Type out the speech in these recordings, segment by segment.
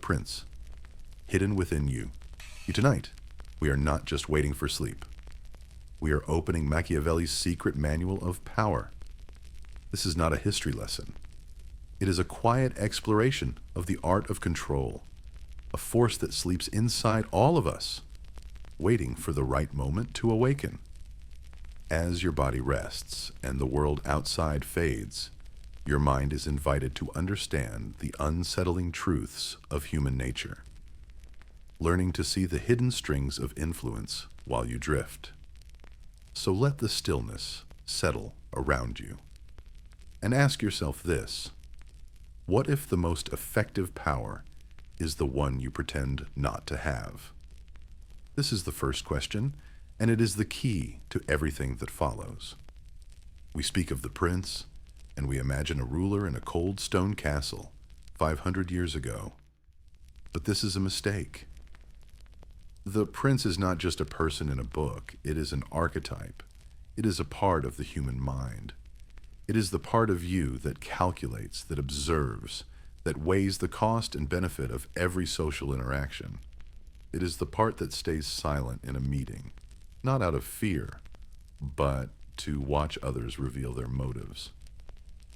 prince, hidden within you. Tonight, we are not just waiting for sleep. We are opening Machiavelli's secret manual of power. This is not a history lesson. It is a quiet exploration of the art of control, a force that sleeps inside all of us, waiting for the right moment to awaken. As your body rests and the world outside fades, your mind is invited to understand the unsettling truths of human nature, learning to see the hidden strings of influence while you drift. So let the stillness settle around you. And ask yourself this: what if the most effective power is the one you pretend not to have? This is the first question, and it is the key to everything that follows. We speak of the prince, and we imagine a ruler in a cold stone castle 500 years ago. But this is a mistake. The prince is not just a person in a book. It is an archetype. It is a part of the human mind. It is the part of you that calculates, that observes, that weighs the cost and benefit of every social interaction. It is the part that stays silent in a meeting, not out of fear, but to watch others reveal their motives.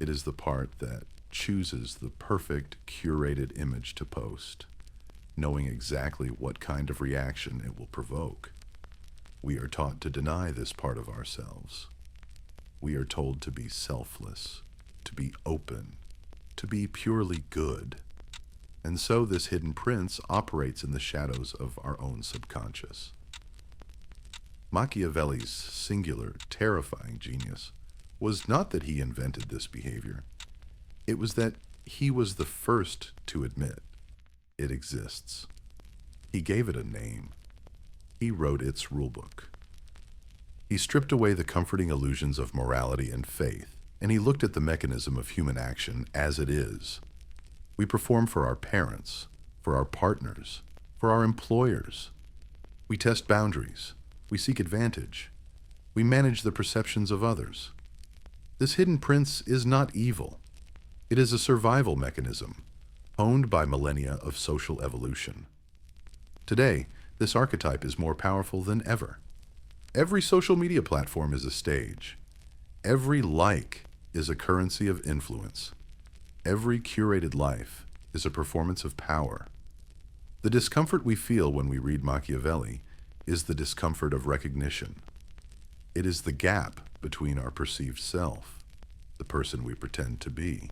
It is the part that chooses the perfect, curated image to post, knowing exactly what kind of reaction it will provoke. We are taught to deny this part of ourselves. We are told to be selfless, to be open, to be purely good. And so this hidden prince operates in the shadows of our own subconscious. Machiavelli's singular, terrifying genius was not that he invented this behavior. It was that he was the first to admit it exists. He gave it a name. He wrote its rulebook. He stripped away the comforting illusions of morality and faith, and he looked at the mechanism of human action as it is. We perform for our parents, for our partners, for our employers. We test boundaries. We seek advantage. We manage the perceptions of others. This hidden prince is not evil. It is a survival mechanism, honed by millennia of social evolution. Today, this archetype is more powerful than ever. Every social media platform is a stage. Every like is a currency of influence. Every curated life is a performance of power. The discomfort we feel when we read Machiavelli is the discomfort of recognition. It is the gap between our perceived self, the person we pretend to be,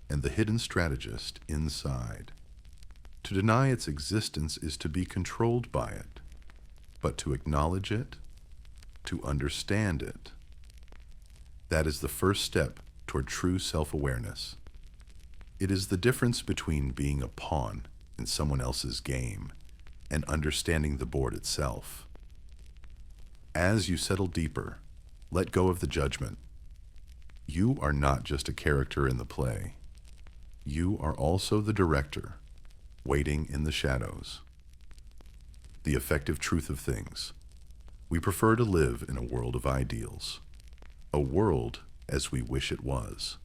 and the hidden strategist inside. To deny its existence is to be controlled by it, but to acknowledge it, to understand it. That is the first step toward true self-awareness. It is the difference between being a pawn in someone else's game and understanding the board itself. As you settle deeper, let go of the judgment. You are not just a character in the play. You are also the director, waiting in the shadows. The effective truth of things. We prefer to live in a world of ideals, a world as we wish it was.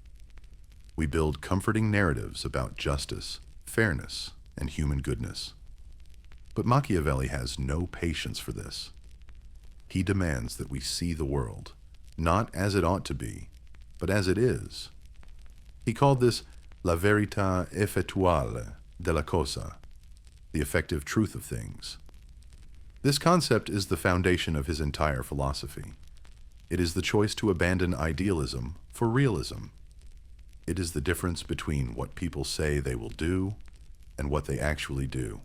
We build comforting narratives about justice, fairness, and human goodness. But Machiavelli has no patience for this. He demands that we see the world, not as it ought to be, but as it is. He called this la Verità Effettuale, della Cosa, the effective truth of things. This concept is the foundation of his entire philosophy. It is the choice to abandon idealism for realism. It is the difference between what people say they will do and what they actually do.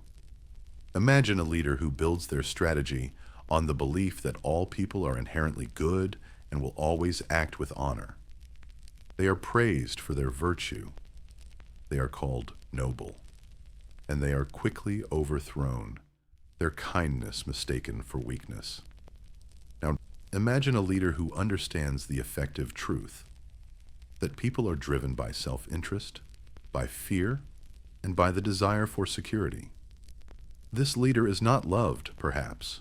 Imagine a leader who builds their strategy on the belief that all people are inherently good and will always act with honor. They are praised for their virtue. They are called noble, and they are quickly overthrown, their kindness mistaken for weakness. Now, imagine a leader who understands the effective truth, that people are driven by self-interest, by fear, and by the desire for security. This leader is not loved, perhaps,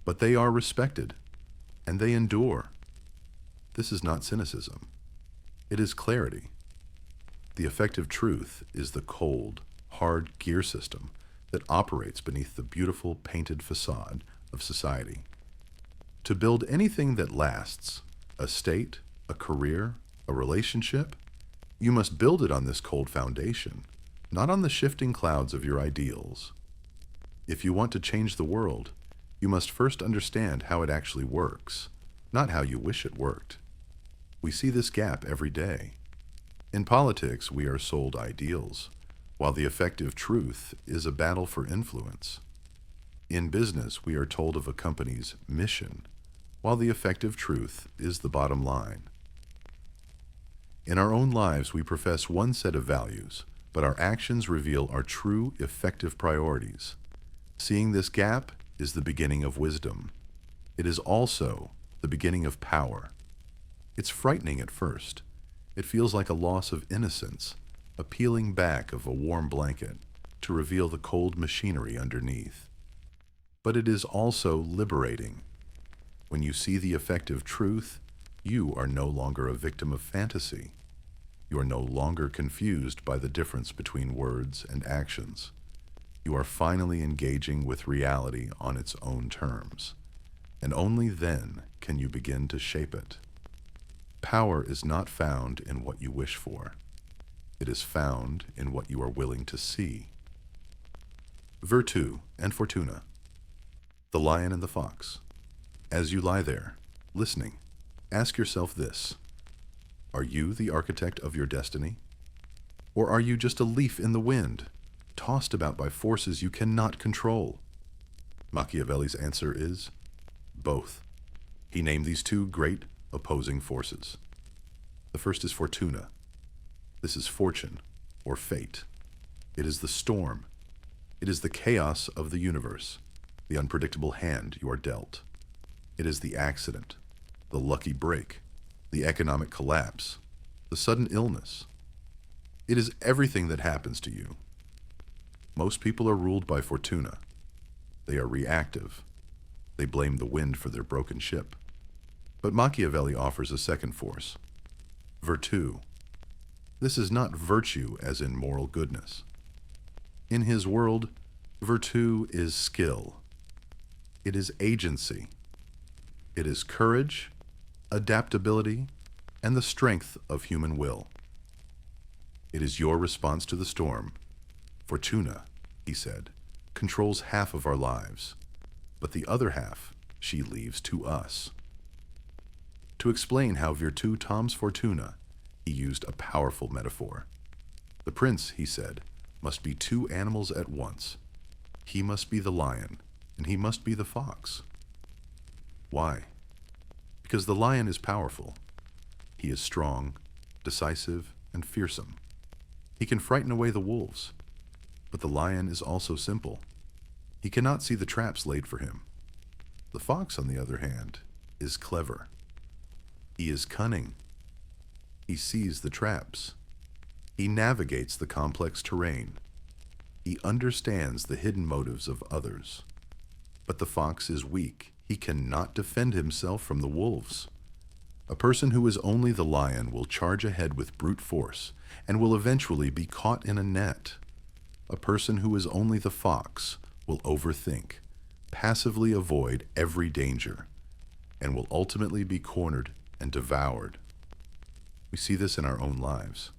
but they are respected, and they endure. This is not cynicism. It is clarity. The effective truth is the cold, hard gear system that operates beneath the beautiful painted facade of society. To build anything that lasts, a state, a career, a relationship, you must build it on this cold foundation, not on the shifting clouds of your ideals. If you want to change the world, you must first understand how it actually works, not how you wish it worked. We see this gap every day. In politics, we are sold ideals, while the effective truth is a battle for influence. In business, we are told of a company's mission, while the effective truth is the bottom line. In our own lives, we profess one set of values, but our actions reveal our true, effective priorities. Seeing this gap is the beginning of wisdom. It is also the beginning of power. It's frightening at first. It feels like a loss of innocence, a peeling back of a warm blanket to reveal the cold machinery underneath. But it is also liberating. When you see the effective truth, you are no longer a victim of fantasy. You are no longer confused by the difference between words and actions. You are finally engaging with reality on its own terms, and only then can you begin to shape it. Power is not found in what you wish for. It is found in what you are willing to see. Virtù and Fortuna. The lion and the fox. As you lie there, listening, ask yourself this: are you the architect of your destiny? Or are you just a leaf in the wind, tossed about by forces you cannot control? Machiavelli's answer is both. He named these two great opposing forces. The first is Fortuna. This is fortune, or fate. It is the storm. It is the chaos of the universe, the unpredictable hand you are dealt. It is the accident, the lucky break, the economic collapse, the sudden illness. It is everything that happens to you. Most people are ruled by Fortuna. They are reactive. They blame the wind for their broken ship. But Machiavelli offers a second force, Virtù. This is not virtue as in moral goodness. In his world, Virtù is skill. It is agency. It is courage, adaptability, and the strength of human will. It is your response to the storm. Fortuna, he said, controls half of our lives, but the other half she leaves to us. To explain how Virtù toms Fortuna, he used a powerful metaphor. The prince, he said, must be two animals at once. He must be the lion, and he must be the fox. Why? Because the lion is powerful. He is strong, decisive, and fearsome. He can frighten away the wolves. But the lion is also simple. He cannot see the traps laid for him. The fox, on the other hand, is clever. He is cunning. He sees the traps. He navigates the complex terrain. He understands the hidden motives of others. But the fox is weak. He cannot defend himself from the wolves. A person who is only the lion will charge ahead with brute force and will eventually be caught in a net. A person who is only the fox will overthink, passively avoid every danger, and will ultimately be cornered and devoured. We see this in our own lives.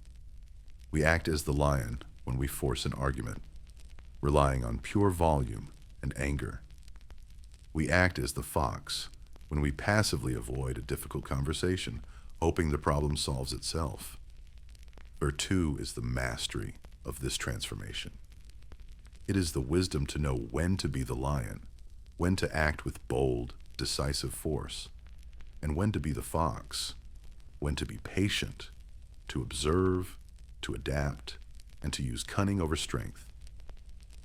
We act as the lion when we force an argument, relying on pure volume and anger. We act as the fox when we passively avoid a difficult conversation, hoping the problem solves itself. Virtù is the mastery of this transformation. It is the wisdom to know when to be the lion, when to act with bold, decisive force, and when to be the fox, when to be patient, to observe, to adapt, and to use cunning over strength.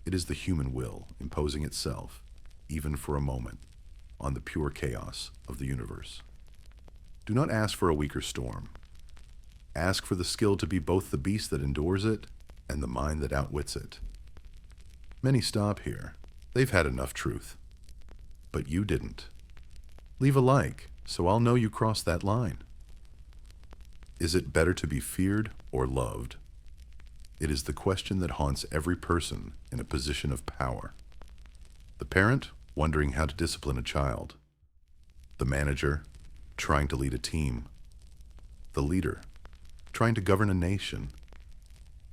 It is the human will imposing itself, even for a moment, on the pure chaos of the universe. Do not ask for a weaker storm. Ask for the skill to be both the beast that endures it and the mind that outwits it. Many stop here. They've had enough truth. But you didn't. Leave a like, so I'll know you crossed that line. Is it better to be feared or loved? It is the question that haunts every person in a position of power. The parent, wondering how to discipline a child. The manager, trying to lead a team. The leader, trying to govern a nation.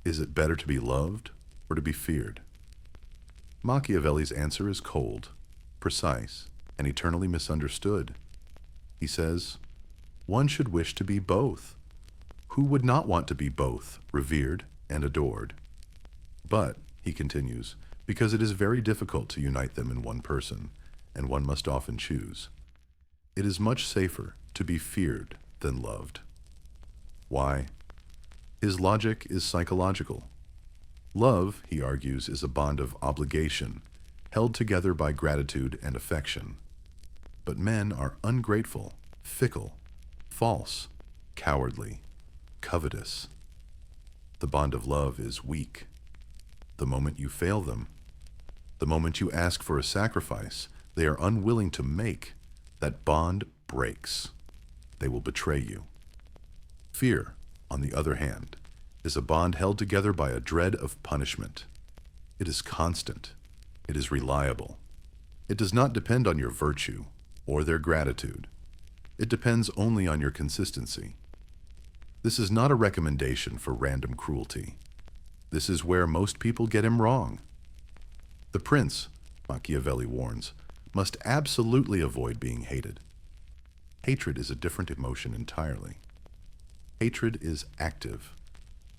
Is it better to be loved or to be feared? Machiavelli's answer is cold, precise, and eternally misunderstood. He says, one should wish to be both. Who would not want to be both, revered and adored? But, he continues, because it is very difficult to unite them in one person, and one must often choose, it is much safer to be feared than loved. Why? His logic is psychological. Love, he argues, is a bond of obligation, held together by gratitude and affection. But men are ungrateful, fickle, false, cowardly, covetous. The bond of love is weak. The moment you fail them, the moment you ask for a sacrifice they are unwilling to make, that bond breaks. They will betray you. Fear, on the other hand, is a bond held together by a dread of punishment. It is constant. It is reliable. It does not depend on your virtue or their gratitude. It depends only on your consistency. This is not a recommendation for random cruelty. This is where most people get him wrong. The prince, Machiavelli warns, must absolutely avoid being hated. Hatred is a different emotion entirely. Hatred is active.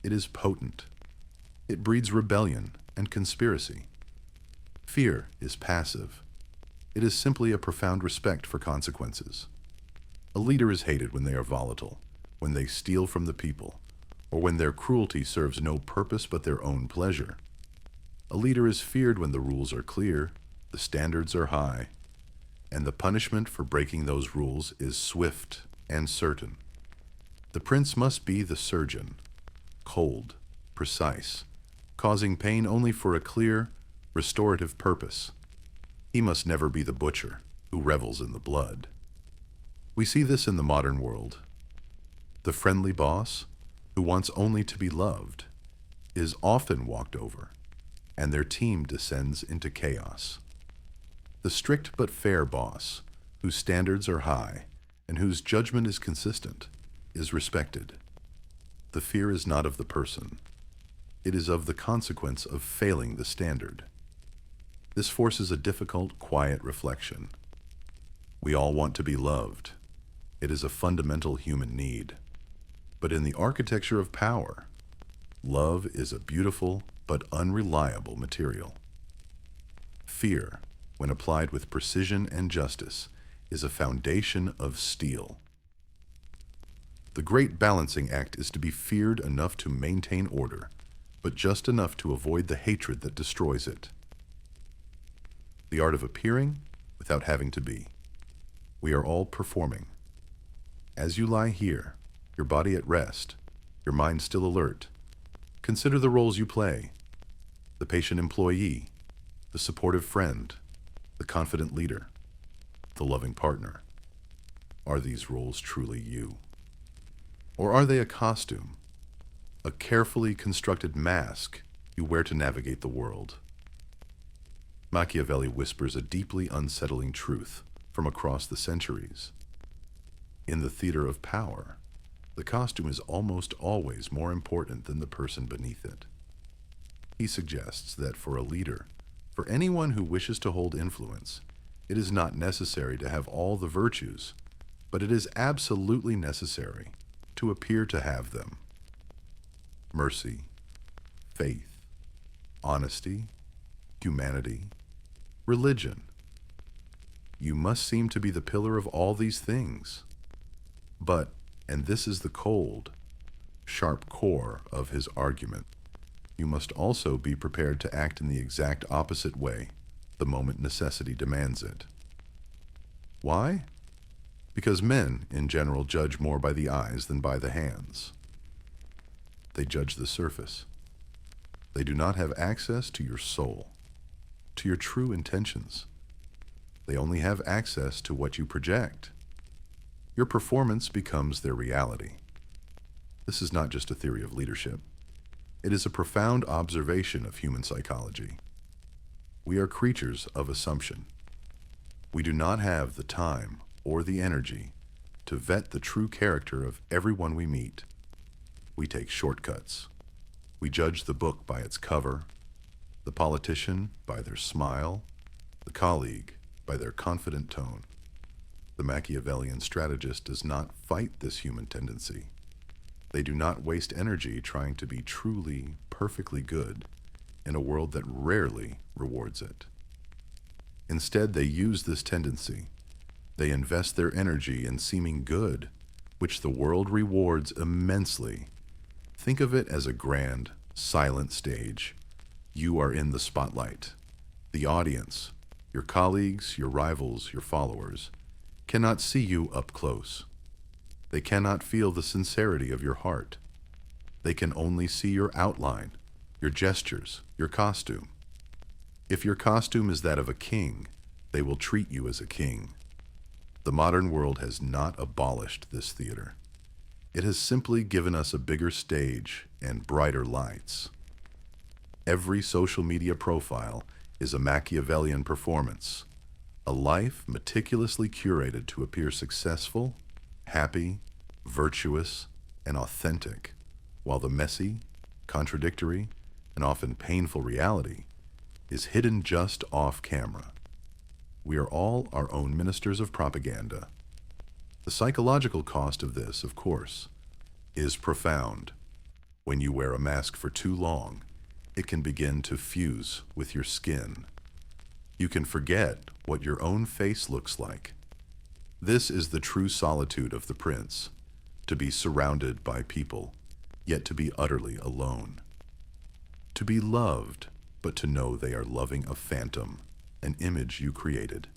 It is potent. It breeds rebellion and conspiracy. Fear is passive. It is simply a profound respect for consequences. A leader is hated when they are volatile, when they steal from the people, or when their cruelty serves no purpose but their own pleasure. A leader is feared when the rules are clear, the standards are high, and the punishment for breaking those rules is swift and certain. The prince must be the surgeon, cold, precise, causing pain only for a clear, restorative purpose. He must never be the butcher who revels in the blood. We see this in the modern world. The friendly boss, who wants only to be loved, is often walked over, and their team descends into chaos. The strict but fair boss, whose standards are high and whose judgment is consistent, is respected. The fear is not of the person. It is of the consequence of failing the standard. This forces a difficult, quiet reflection. We all want to be loved. It is a fundamental human need. But in the architecture of power, love is a beautiful but unreliable material. Fear, when applied with precision and justice, is a foundation of steel. The great balancing act is to be feared enough to maintain order, but just enough to avoid the hatred that destroys it. The art of appearing without having to be. We are all performing. As you lie here, your body at rest, your mind still alert, consider the roles you play: the patient employee, the supportive friend, the confident leader, the loving partner. Are these roles truly you? Or are they a costume, a carefully constructed mask you wear to navigate the world? Machiavelli whispers a deeply unsettling truth from across the centuries. In the theater of power, the costume is almost always more important than the person beneath it. He suggests that for a leader, for anyone who wishes to hold influence, it is not necessary to have all the virtues, but it is absolutely necessary to appear to have them. Mercy, faith, honesty, humanity, religion. You must seem to be the pillar of all these things. But, and this is the cold, sharp core of his argument, you must also be prepared to act in the exact opposite way the moment necessity demands it. Why? Because men, in general, judge more by the eyes than by the hands. They judge the surface. They do not have access to your soul, to your true intentions. They only have access to what you project. Your performance becomes their reality. This is not just a theory of leadership. It is a profound observation of human psychology. We are creatures of assumption. We do not have the time or the energy to vet the true character of everyone we meet. We take shortcuts. We judge the book by its cover, the politician by their smile, the colleague by their confident tone. The Machiavellian strategist does not fight this human tendency. They do not waste energy trying to be truly, perfectly good in a world that rarely rewards it. Instead, they use this tendency. They invest their energy in seeming good, which the world rewards immensely. Think of it as a grand, silent stage. You are in the spotlight. The audience, your colleagues, your rivals, your followers, cannot see you up close. They cannot feel the sincerity of your heart. They can only see your outline, your gestures, your costume. If your costume is that of a king, they will treat you as a king. The modern world has not abolished this theater. It has simply given us a bigger stage and brighter lights. Every social media profile is a Machiavellian performance, a life meticulously curated to appear successful, happy, virtuous, and authentic, while the messy, contradictory, and often painful reality is hidden just off camera. We are all our own ministers of propaganda. The psychological cost of this, of course, is profound. When you wear a mask for too long, it can begin to fuse with your skin. You can forget what your own face looks like. This is the true solitude of the prince, to be surrounded by people, yet to be utterly alone. To be loved, but to know they are loving a phantom, an image you created.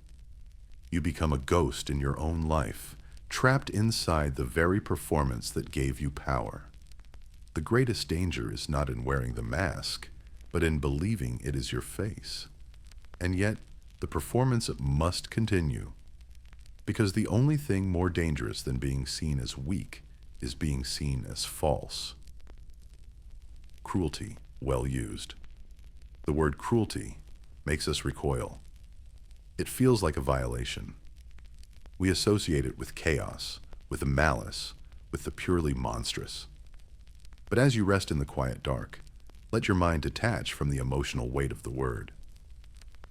You become a ghost in your own life, trapped inside the very performance that gave you power. The greatest danger is not in wearing the mask, but in believing it is your face. And yet, the performance must continue, because the only thing more dangerous than being seen as weak is being seen as false. Cruelty, well used. The word cruelty makes us recoil. It feels like a violation. We associate it with chaos, with the malice, with the purely monstrous. But as you rest in the quiet dark, let your mind detach from the emotional weight of the word.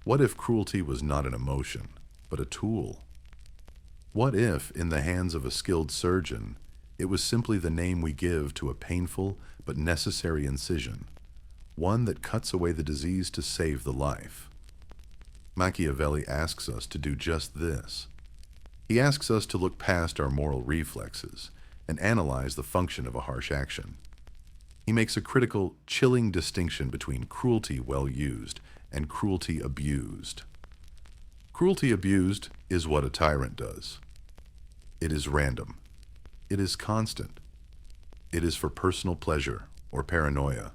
What if cruelty was not an emotion, but a tool? What if, in the hands of a skilled surgeon, it was simply the name we give to a painful but necessary incision, one that cuts away the disease to save the life? Machiavelli asks us to do just this. He asks us to look past our moral reflexes and analyze the function of a harsh action. He makes a critical, chilling distinction between cruelty well used and cruelty abused. Cruelty abused is what a tyrant does. It is random. It is constant. It is for personal pleasure or paranoia.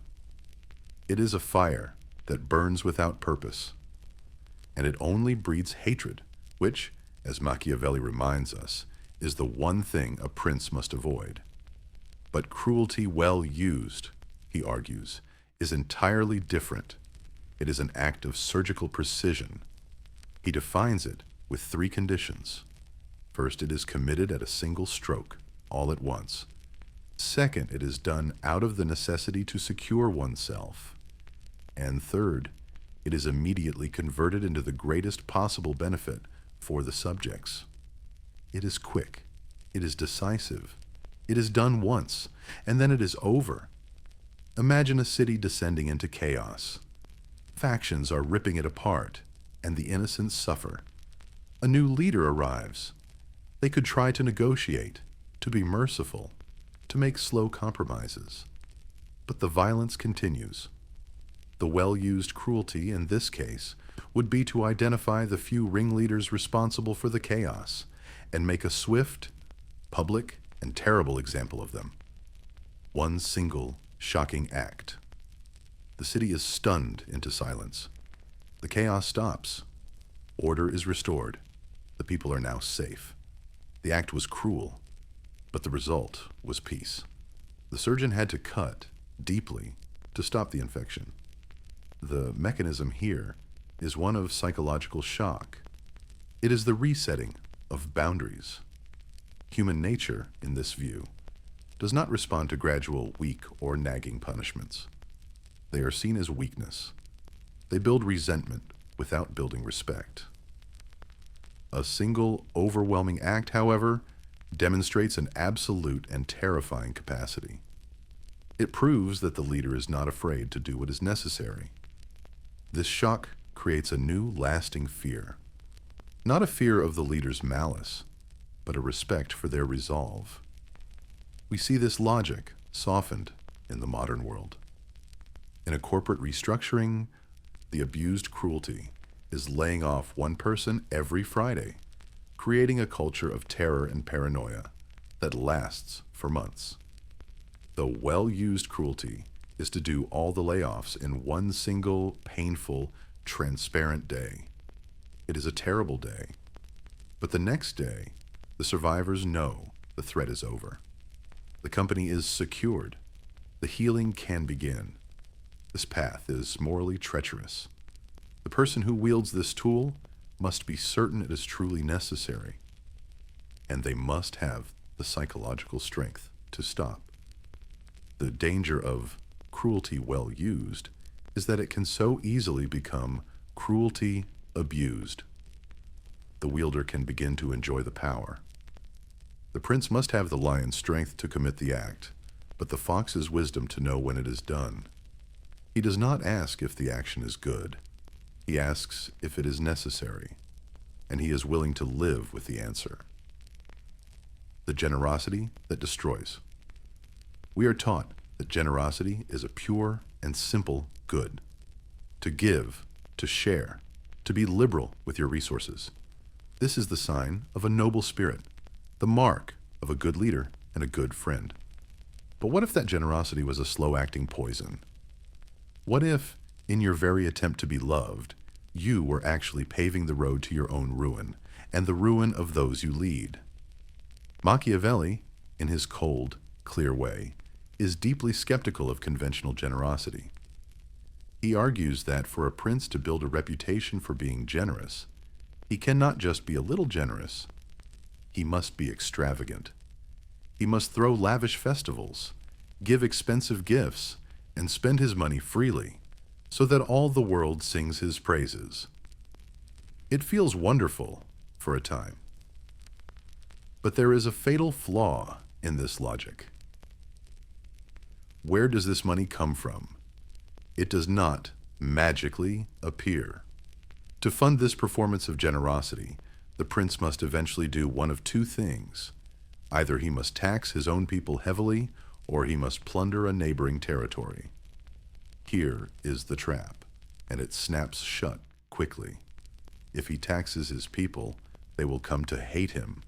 It is a fire that burns without purpose. And it only breeds hatred, which, as Machiavelli reminds us, is the one thing a prince must avoid. But cruelty well used, he argues, is entirely different. It is an act of surgical precision. He defines it with 3 conditions. First, it is committed at a single stroke, all at once. Second, it is done out of the necessity to secure oneself. And third, it is immediately converted into the greatest possible benefit for the subjects. It is quick. It is decisive. It is done once, and then it is over. Imagine a city descending into chaos. Factions are ripping it apart, and the innocent suffer. A new leader arrives. They could try to negotiate, to be merciful, to make slow compromises. But the violence continues. The well-used cruelty in this case would be to identify the few ringleaders responsible for the chaos and make a swift, public, and terrible example of them. One single, shocking act. The city is stunned into silence. The chaos stops. Order is restored. The people are now safe. The act was cruel, but the result was peace. The surgeon had to cut, deeply, to stop the infection. The mechanism here is one of psychological shock. It is the resetting of boundaries. Human nature, in this view, does not respond to gradual, weak, or nagging punishments. They are seen as weakness. They build resentment without building respect. A single, overwhelming act, however, demonstrates an absolute and terrifying capacity. It proves that the leader is not afraid to do what is necessary. This shock creates a new, lasting fear. Not a fear of the leader's malice, but a respect for their resolve. We see this logic softened in the modern world. In a corporate restructuring, the abused cruelty is laying off one person every Friday, creating a culture of terror and paranoia that lasts for months. The well-used cruelty is to do all the layoffs in one single, painful, transparent day. It is a terrible day, but the next day, the survivors know the threat is over. The company is secured. The healing can begin. This path is morally treacherous. The person who wields this tool must be certain it is truly necessary, and they must have the psychological strength to stop. The danger of cruelty well used is that it can so easily become cruelty abused. The wielder can begin to enjoy the power. The prince must have the lion's strength to commit the act, but the fox's wisdom to know when it is done. He does not ask if the action is good. He asks if it is necessary, and he is willing to live with the answer. The generosity that destroys. We are taught that generosity is a pure and simple good. To give, to share, to be liberal with your resources. This is the sign of a noble spirit, the mark of a good leader and a good friend. But what if that generosity was a slow-acting poison? What if, in your very attempt to be loved, you were actually paving the road to your own ruin and the ruin of those you lead? Machiavelli, in his cold, clear way, is deeply skeptical of conventional generosity. He argues that for a prince to build a reputation for being generous, he cannot just be a little generous. He must be extravagant. He must throw lavish festivals, give expensive gifts, and spend his money freely, so that all the world sings his praises. It feels wonderful for a time. But there is a fatal flaw in this logic. Where does this money come from? It does not magically appear. To fund this performance of generosity, the prince must eventually do one of two things. Either he must tax his own people heavily, or he must plunder a neighboring territory. Here is the trap, and it snaps shut quickly. If he taxes his people, they will come to hate him.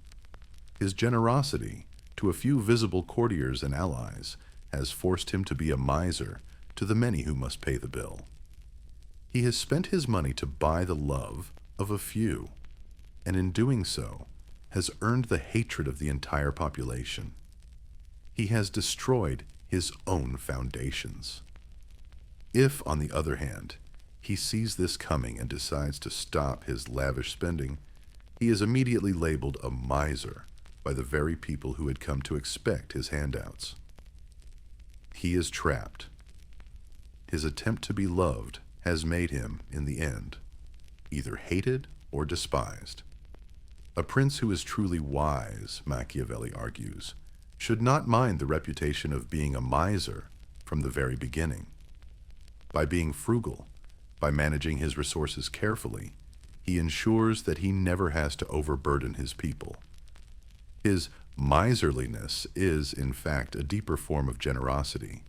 His generosity to a few visible courtiers and allies has forced him to be a miser to the many who must pay the bill. He has spent his money to buy the love of a few, and in doing so, has earned the hatred of the entire population. He has destroyed his own foundations. If, on the other hand, he sees this coming and decides to stop his lavish spending, he is immediately labeled a miser by the very people who had come to expect his handouts. He is trapped. His attempt to be loved has made him, in the end, either hated or despised. A prince who is truly wise, Machiavelli argues, should not mind the reputation of being a miser from the very beginning. By being frugal, by managing his resources carefully, he ensures that he never has to overburden his people. His miserliness is, in fact, a deeper form of generosity.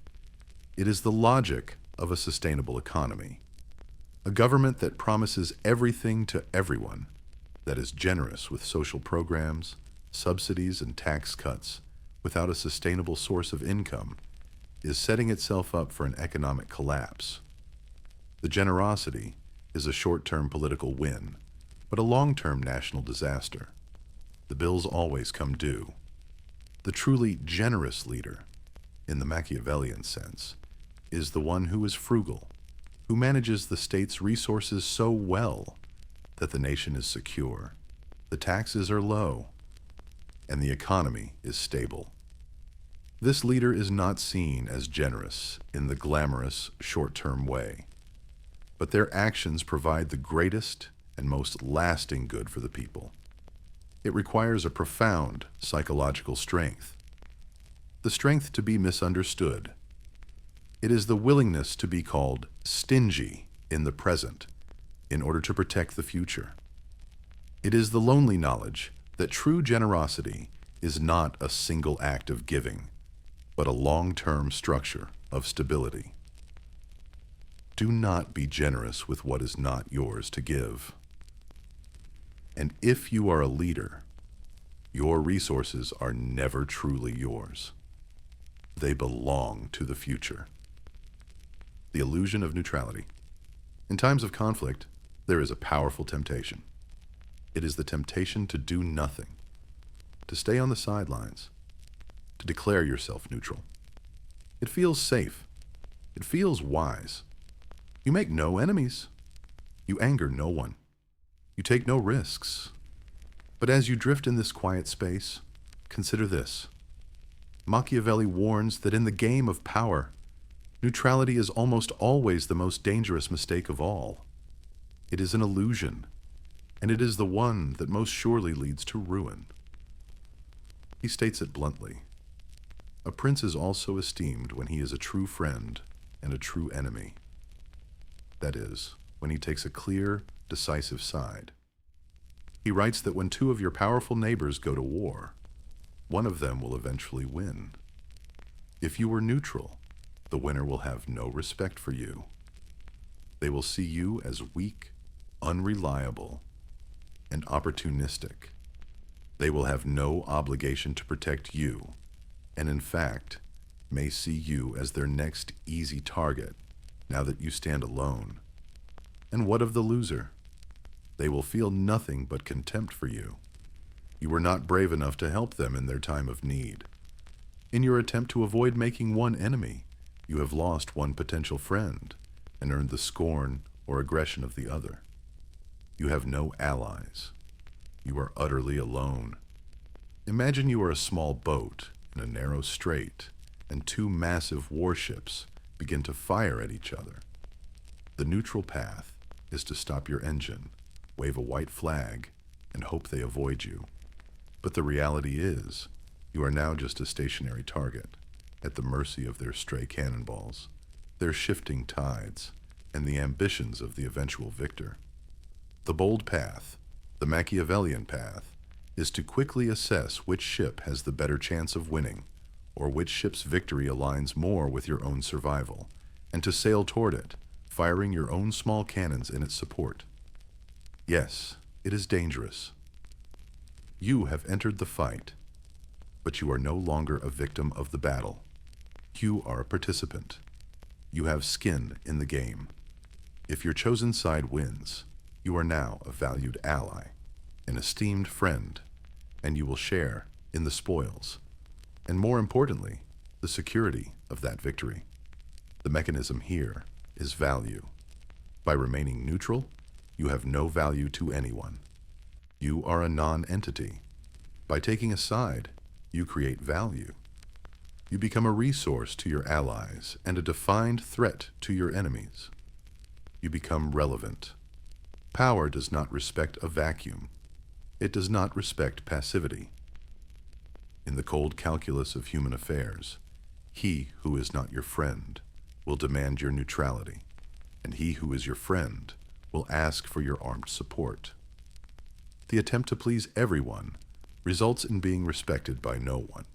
It is the logic of a sustainable economy. A government that promises everything to everyone, that is generous with social programs, subsidies, and tax cuts, without a sustainable source of income, is setting itself up for an economic collapse. The generosity is a short-term political win, but a long-term national disaster. The bills always come due. The truly generous leader, in the Machiavellian sense, is the one who is frugal, who manages the state's resources so well that the nation is secure, the taxes are low, and the economy is stable. This leader is not seen as generous in the glamorous, short-term way, but their actions provide the greatest and most lasting good for the people. It requires a profound psychological strength, the strength to be misunderstood. It is the willingness to be called stingy in the present in order to protect the future. It is the lonely knowledge that true generosity is not a single act of giving, but a long-term structure of stability. Do not be generous with what is not yours to give. And if you are a leader, your resources are never truly yours. They belong to the future. The illusion of neutrality. In times of conflict, there is a powerful temptation. It is the temptation to do nothing, to stay on the sidelines, to declare yourself neutral. It feels safe. It feels wise. You make no enemies. You anger no one. You take no risks. But as you drift in this quiet space, consider this. Machiavelli warns that in the game of power, neutrality is almost always the most dangerous mistake of all. It is an illusion, and it is the one that most surely leads to ruin. He states it bluntly. A prince is also esteemed when he is a true friend and a true enemy. That is, when he takes a clear, decisive side. He writes that when two of your powerful neighbors go to war, one of them will eventually win. If you are neutral, the winner will have no respect for you. They will see you as weak, unreliable, and opportunistic. They will have no obligation to protect you, and in fact, may see you as their next easy target now that you stand alone. And what of the loser? They will feel nothing but contempt for you. You were not brave enough to help them in their time of need. In your attempt to avoid making one enemy, you have lost one potential friend and earned the scorn or aggression of the other. You have no allies. You are utterly alone. Imagine you are a small boat in a narrow strait, and two massive warships begin to fire at each other. The neutral path is to stop your engine, wave a white flag, and hope they avoid you. But the reality is, you are now just a stationary target, at the mercy of their stray cannonballs, their shifting tides, and the ambitions of the eventual victor. The bold path, the Machiavellian path, is to quickly assess which ship has the better chance of winning, or which ship's victory aligns more with your own survival, and to sail toward it, firing your own small cannons in its support. Yes, it is dangerous. You have entered the fight, but you are no longer a victim of the battle. You are a participant. You have skin in the game. If your chosen side wins, you are now a valued ally, an esteemed friend, and you will share in the spoils, and more importantly, the security of that victory. The mechanism here is value. By remaining neutral, you have no value to anyone. You are a non-entity. By taking a side, you create value. You become a resource to your allies and a defined threat to your enemies. You become relevant. Power does not respect a vacuum. It does not respect passivity. In the cold calculus of human affairs, he who is not your friend will demand your neutrality, and he who is your friend will ask for your armed support. The attempt to please everyone results in being respected by no one.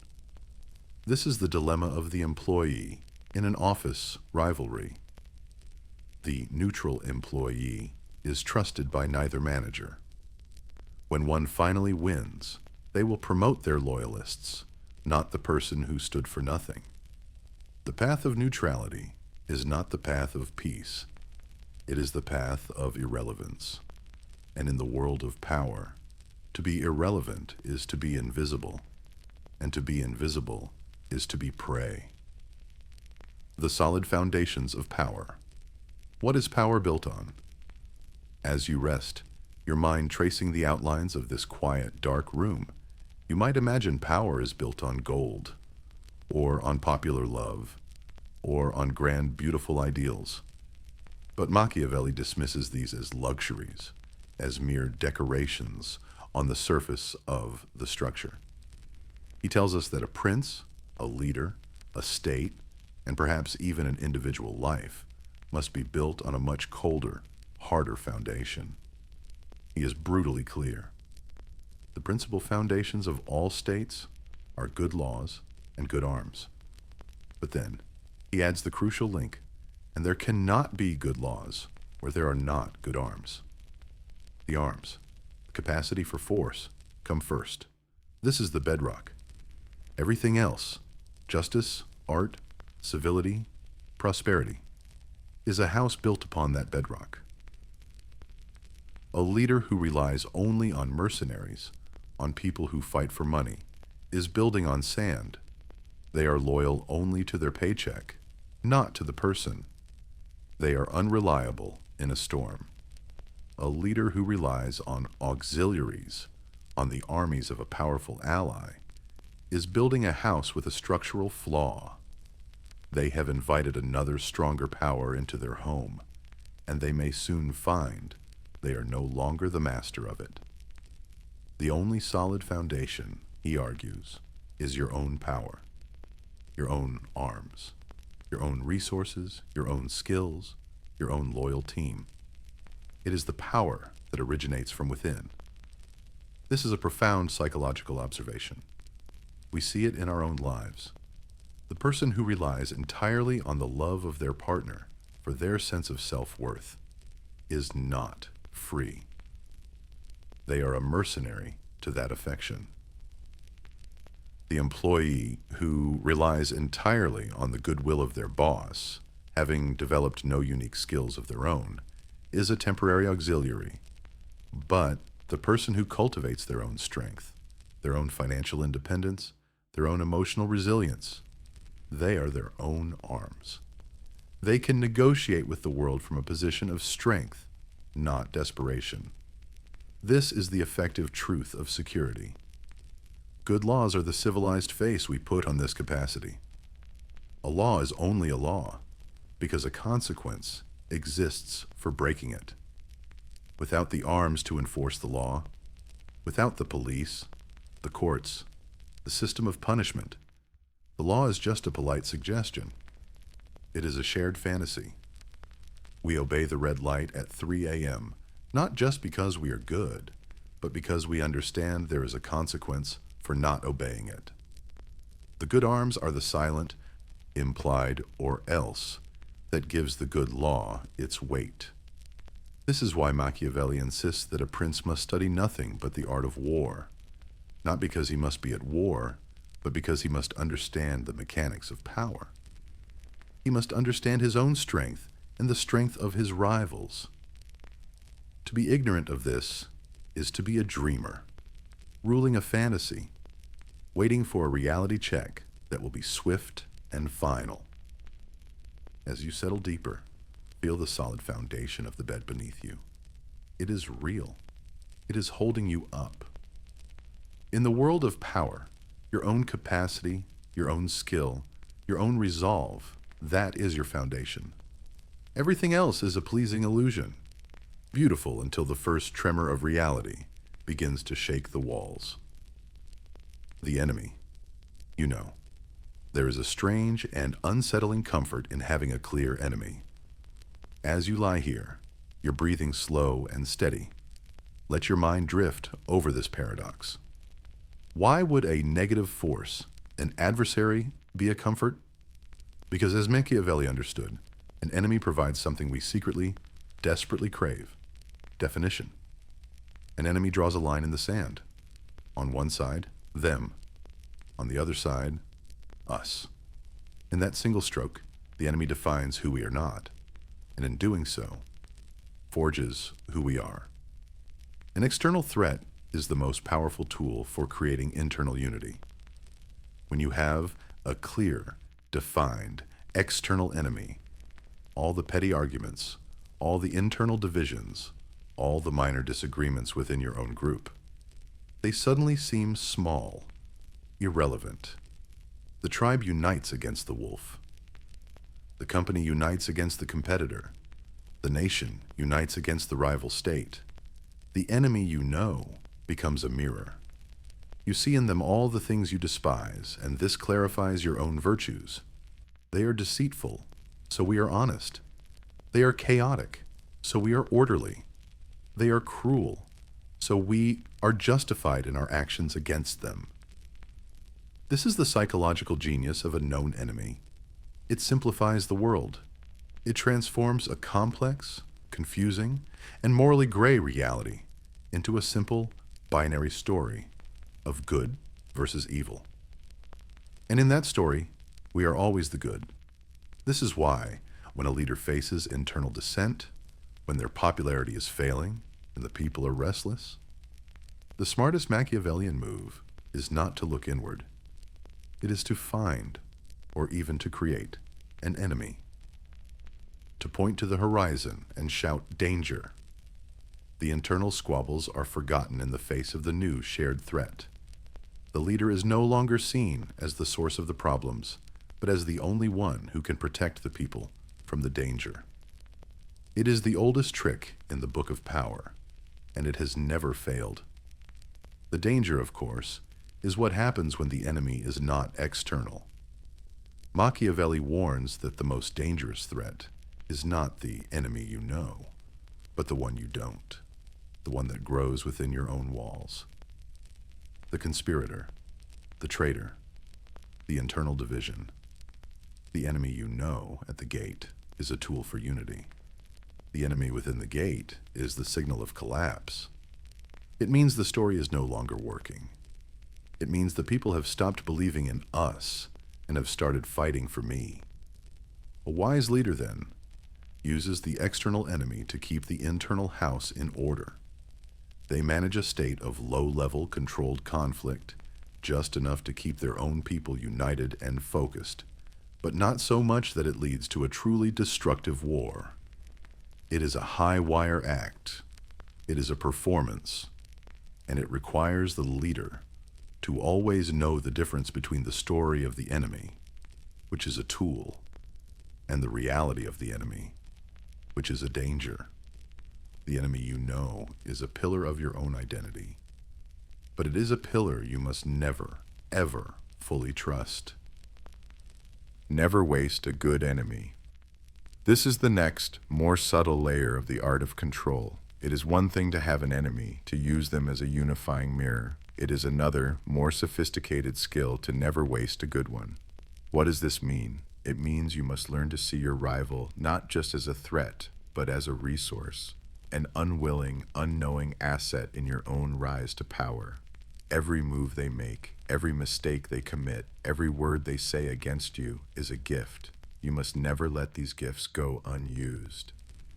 This is the dilemma of the employee in an office rivalry. The neutral employee is trusted by neither manager. When one finally wins, they will promote their loyalists, not the person who stood for nothing. The path of neutrality is not the path of peace. It is the path of irrelevance. And in the world of power, to be irrelevant is to be invisible, and to be invisible is to be prey. The solid foundations of power. What is power built on? As you rest, your mind tracing the outlines of this quiet, dark room, you might imagine power is built on gold, or on popular love, or on grand, beautiful ideals. But Machiavelli dismisses these as luxuries, as mere decorations on the surface of the structure. He tells us that a prince, a leader, a state, and perhaps even an individual life must be built on a much colder, harder foundation. He is brutally clear. The principal foundations of all states are good laws and good arms. But then, he adds the crucial link, and there cannot be good laws where there are not good arms. The arms, the capacity for force, come first. This is the bedrock. Everything else, justice, art, civility, prosperity, is a house built upon that bedrock. A leader who relies only on mercenaries, on people who fight for money, is building on sand. They are loyal only to their paycheck, not to the person. They are unreliable in a storm. A leader who relies on auxiliaries, on the armies of a powerful ally, is building a house with a structural flaw. They have invited another stronger power into their home, and they may soon find they are no longer the master of it. The only solid foundation, he argues, is your own power, your own arms, your own resources, your own skills, your own loyal team. It is the power that originates from within. This is a profound psychological observation. We see it in our own lives. The person who relies entirely on the love of their partner for their sense of self-worth is not free. They are a mercenary to that affection. The employee who relies entirely on the goodwill of their boss, having developed no unique skills of their own, is a temporary auxiliary. But the person who cultivates their own strength, their own financial independence, their own emotional resilience, they are their own arms. They can negotiate with the world from a position of strength, not desperation. This is the effective truth of security. Good laws are the civilized face we put on this capacity. A law is only a law because a consequence exists for breaking it. Without the arms to enforce the law, without the police, the courts, the system of punishment, the law is just a polite suggestion. It is a shared fantasy. We obey the red light at 3 a.m., not just because we are good, but because we understand there is a consequence for not obeying it. The good arms are the silent, implied, or else that gives the good law its weight. This is why Machiavelli insists that a prince must study nothing but the art of war, not because he must be at war, but because he must understand the mechanics of power. He must understand his own strength and the strength of his rivals. To be ignorant of this is to be a dreamer, ruling a fantasy, waiting for a reality check that will be swift and final. As you settle deeper, feel the solid foundation of the bed beneath you. It is real. It is holding you up. In the world of power, your own capacity, your own skill, your own resolve, that is your foundation. Everything else is a pleasing illusion, beautiful until the first tremor of reality begins to shake the walls. The enemy, you know. There is a strange and unsettling comfort in having a clear enemy. As you lie here, your breathing slow and steady. Let your mind drift over this paradox. Why would a negative force, an adversary, be a comfort? Because as Machiavelli understood, an enemy provides something we secretly, desperately crave: definition. An enemy draws a line in the sand. On one side, them. On the other side, us. In that single stroke, the enemy defines who we are not, and in doing so, forges who we are. An external threat is the most powerful tool for creating internal unity. When you have a clear, defined, external enemy, all the petty arguments, all the internal divisions, all the minor disagreements within your own group. They suddenly seem small, irrelevant. The tribe unites against the wolf. The company unites against the competitor. The nation unites against the rival state. The enemy you know becomes a mirror. You see in them all the things you despise, and this clarifies your own virtues. They are deceitful, so we are honest. They are chaotic, so we are orderly. They are cruel, so we are justified in our actions against them. This is the psychological genius of a known enemy. It simplifies the world. It transforms a complex, confusing, and morally gray reality into a simple, binary story of good versus evil. And in that story, we are always the good. This is why, when a leader faces internal dissent, when their popularity is failing and the people are restless, the smartest Machiavellian move is not to look inward. It is to find, or even to create, an enemy. To point to the horizon and shout, "Danger!" The internal squabbles are forgotten in the face of the new shared threat. The leader is no longer seen as the source of the problems, but as the only one who can protect the people from the danger. It is the oldest trick in the Book of Power, and it has never failed. The danger, of course, is what happens when the enemy is not external. Machiavelli warns that the most dangerous threat is not the enemy you know, but the one you don't, the one that grows within your own walls. The conspirator, the traitor, the internal division. The enemy you know at the gate is a tool for unity. The enemy within the gate is the signal of collapse. It means the story is no longer working. It means the people have stopped believing in us and have started fighting for me. A wise leader, then, uses the external enemy to keep the internal house in order. They manage a state of low-level controlled conflict, just enough to keep their own people united and focused, but not so much that it leads to a truly destructive war. It is a high-wire act. It is a performance, and it requires the leader to always know the difference between the story of the enemy, which is a tool, and the reality of the enemy, which is a danger. The enemy you know is a pillar of your own identity, but it is a pillar you must never, ever fully trust. Never waste a good enemy. This is the next, more subtle layer of the art of control. It is one thing to have an enemy, to use them as a unifying mirror. It is another, more sophisticated skill to never waste a good one. What does this mean? It means you must learn to see your rival not just as a threat, but as a resource, an unwilling, unknowing asset in your own rise to power. Every move they make, every mistake they commit, every word they say against you is a gift. You must never let these gifts go unused.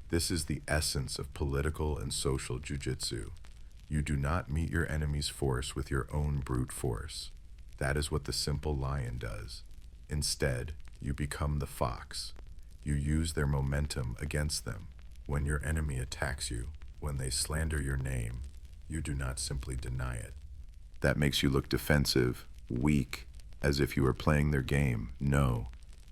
This is the essence of political and social jiu-jitsu. You do not meet your enemy's force with your own brute force. That is what the simple lion does. Instead, you become the fox. You use their momentum against them. When your enemy attacks you, when they slander your name, you do not simply deny it. That makes you look defensive, weak, as if you were playing their game. No,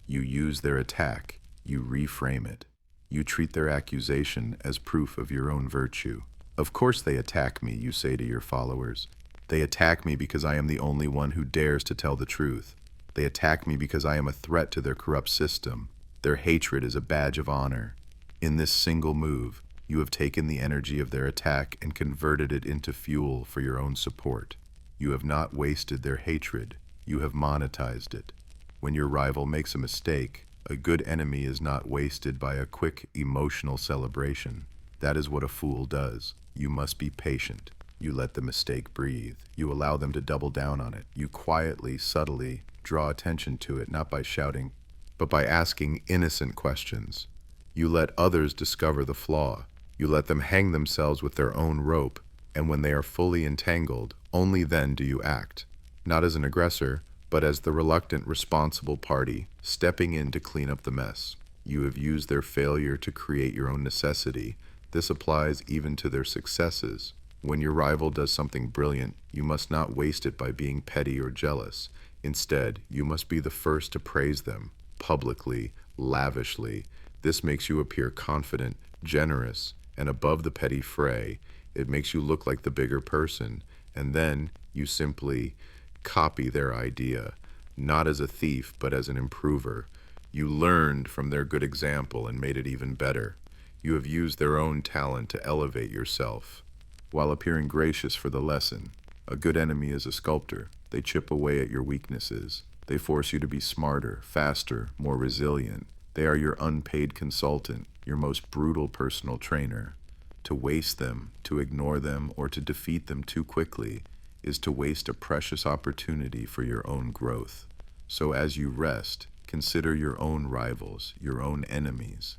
you use their attack, you reframe it. You treat their accusation as proof of your own virtue. Of course they attack me, you say to your followers. They attack me because I am the only one who dares to tell the truth. They attack me because I am a threat to their corrupt system. Their hatred is a badge of honor. In this single move, you have taken the energy of their attack and converted it into fuel for your own support. You have not wasted their hatred. You have monetized it. When your rival makes a mistake, a good enemy is not wasted by a quick, emotional celebration. That is what a fool does. You must be patient. You let the mistake breathe. You allow them to double down on it. You quietly, subtly draw attention to it, not by shouting, but by asking innocent questions. You let others discover the flaw. You let them hang themselves with their own rope, and when they are fully entangled, only then do you act, not as an aggressor, but as the reluctant, responsible party, stepping in to clean up the mess. You have used their failure to create your own necessity. This applies even to their successes. When your rival does something brilliant, you must not waste it by being petty or jealous. Instead, you must be the first to praise them, publicly, lavishly. This makes you appear confident, generous, and above the petty fray. It makes you look like the bigger person, and then you simply copy their idea, not as a thief, but as an improver. You learned from their good example and made it even better. You have used their own talent to elevate yourself, while appearing gracious for the lesson. A good enemy is a sculptor. They chip away at your weaknesses. They force you to be smarter, faster, more resilient. They are your unpaid consultant, your most brutal personal trainer. To waste them, to ignore them, or to defeat them too quickly is to waste a precious opportunity for your own growth. So as you rest, consider your own rivals, your own enemies.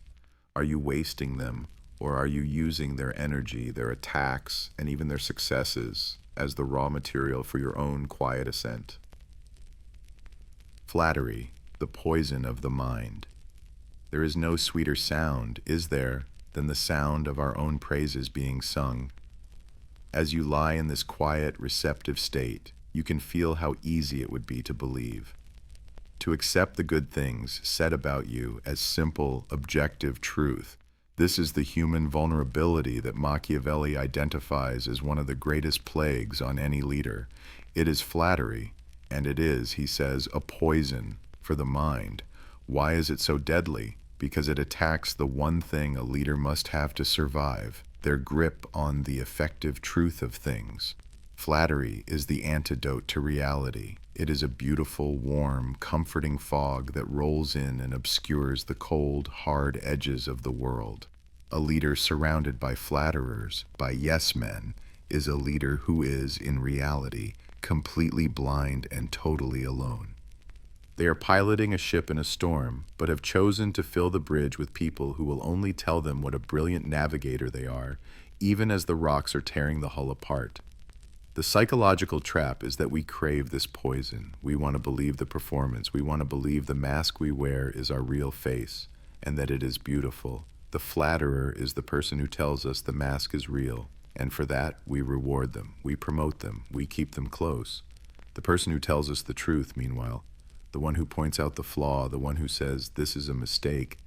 Are you wasting them, or are you using their energy, their attacks, and even their successes as the raw material for your own quiet ascent? Flattery, the poison of the mind. There is no sweeter sound, is there, than the sound of our own praises being sung. As you lie in this quiet, receptive state, you can feel how easy it would be to believe. To accept the good things said about you as simple, objective truth. This is the human vulnerability that Machiavelli identifies as one of the greatest plagues on any leader. It is flattery, and it is, he says, a poison for the mind. Why is it so deadly? Because it attacks the one thing a leader must have to survive, their grip on the effective truth of things. Flattery is the antidote to reality. It is a beautiful, warm, comforting fog that rolls in and obscures the cold, hard edges of the world. A leader surrounded by flatterers, by yes-men, is a leader who is, in reality, completely blind and totally alone. They are piloting a ship in a storm, but have chosen to fill the bridge with people who will only tell them what a brilliant navigator they are, even as the rocks are tearing the hull apart. The psychological trap is that we crave this poison. We want to believe the performance. We want to believe the mask we wear is our real face, and that it is beautiful. The flatterer is the person who tells us the mask is real, and for that we reward them, we promote them, we keep them close. The person who tells us the truth, meanwhile, the one who points out the flaw, the one who says this is a mistake,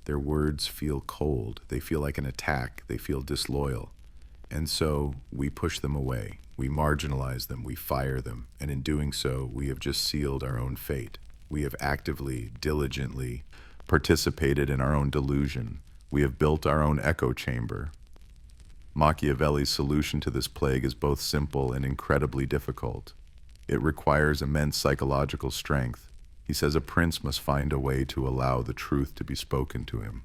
their words feel cold, they feel like an attack, they feel disloyal. And so we push them away, we marginalize them, we fire them, and in doing so, we have just sealed our own fate. We have actively, diligently participated in our own delusion. We have built our own echo chamber. Machiavelli's solution to this plague is both simple and incredibly difficult. It requires immense psychological strength. He says a prince must find a way to allow the truth to be spoken to him.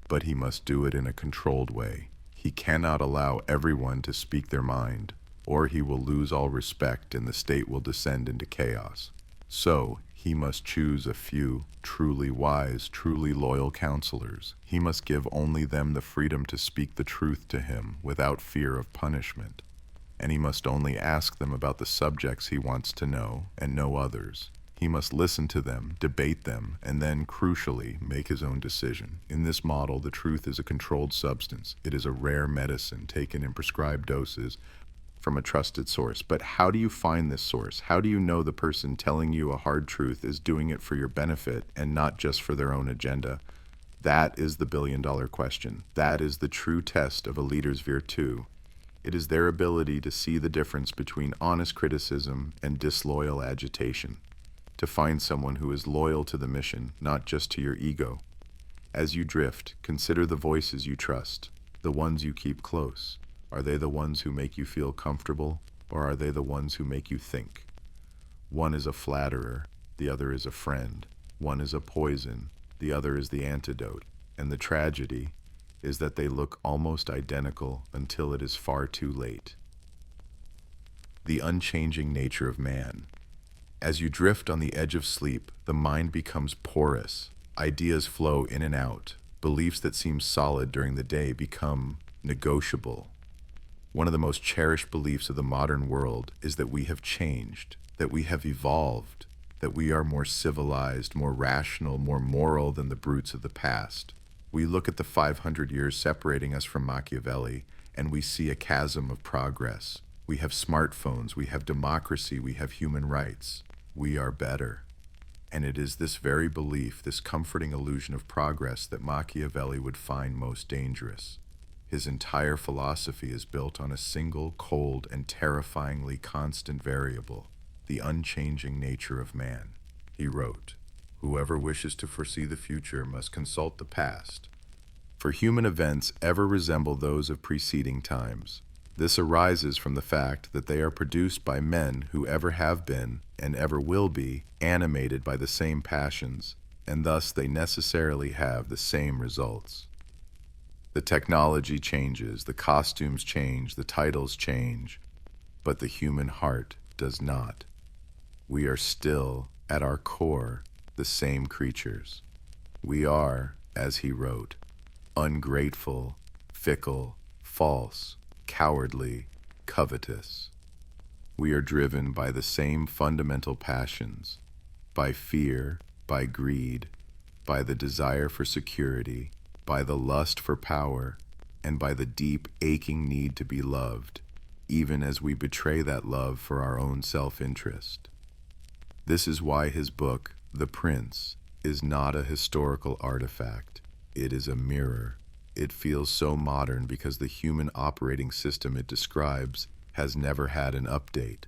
But he must do it in a controlled way. He cannot allow everyone to speak their mind, or he will lose all respect and the state will descend into chaos. So, he must choose a few truly wise, truly loyal counselors. He must give only them the freedom to speak the truth to him without fear of punishment. And he must only ask them about the subjects he wants to know and no others. He must listen to them, debate them, and then, crucially, make his own decision. In this model, the truth is a controlled substance. It is a rare medicine taken in prescribed doses from a trusted source. But how do you find this source? How do you know the person telling you a hard truth is doing it for your benefit and not just for their own agenda? That is the billion-dollar question. That is the true test of a leader's virtù. It is their ability to see the difference between honest criticism and disloyal agitation. To find someone who is loyal to the mission, not just to your ego. As you drift, consider the voices you trust, the ones you keep close. Are they the ones who make you feel comfortable, or are they the ones who make you think? One is a flatterer, the other is a friend. One is a poison, the other is the antidote. And the tragedy is that they look almost identical until it is far too late. The unchanging nature of man. As you drift on the edge of sleep, the mind becomes porous. Ideas flow in and out. Beliefs that seem solid during the day become negotiable. One of the most cherished beliefs of the modern world is that we have changed. that we have evolved, that we are more civilized, more rational, more moral than the brutes of the past. We look at the 500 years separating us from Machiavelli, and we see a chasm of progress. We have smartphones, we have democracy, we have human rights. We are better. And it is this very belief, this comforting illusion of progress, that Machiavelli would find most dangerous. His entire philosophy is built on a single, cold, and terrifyingly constant variable, the unchanging nature of man. He wrote, "Whoever wishes to foresee the future must consult the past, for human events ever resemble those of preceding times. This arises from the fact that they are produced by men who ever have been, and ever will be, animated by the same passions, and thus they necessarily have the same results. The technology changes, the costumes change, the titles change, but the human heart does not. We are still, at our core, the same creatures. We are, as he wrote, ungrateful, fickle, false, cowardly, covetous. We are driven by the same fundamental passions, by fear, by greed, by the desire for security, by the lust for power, and by the deep, aching need to be loved, even as we betray that love for our own self-interest. This is why his book, The Prince, is not a historical artifact. It is a mirror. It feels so modern because the human operating system it describes has never had an update.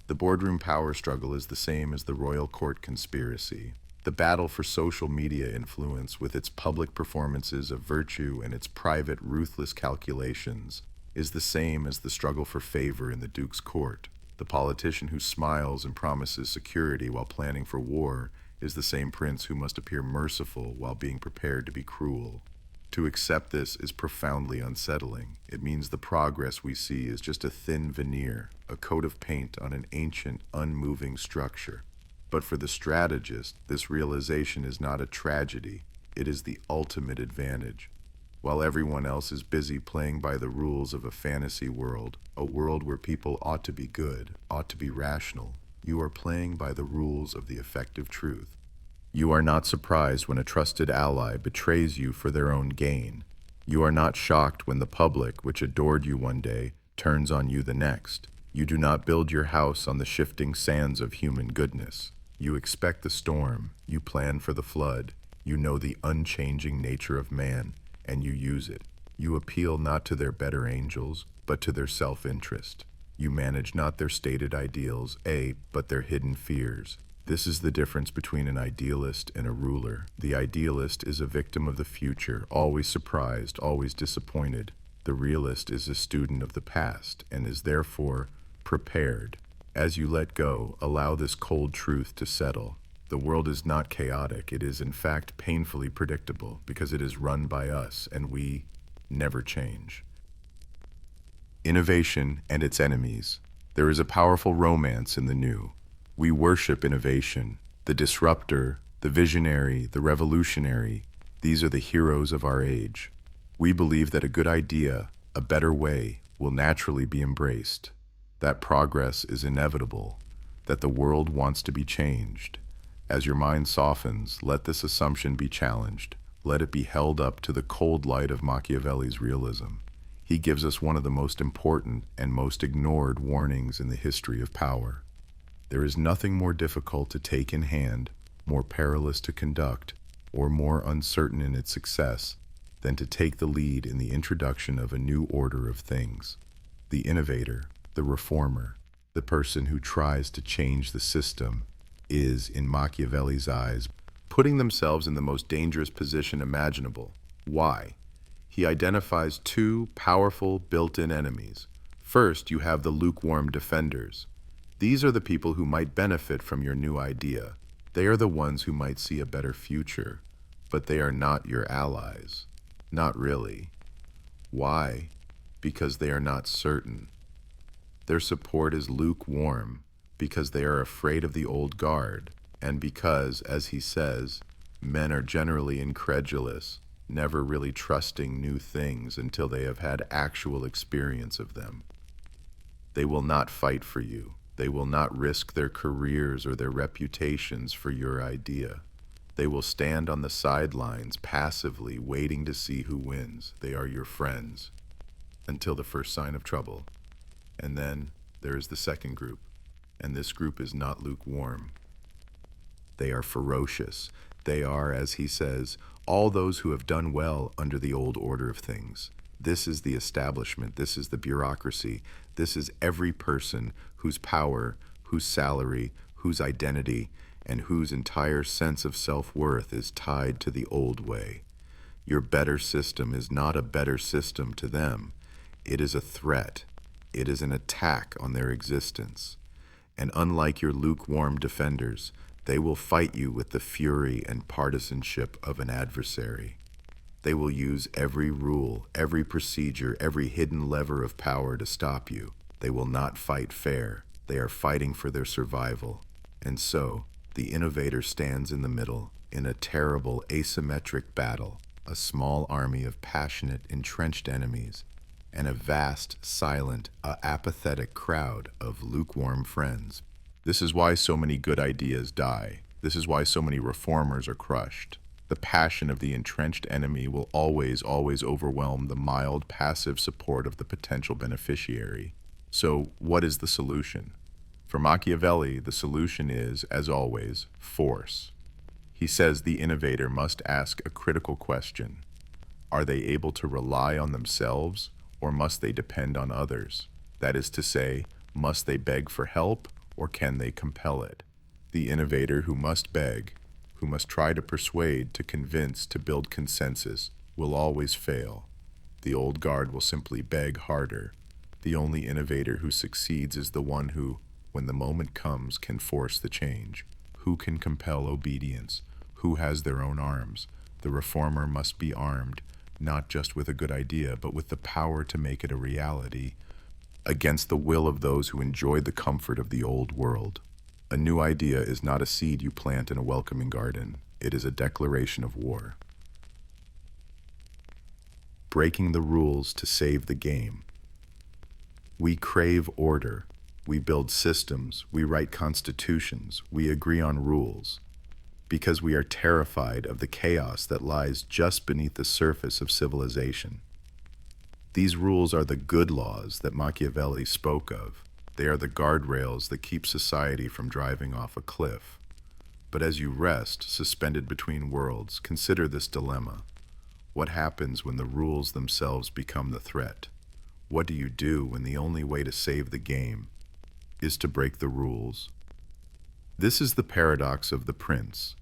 The boardroom power struggle is the same as the royal court conspiracy. The battle for social media influence, with its public performances of virtue and its private, ruthless calculations, is the same as the struggle for favor in the Duke's court. The politician who smiles and promises security while planning for war is the same prince who must appear merciful while being prepared to be cruel. To accept this is profoundly unsettling. It means the progress we see is just a thin veneer, a coat of paint on an ancient, unmoving structure. But for the strategist, this realization is not a tragedy. It is the ultimate advantage. While everyone else is busy playing by the rules of a fantasy world, a world where people ought to be good, ought to be rational, you are playing by the rules of the effective truth. You are not surprised when a trusted ally betrays you for their own gain. You are not shocked when the public, which adored you one day, turns on you the next. You do not build your house on the shifting sands of human goodness. You expect the storm, you plan for the flood, you know the unchanging nature of man, and you use it. You appeal not to their better angels, but to their self-interest. You manage not their stated ideals, but their hidden fears. This is the difference between an idealist and a ruler. The idealist is a victim of the future, always surprised, always disappointed. The realist is a student of the past, and is therefore prepared. As you let go, allow this cold truth to settle. The world is not chaotic. It is in fact painfully predictable because it is run by us and we never change. Innovation and its enemies. There is a powerful romance in the new. We worship innovation, the disruptor, the visionary, the revolutionary. These are the heroes of our age. We believe that a good idea, a better way, will naturally be embraced, that progress is inevitable, that the world wants to be changed. As your mind softens, let this assumption be challenged. Let it be held up to the cold light of Machiavelli's realism. He gives us one of the most important and most ignored warnings in the history of power. There is nothing more difficult to take in hand, more perilous to conduct, or more uncertain in its success than to take the lead in the introduction of a new order of things. The innovator, the reformer, the person who tries to change the system is, in Machiavelli's eyes, putting themselves in the most dangerous position imaginable. Why? He identifies two powerful built-in enemies. First, you have the lukewarm defenders. These are the people who might benefit from your new idea. They are the ones who might see a better future, but they are not your allies. Not really. Why? Because they are not certain. Their support is lukewarm because they are afraid of the old guard, and because, as he says, men are generally incredulous, never really trusting new things until they have had actual experience of them. They will not fight for you. They will not risk their careers or their reputations for your idea. They will stand on the sidelines passively waiting to see who wins. They are your friends until the first sign of trouble. And then there is the second group, and this group is not lukewarm. They are ferocious. They are, as he says, all those who have done well under the old order of things. This is the establishment. This is the bureaucracy. This is every person whose power, whose salary, whose identity, and whose entire sense of self-worth is tied to the old way. Your better system is not a better system to them. It is a threat. It is an attack on their existence. And unlike your lukewarm defenders, they will fight you with the fury and partisanship of an adversary. They will use every rule, every procedure, every hidden lever of power to stop you. They will not fight fair. They are fighting for their survival. And so, the innovator stands in the middle, in a terrible asymmetric battle, a small army of passionate, entrenched enemies, and a vast, silent, apathetic crowd of lukewarm friends. This is why so many good ideas die. This is why so many reformers are crushed. The passion of the entrenched enemy will always overwhelm the mild, passive support of the potential beneficiary. So, what is the solution? For Machiavelli, the solution is, as always, force. He says the innovator must ask a critical question. Are they able to rely on themselves, or must they depend on others? That is to say, must they beg for help, or can they compel it? The innovator who must beg, who must try to persuade, to convince, to build consensus, will always fail. The old guard will simply beg harder. The only innovator who succeeds is the one who, when the moment comes, can force the change. Who can compel obedience? Who has their own arms? The reformer must be armed, not just with a good idea, but with the power to make it a reality, against the will of those who enjoy the comfort of the old world. A new idea is not a seed you plant in a welcoming garden. It is a declaration of war. Breaking the rules to save the game. We crave order. We build systems. We write constitutions. We agree on rules. Because we are terrified of the chaos that lies just beneath the surface of civilization. These rules are the good laws that Machiavelli spoke of. They are the guardrails that keep society from driving off a cliff. But as you rest, suspended between worlds, consider this dilemma. What happens when the rules themselves become the threat? What do you do when the only way to save the game is to break the rules? This is the paradox of the prince.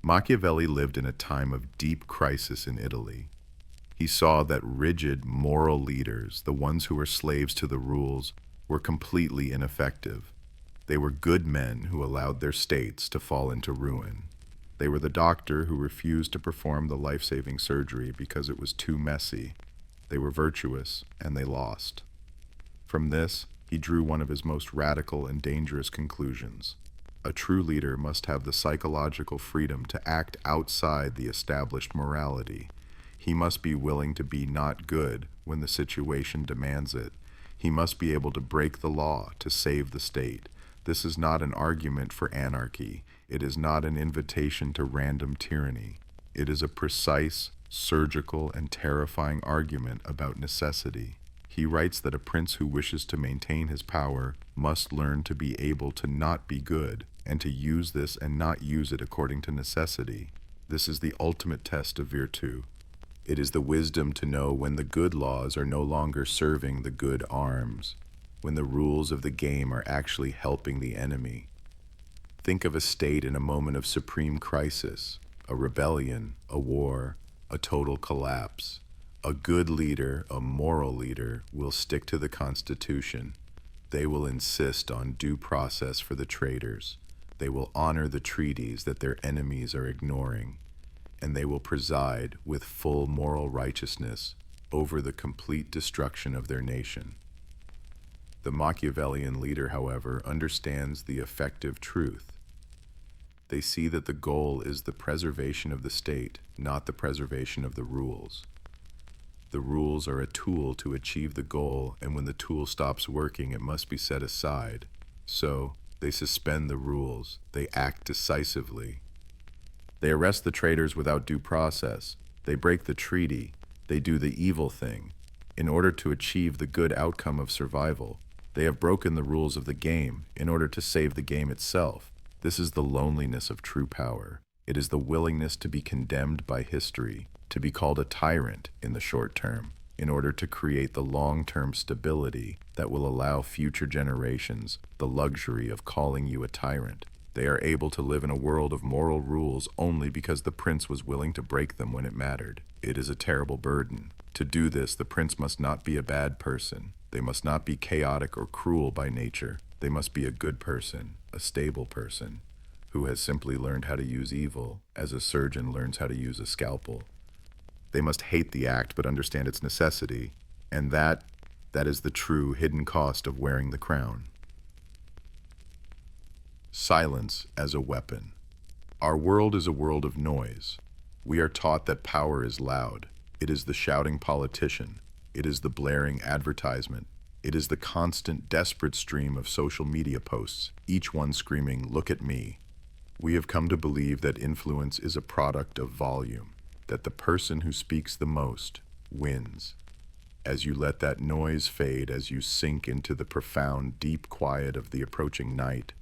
Machiavelli lived in a time of deep crisis in Italy. He saw that rigid, moral leaders, the ones who were slaves to the rules, were completely ineffective. They were good men who allowed their states to fall into ruin. They were the doctor who refused to perform the life-saving surgery because it was too messy. They were virtuous, and they lost. From this, he drew one of his most radical and dangerous conclusions. A true leader must have the psychological freedom to act outside the established morality. He must be willing to be not good when the situation demands it. He must be able to break the law to save the state. This is not an argument for anarchy. It is not an invitation to random tyranny. It is a precise, surgical, and terrifying argument about necessity. He writes that a prince who wishes to maintain his power must learn to be able to not be good, and to use this and not use it according to necessity. This is the ultimate test of Virtù. It is the wisdom to know when the good laws are no longer serving the good arms, when the rules of the game are actually helping the enemy. Think of a state in a moment of supreme crisis, a rebellion, a war, a total collapse. A good leader, a moral leader, will stick to the Constitution. They will insist on due process for the traitors. They will honor the treaties that their enemies are ignoring. And they will preside with full moral righteousness over the complete destruction of their nation. The Machiavellian leader, however, understands the effective truth. They see that the goal is the preservation of the state, not the preservation of the rules. The rules are a tool to achieve the goal, and when the tool stops working, it must be set aside. So, they suspend the rules. They act decisively. They arrest the traitors without due process. They break the treaty. They do the evil thing. In order to achieve the good outcome of survival, they have broken the rules of the game in order to save the game itself. This is the loneliness of true power. It is the willingness to be condemned by history, to be called a tyrant in the short term, in order to create the long-term stability that will allow future generations the luxury of calling you a tyrant. They are able to live in a world of moral rules only because the prince was willing to break them when it mattered. It is a terrible burden. To do this, the prince must not be a bad person. They must not be chaotic or cruel by nature. They must be a good person, a stable person, who has simply learned how to use evil, as a surgeon learns how to use a scalpel. They must hate the act but understand its necessity, and that is the true hidden cost of wearing the crown. Silence as a weapon. Our world is a world of noise. We are taught that power is loud. It is the shouting politician. It is the blaring advertisement. It is the constant, desperate stream of social media posts, each one screaming, "Look at me." We have come to believe that influence is a product of volume, that the person who speaks the most wins. As you let that noise fade, as you sink into the profound, deep quiet of the approaching night,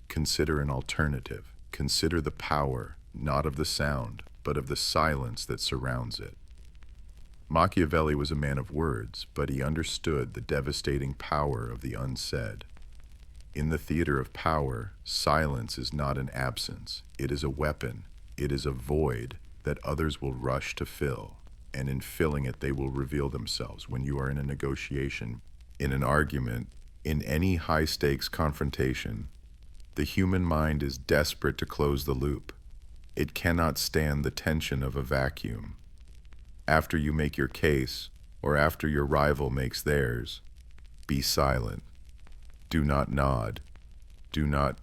consider an alternative. Consider the power, not of the sound, but of the silence that surrounds it. Machiavelli was a man of words, but he understood the devastating power of the unsaid. In the theater of power, silence is not an absence. It is a weapon. It is a void that others will rush to fill, and in filling it they will reveal themselves. When you are in a negotiation, in an argument, in any high-stakes confrontation, the human mind is desperate to close the loop. It cannot stand the tension of a vacuum. After you make your case, or after your rival makes theirs, be silent. Do not nod. Do not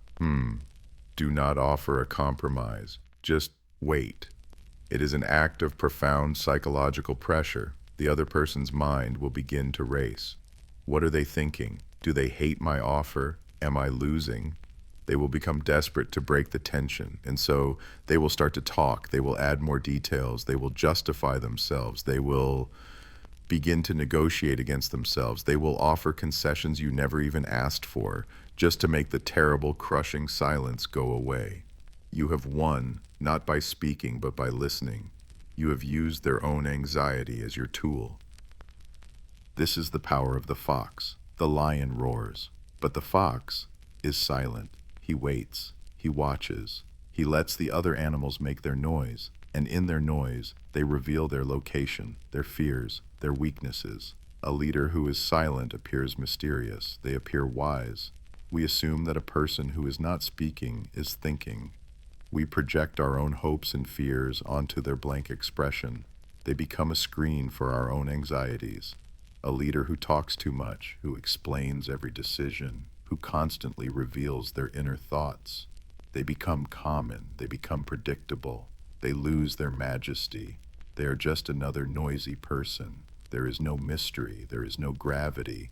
offer a compromise. Just wait. It is an act of profound psychological pressure. The other person's mind will begin to race. What are they thinking? Do they hate my offer? Am I losing? They will become desperate to break the tension, and so they will start to talk. They will add more details. They will justify themselves. They will begin to negotiate against themselves. They will offer concessions you never even asked for, just to make the terrible, crushing silence go away. You have won, not by speaking, but by listening. You have used their own anxiety as your tool. This is the power of the fox. The lion roars, but the fox is silent. He waits. He watches. He lets the other animals make their noise, and in their noise, they reveal their location, their fears, their weaknesses. A leader who is silent appears mysterious. They appear wise. We assume that a person who is not speaking is thinking. We project our own hopes and fears onto their blank expression. They become a screen for our own anxieties. A leader who talks too much, who explains every decision, who constantly reveals their inner thoughts. They become common. They become predictable. They lose their majesty. They are just another noisy person. There is no mystery. There is no gravity.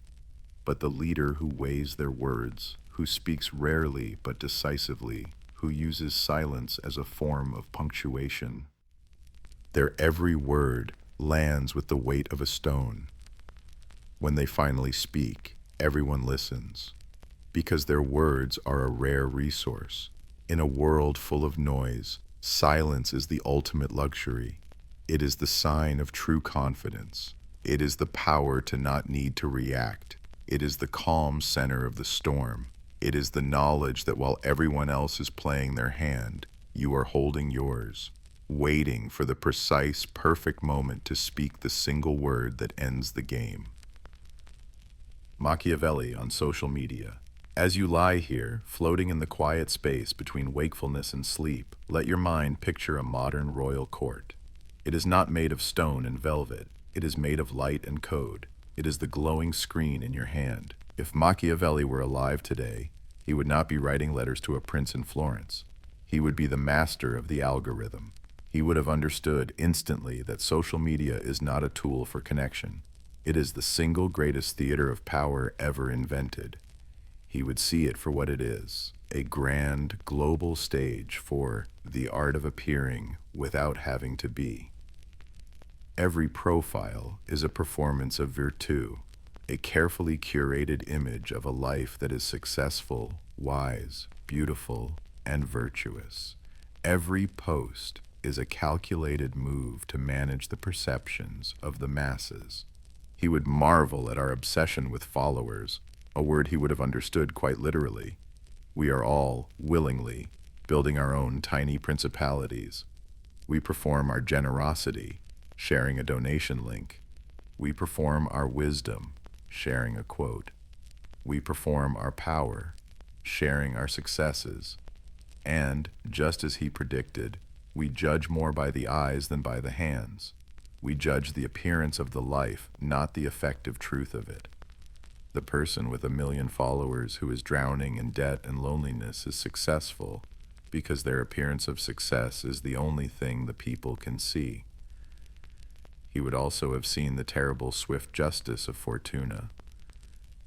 But the leader who weighs their words, who speaks rarely but decisively, who uses silence as a form of punctuation. Their every word lands with the weight of a stone. When they finally speak, everyone listens, because their words are a rare resource. In a world full of noise, silence is the ultimate luxury. It is the sign of true confidence. It is the power to not need to react. It is the calm center of the storm. It is the knowledge that while everyone else is playing their hand, you are holding yours, waiting for the precise, perfect moment to speak the single word that ends the game. Machiavelli on social media. As you lie here, floating in the quiet space between wakefulness and sleep, let your mind picture a modern royal court. It is not made of stone and velvet. It is made of light and code. It is the glowing screen in your hand. If Machiavelli were alive today, he would not be writing letters to a prince in Florence. He would be the master of the algorithm. He would have understood instantly that social media is not a tool for connection. It is the single greatest theater of power ever invented. He would see it for what it is, a grand global stage for the art of appearing without having to be. Every profile is a performance of Virtù, a carefully curated image of a life that is successful, wise, beautiful, and virtuous. Every post is a calculated move to manage the perceptions of the masses. He would marvel at our obsession with followers, a word he would have understood quite literally. We are all, willingly, building our own tiny principalities. We perform our generosity, sharing a donation link. We perform our wisdom, sharing a quote. We perform our power, sharing our successes. And, just as he predicted, we judge more by the eyes than by the hands. We judge the appearance of the life, not the effective truth of it. The person with 1 million followers who is drowning in debt and loneliness is successful because their appearance of success is the only thing the people can see. He would also have seen the terrible swift justice of Fortuna.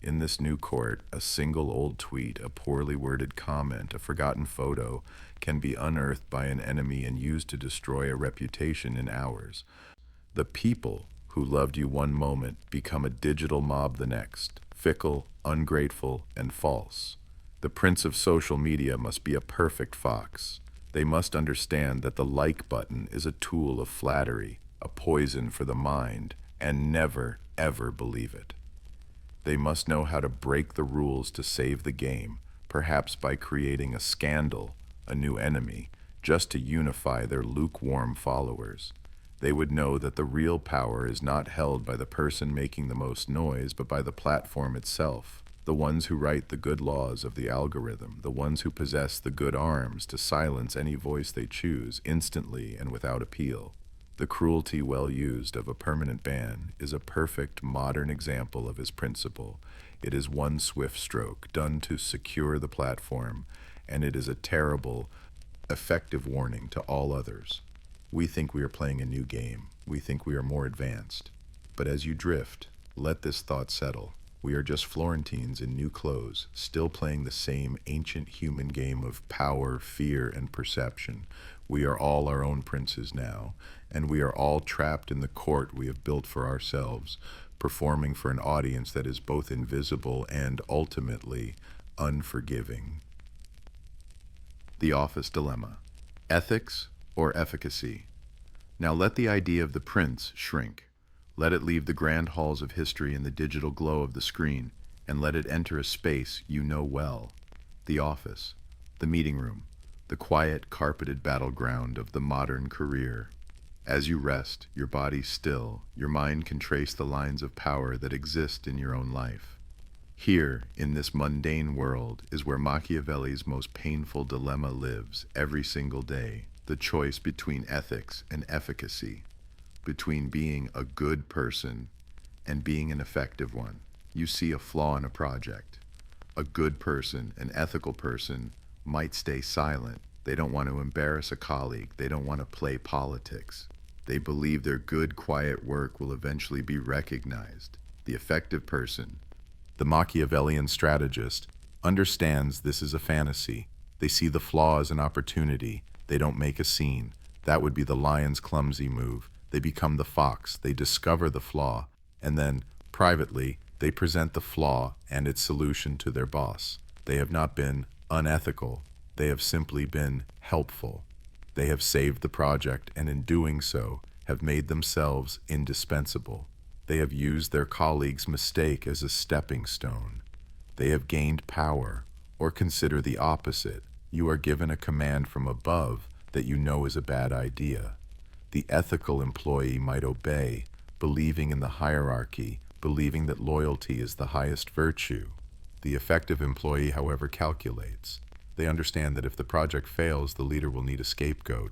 In this new court, a single old tweet, a poorly worded comment, a forgotten photo can be unearthed by an enemy and used to destroy a reputation in hours. The people who loved you one moment become a digital mob the next, fickle, ungrateful, and false. The prince of social media must be a perfect fox. They must understand that the like button is a tool of flattery, a poison for the mind, and never, ever believe it. They must know how to break the rules to save the game, perhaps by creating a scandal, a new enemy, just to unify their lukewarm followers. They would know that the real power is not held by the person making the most noise, but by the platform itself, the ones who write the good laws of the algorithm, the ones who possess the good arms to silence any voice they choose instantly and without appeal. The cruelty well used of a permanent ban is a perfect modern example of his principle. It is one swift stroke done to secure the platform, and it is a terrible, effective warning to all others. We think we are playing a new game. We think we are more advanced. But as you drift, let this thought settle. We are just Florentines in new clothes, still playing the same ancient human game of power, fear, and perception. We are all our own princes now, and we are all trapped in the court we have built for ourselves, performing for an audience that is both invisible and, ultimately, unforgiving. The Office Dilemma. Ethics or efficacy? Now let the idea of the prince shrink. Let it leave the grand halls of history in the digital glow of the screen, and let it enter a space you know well. The office, the meeting room, the quiet, carpeted battleground of the modern career. As you rest, your body still, your mind can trace the lines of power that exist in your own life. Here, in this mundane world, is where Machiavelli's most painful dilemma lives every single day, the choice between ethics and efficacy, between being a good person and being an effective one. You see a flaw in a project. A good person, an ethical person, might stay silent. They don't want to embarrass a colleague. They don't want to play politics. They believe their good, quiet work will eventually be recognized. The effective person, the Machiavellian strategist, understands this is a fantasy. They see the flaw as an opportunity. They don't make a scene. That would be the lion's clumsy move. They become the fox. They discover the flaw. And then, privately, they present the flaw and its solution to their boss. They have not been unethical. They have simply been helpful. They have saved the project, and in doing so, have made themselves indispensable. They have used their colleague's mistake as a stepping stone. They have gained power, or consider the opposite. You are given a command from above that you know is a bad idea. The ethical employee might obey, believing in the hierarchy, believing that loyalty is the highest virtue. The effective employee, however, calculates. They understand that if the project fails, the leader will need a scapegoat.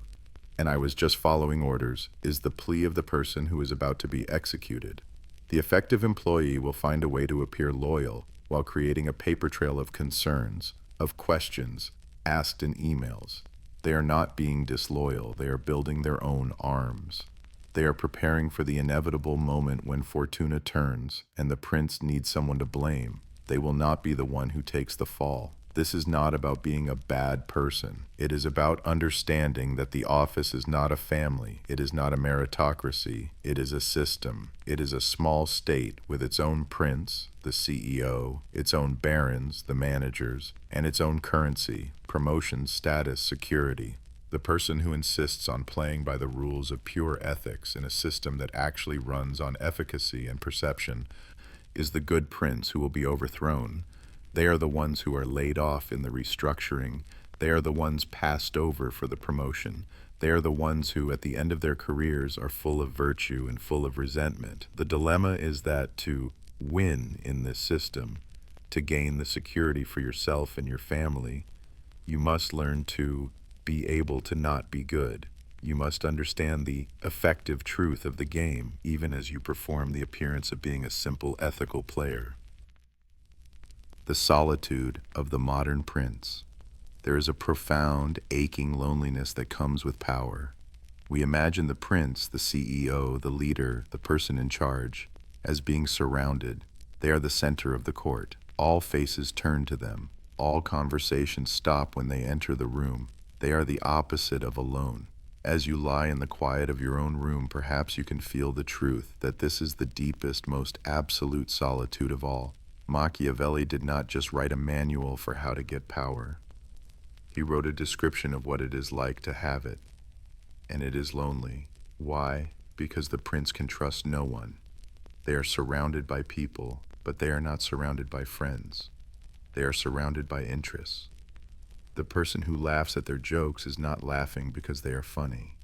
And I was just following orders is the plea of the person who is about to be executed. The effective employee will find a way to appear loyal while creating a paper trail of concerns, of questions, asked in emails. They are not being disloyal. They are building their own arms. They are preparing for the inevitable moment when Fortuna turns and the prince needs someone to blame. They will not be the one who takes the fall. This is not about being a bad person. It is about understanding that the office is not a family. It is not a meritocracy. It is a system. It is a small state with its own prince, the CEO, its own barons, the managers, and its own currency, promotion, status, security. The person who insists on playing by the rules of pure ethics in a system that actually runs on efficacy and perception is the good prince who will be overthrown. They are the ones who are laid off in the restructuring. They are the ones passed over for the promotion. They are the ones who, at the end of their careers, are full of virtue and full of resentment. The dilemma is that to win in this system, to gain the security for yourself and your family, you must learn to be able to not be good. You must understand the effective truth of the game, even as you perform the appearance of being a simple ethical player. The solitude of the modern prince. There is a profound, aching loneliness that comes with power. We imagine the prince, the CEO, the leader, the person in charge, as being surrounded. They are the center of the court. All faces turn to them. All conversations stop when they enter the room. They are the opposite of alone. As you lie in the quiet of your own room, perhaps you can feel the truth that this is the deepest, most absolute solitude of all. Machiavelli did not just write a manual for how to get power. He wrote a description of what it is like to have it. And it is lonely. Why? Because the prince can trust no one. They are surrounded by people, but they are not surrounded by friends. They are surrounded by interests. The person who laughs at their jokes is not laughing because they are funny.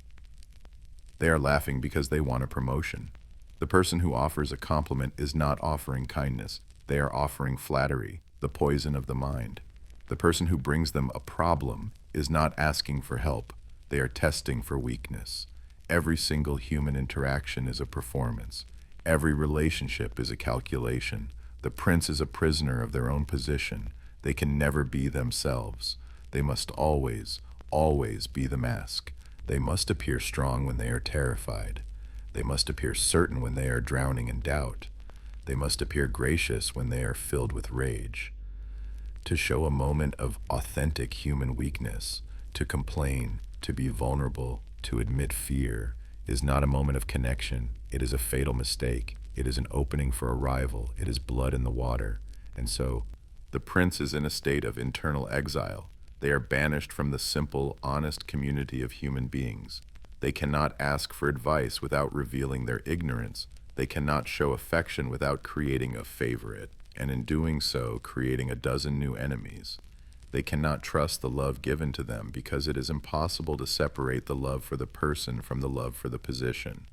They are laughing because they want a promotion. The person who offers a compliment is not offering kindness. They are offering flattery, the poison of the mind. The person who brings them a problem is not asking for help. They are testing for weakness. Every single human interaction is a performance. Every relationship is a calculation. The prince is a prisoner of their own position. They can never be themselves. They must always, always be the mask. They must appear strong when they are terrified. They must appear certain when they are drowning in doubt. They must appear gracious when they are filled with rage. To show a moment of authentic human weakness, to complain, to be vulnerable, to admit fear, is not a moment of connection. It is a fatal mistake. It is an opening for a rival. It is blood in the water. And so, the prince is in a state of internal exile. They are banished from the simple, honest community of human beings. They cannot ask for advice without revealing their ignorance. They cannot show affection without creating a favorite, and in doing so, creating a dozen new enemies. They cannot trust the love given to them because it is impossible to separate the love for the person from the love for the position.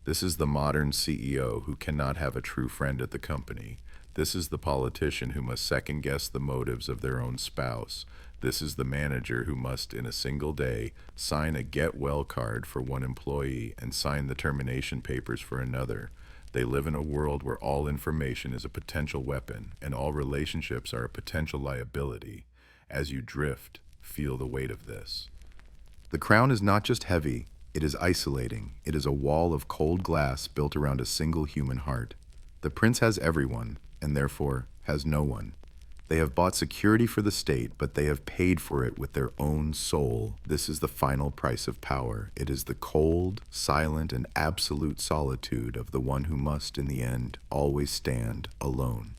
This is the modern CEO who cannot have a true friend at the company. This is the politician who must second-guess the motives of their own spouse. This is the manager who must, in a single day, sign a get-well card for one employee and sign the termination papers for another. They live in a world where all information is a potential weapon and all relationships are a potential liability. As you drift, feel the weight of this. The crown is not just heavy, it is isolating. It is a wall of cold glass built around a single human heart. The prince has everyone, and therefore has no one. They have bought security for the state, but they have paid for it with their own soul. This is the final price of power. It is the cold, silent, and absolute solitude of the one who must, in the end, always stand alone.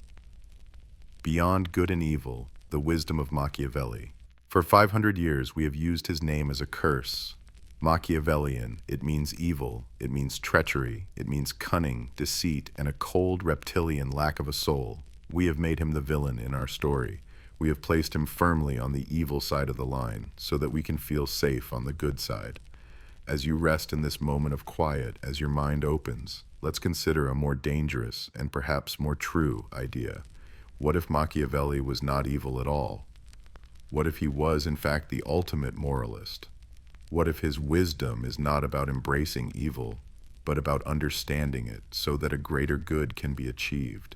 Beyond good and evil, the wisdom of Machiavelli. For 500 years, we have used his name as a curse. Machiavellian, it means evil, it means treachery, it means cunning, deceit, and a cold reptilian lack of a soul. We have made him the villain in our story. We have placed him firmly on the evil side of the line so that we can feel safe on the good side. As you rest in this moment of quiet, as your mind opens, let's consider a more dangerous and perhaps more true idea. What if Machiavelli was not evil at all? What if he was, in fact, the ultimate moralist? What if his wisdom is not about embracing evil, but about understanding it so that a greater good can be achieved?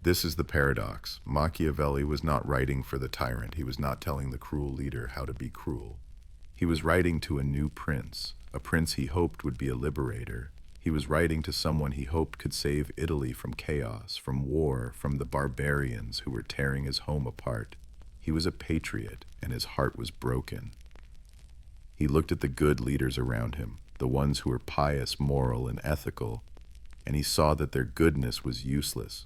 This is the paradox. Machiavelli was not writing for the tyrant. He was not telling the cruel leader how to be cruel. He was writing to a new prince, a prince he hoped would be a liberator. He was writing to someone he hoped could save Italy from chaos, from war, from the barbarians who were tearing his home apart. He was a patriot, and his heart was broken. He looked at the good leaders around him, the ones who were pious, moral, and ethical, and he saw that their goodness was useless.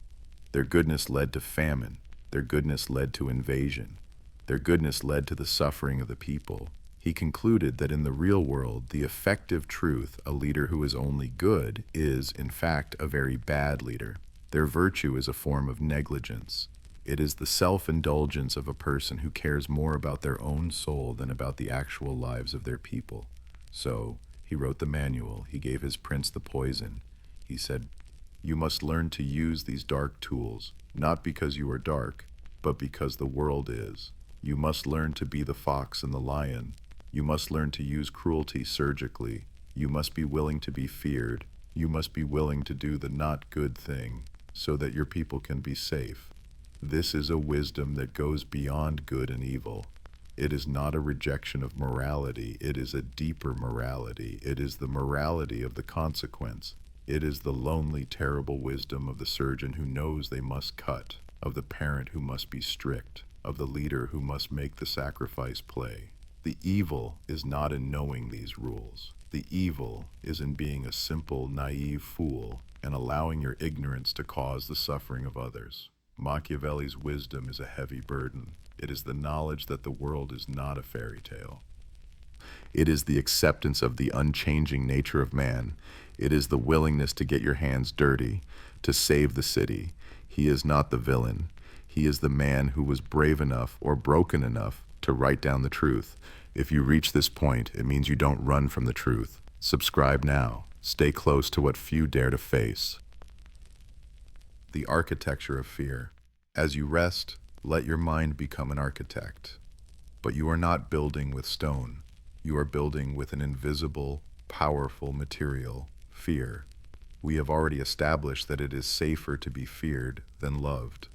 Their goodness led to famine. Their goodness led to invasion. Their goodness led to the suffering of the people. He concluded that in the real world, the effective truth, a leader who is only good, is, in fact, a very bad leader. Their virtue is a form of negligence. It is the self-indulgence of a person who cares more about their own soul than about the actual lives of their people. So, he wrote the manual. He gave his prince the poison. He said, "You must learn to use these dark tools, not because you are dark, but because the world is. You must learn to be the fox and the lion. You must learn to use cruelty surgically. You must be willing to be feared. You must be willing to do the not good thing, so that your people can be safe. This is a wisdom that goes beyond good and evil. It is not a rejection of morality. It is a deeper morality. It is the morality of the consequence. It is the lonely, terrible wisdom of the surgeon who knows they must cut, of the parent who must be strict, of the leader who must make the sacrifice play. The evil is not in knowing these rules. The evil is in being a simple, naive fool and allowing your ignorance to cause the suffering of others. Machiavelli's wisdom is a heavy burden. It is the knowledge that the world is not a fairy tale. It is the acceptance of the unchanging nature of man. It is the willingness to get your hands dirty, to save the city. He is not the villain. He is the man who was brave enough or broken enough to write down the truth. If you reach this point, it means you don't run from the truth. Subscribe now. Stay close to what few dare to face. The architecture of fear. As you rest, let your mind become an architect. But you are not building with stone. You are building with an invisible, powerful material, fear. We have already established that it is safer to be feared than loved.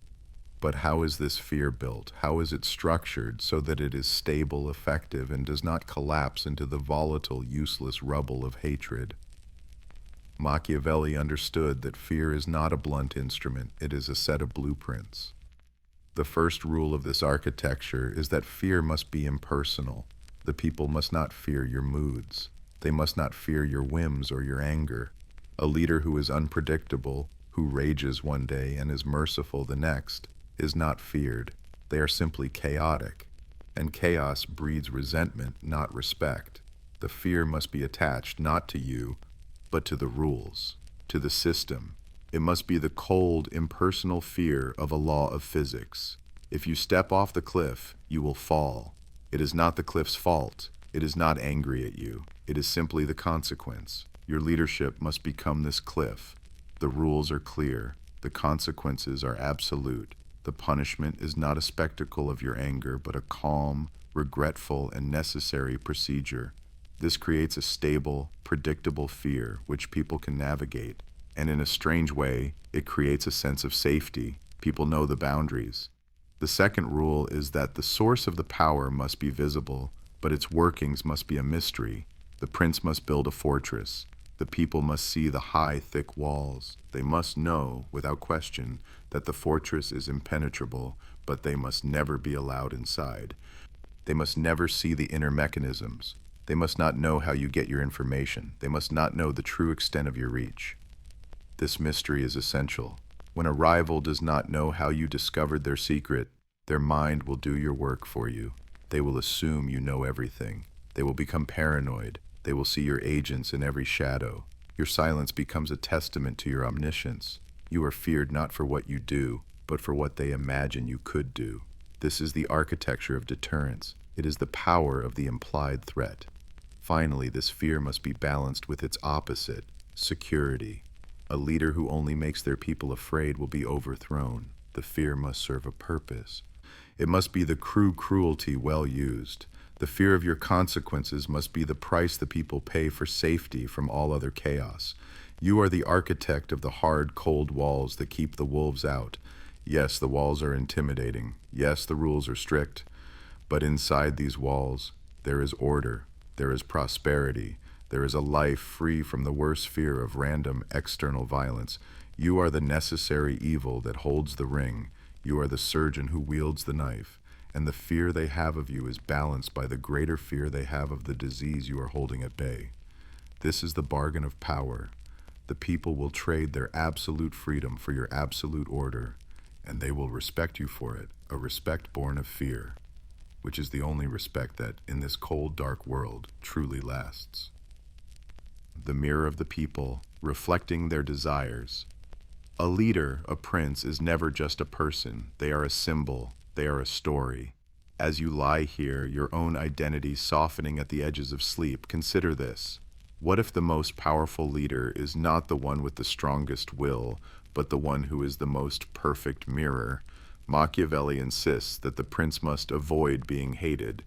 But how is this fear built? How is it structured so that it is stable, effective, and does not collapse into the volatile, useless rubble of hatred? Machiavelli understood that fear is not a blunt instrument, it is a set of blueprints. The first rule of this architecture is that fear must be impersonal. The people must not fear your moods. They must not fear your whims or your anger. A leader who is unpredictable, who rages one day and is merciful the next, is not feared. They are simply chaotic. And chaos breeds resentment, not respect. The fear must be attached not to you, but to the rules, to the system. It must be the cold, impersonal fear of a law of physics. If you step off the cliff, you will fall. It is not the cliff's fault. It is not angry at you. It is simply the consequence. Your leadership must become this cliff. The rules are clear. The consequences are absolute. The punishment is not a spectacle of your anger, but a calm, regretful, and necessary procedure. This creates a stable, predictable fear which people can navigate. And in a strange way, it creates a sense of safety. People know the boundaries. The second rule is that the source of the power must be visible, but its workings must be a mystery. The prince must build a fortress. The people must see the high, thick walls. They must know, without question, that the fortress is impenetrable, but they must never be allowed inside. They must never see the inner mechanisms. They must not know how you get your information. They must not know the true extent of your reach. This mystery is essential. When a rival does not know how you discovered their secret, their mind will do your work for you. They will assume you know everything. They will become paranoid. They will see your agents in every shadow. Your silence becomes a testament to your omniscience. You are feared not for what you do, but for what they imagine you could do. This is the architecture of deterrence. It is the power of the implied threat. Finally, this fear must be balanced with its opposite, security. A leader who only makes their people afraid will be overthrown. The fear must serve a purpose. It must be the cruelty well used. The fear of your consequences must be the price the people pay for safety from all other chaos. You are the architect of the hard, cold walls that keep the wolves out. Yes, the walls are intimidating. Yes, the rules are strict. But inside these walls, there is order, there is prosperity, There is a life free from the worst fear of random external violence. You are the necessary evil that holds the ring. You are the surgeon who wields the knife. And the fear they have of you is balanced by the greater fear they have of the disease you are holding at bay. This is the bargain of power. The people will trade their absolute freedom for your absolute order, and they will respect you for it, a respect born of fear, which is the only respect that, in this cold, dark world, truly lasts. The mirror of the people, reflecting their desires. A leader, a prince, is never just a person. They are a symbol. They are a story. As you lie here, your own identity softening at the edges of sleep, consider this. What if the most powerful leader is not the one with the strongest will, but the one who is the most perfect mirror? Machiavelli insists that the prince must avoid being hated,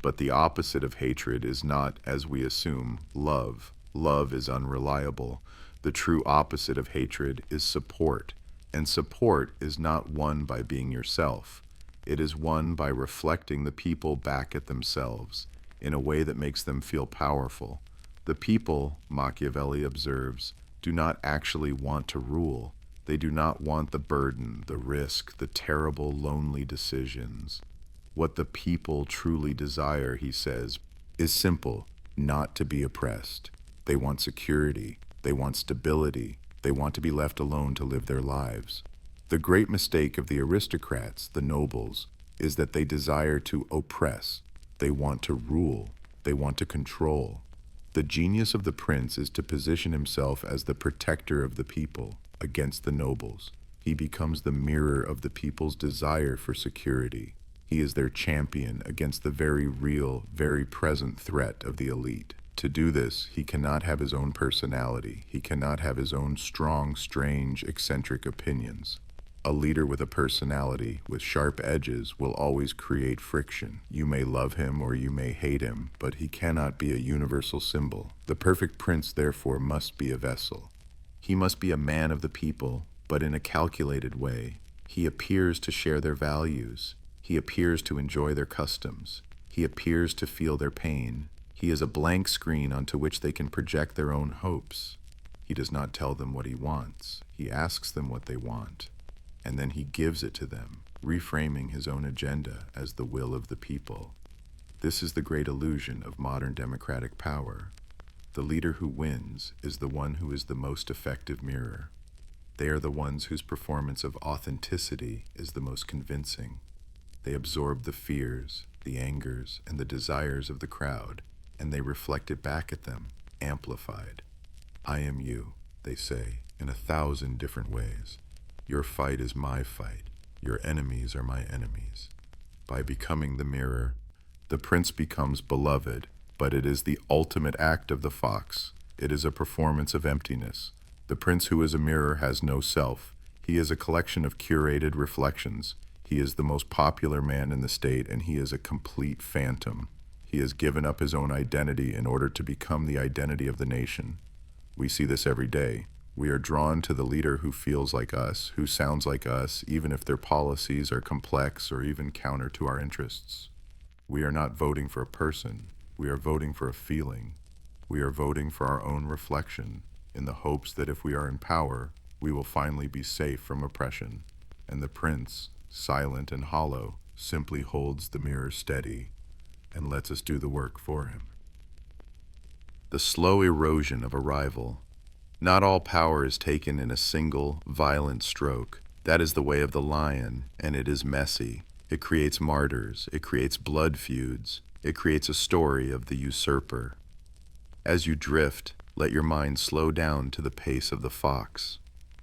but the opposite of hatred is not, as we assume, love. Love is unreliable. The true opposite of hatred is support, and support is not won by being yourself. It is won by reflecting the people back at themselves in a way that makes them feel powerful. The people, Machiavelli observes, do not actually want to rule. They do not want the burden, the risk, the terrible, lonely decisions. What the people truly desire, he says, is simple, not to be oppressed. They want security. They want stability. They want to be left alone to live their lives. The great mistake of the aristocrats, the nobles, is that they desire to oppress. They want to rule. They want to control. The genius of the prince is to position himself as the protector of the people against the nobles. He becomes the mirror of the people's desire for security. He is their champion against the very real, very present threat of the elite. To do this, he cannot have his own personality. He cannot have his own strong, strange, eccentric opinions. A leader with a personality, with sharp edges, will always create friction. You may love him or you may hate him, but he cannot be a universal symbol. The perfect prince, therefore, must be a vessel. He must be a man of the people, but in a calculated way. He appears to share their values. He appears to enjoy their customs. He appears to feel their pain. He is a blank screen onto which they can project their own hopes. He does not tell them what he wants. He asks them what they want, and then he gives it to them, reframing his own agenda as the will of the people. This is the great illusion of modern democratic power. The leader who wins is the one who is the most effective mirror. They are the ones whose performance of authenticity is the most convincing. They absorb the fears, the angers, and the desires of the crowd, and they reflect it back at them, amplified. I am you, they say, in 1,000 different ways. Your fight is my fight. Your enemies are my enemies. By becoming the mirror, the prince becomes beloved, but it is the ultimate act of the fox. It is a performance of emptiness. The prince who is a mirror has no self. He is a collection of curated reflections. He is the most popular man in the state, and he is a complete phantom. He has given up his own identity in order to become the identity of the nation. We see this every day. We are drawn to the leader who feels like us, who sounds like us, even if their policies are complex or even counter to our interests. We are not voting for a person. We are voting for a feeling. We are voting for our own reflection, in the hopes that if we are in power, we will finally be safe from oppression. And the prince, silent and hollow, simply holds the mirror steady and lets us do the work for him. The slow erosion of a rival. Not all power is taken in a single, violent stroke. That is the way of the lion, and it is messy. It creates martyrs. It creates blood feuds. It creates a story of the usurper. As you drift, let your mind slow down to the pace of the fox.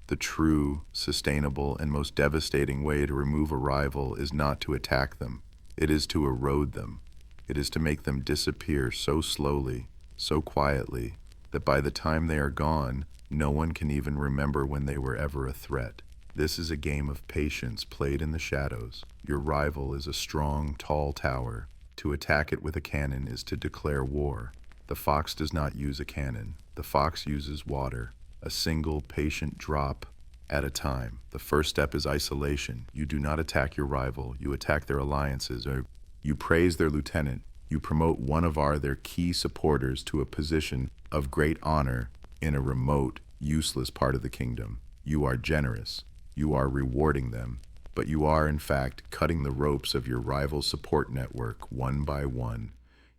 The true, sustainable, and most devastating way to remove a rival is not to attack them. It is to erode them. It is to make them disappear so slowly, so quietly, that by the time they are gone, no one can even remember when they were ever a threat. This is a game of patience played in the shadows. Your rival is a strong, tall tower. To attack it with a cannon is to declare war. The fox does not use a cannon. The fox uses water, a single, patient drop at a time. The first step is isolation. You do not attack your rival. You attack their alliances, or you praise their lieutenant. You promote one of their key supporters to a position of great honor in a remote, useless part of the kingdom. You are generous. You are rewarding them. But you are, in fact, cutting the ropes of your rival support network one by one.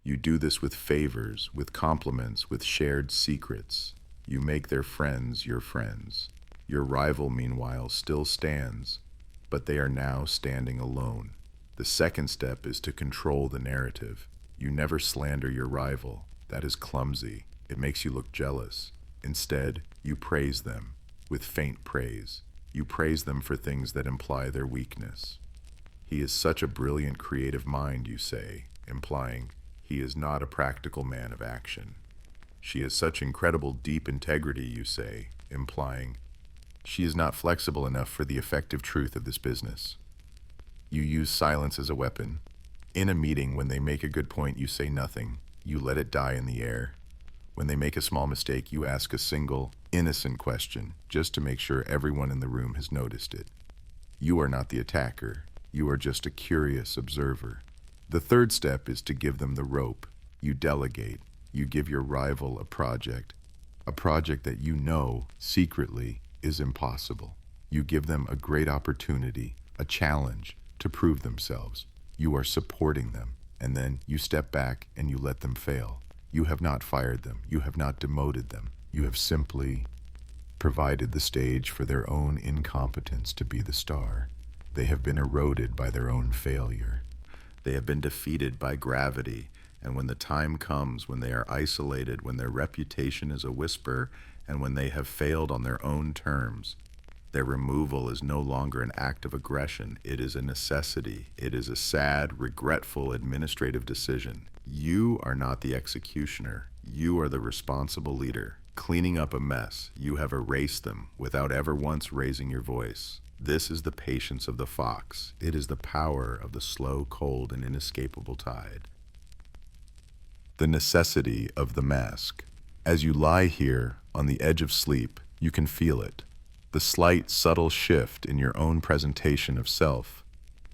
You do this with favors, with compliments, with shared secrets. You make their friends your friends. Your rival, meanwhile, still stands, but they are now standing alone. The second step is to control the narrative. You never slander your rival. That is clumsy. It makes you look jealous. Instead, you praise them with faint praise. You praise them for things that imply their weakness. He is such a brilliant creative mind, you say, implying he is not a practical man of action. She has such incredible deep integrity, you say, implying she is not flexible enough for the effective truth of this business. You use silence as a weapon. In a meeting, when they make a good point, you say nothing. You let it die in the air. When they make a small mistake, you ask a single, innocent question, just to make sure everyone in the room has noticed it. You are not the attacker. You are just a curious observer. The third step is to give them the rope. You delegate. You give your rival a project that you know, secretly, is impossible. You give them a great opportunity, a challenge, to prove themselves. You are supporting them, and then you step back and you let them fail. You have not fired them. You have not demoted them. You have simply provided the stage for their own incompetence to be the star. They have been eroded by their own failure. They have been defeated by gravity, and when the time comes, when they are isolated, when their reputation is a whisper, and when they have failed on their own terms, their removal is no longer an act of aggression. It is a necessity. It is a sad, regretful administrative decision. You are not the executioner. You are the responsible leader. Cleaning up a mess, you have erased them without ever once raising your voice. This is the patience of the fox. It is the power of the slow, cold, and inescapable tide. The necessity of the mask. As you lie here on the edge of sleep, you can feel it. The slight, subtle shift in your own presentation of self.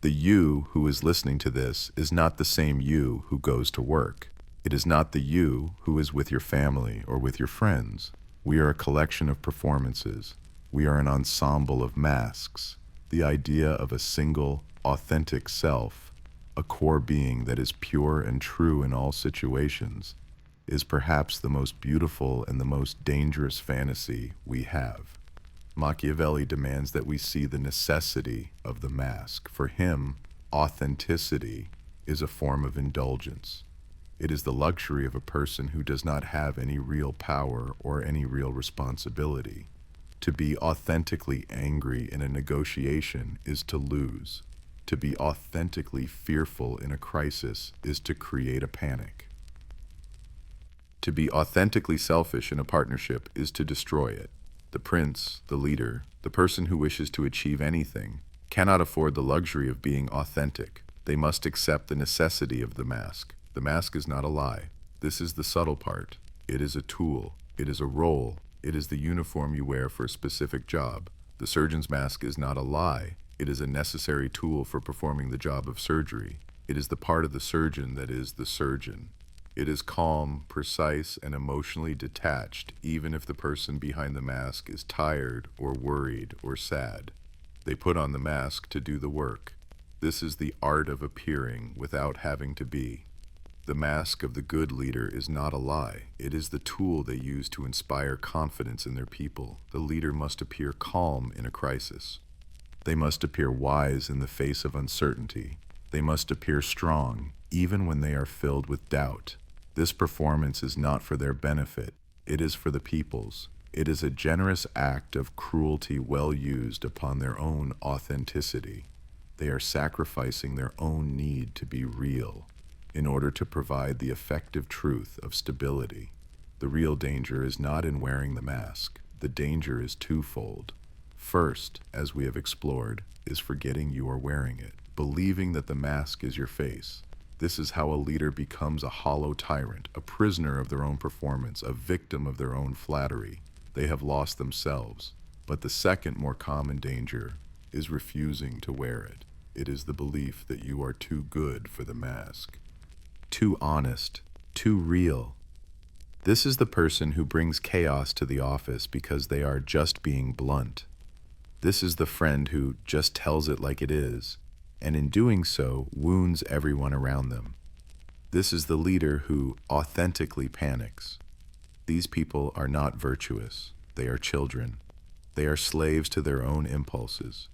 The you who is listening to this is not the same you who goes to work. It is not the you who is with your family or with your friends. We are a collection of performances. We are an ensemble of masks. The idea of a single, authentic self, a core being that is pure and true in all situations, is perhaps the most beautiful and the most dangerous fantasy we have. Machiavelli demands that we see the necessity of the mask. For him, authenticity is a form of indulgence. It is the luxury of a person who does not have any real power or any real responsibility. To be authentically angry in a negotiation is to lose. To be authentically fearful in a crisis is to create a panic. To be authentically selfish in a partnership is to destroy it. The prince, the leader, the person who wishes to achieve anything, cannot afford the luxury of being authentic. They must accept the necessity of the mask. The mask is not a lie. This is the subtle part. It is a tool. It is a role. It is the uniform you wear for a specific job. The surgeon's mask is not a lie. It is a necessary tool for performing the job of surgery. It is the part of the surgeon that is the surgeon. It is calm, precise, and emotionally detached, even if the person behind the mask is tired or worried or sad. They put on the mask to do the work. This is the art of appearing without having to be. The mask of the good leader is not a lie. It is the tool they use to inspire confidence in their people. The leader must appear calm in a crisis. They must appear wise in the face of uncertainty. They must appear strong, even when they are filled with doubt. This performance is not for their benefit. It is for the people's. It is a generous act of cruelty well used upon their own authenticity. They are sacrificing their own need to be real in order to provide the effective truth of stability. The real danger is not in wearing the mask. The danger is twofold. First, as we have explored, is forgetting you are wearing it, believing that the mask is your face. This is how a leader becomes a hollow tyrant, a prisoner of their own performance, a victim of their own flattery. They have lost themselves. But the second, more common danger is refusing to wear it. It is the belief that you are too good for the mask. too honest, too real. This is the person who brings chaos to the office because they are just being blunt. This is the friend who just tells it like it is, and in doing so, wounds everyone around them. This is the leader who authentically panics. These people are not virtuous. They are children. They are slaves to their own impulses.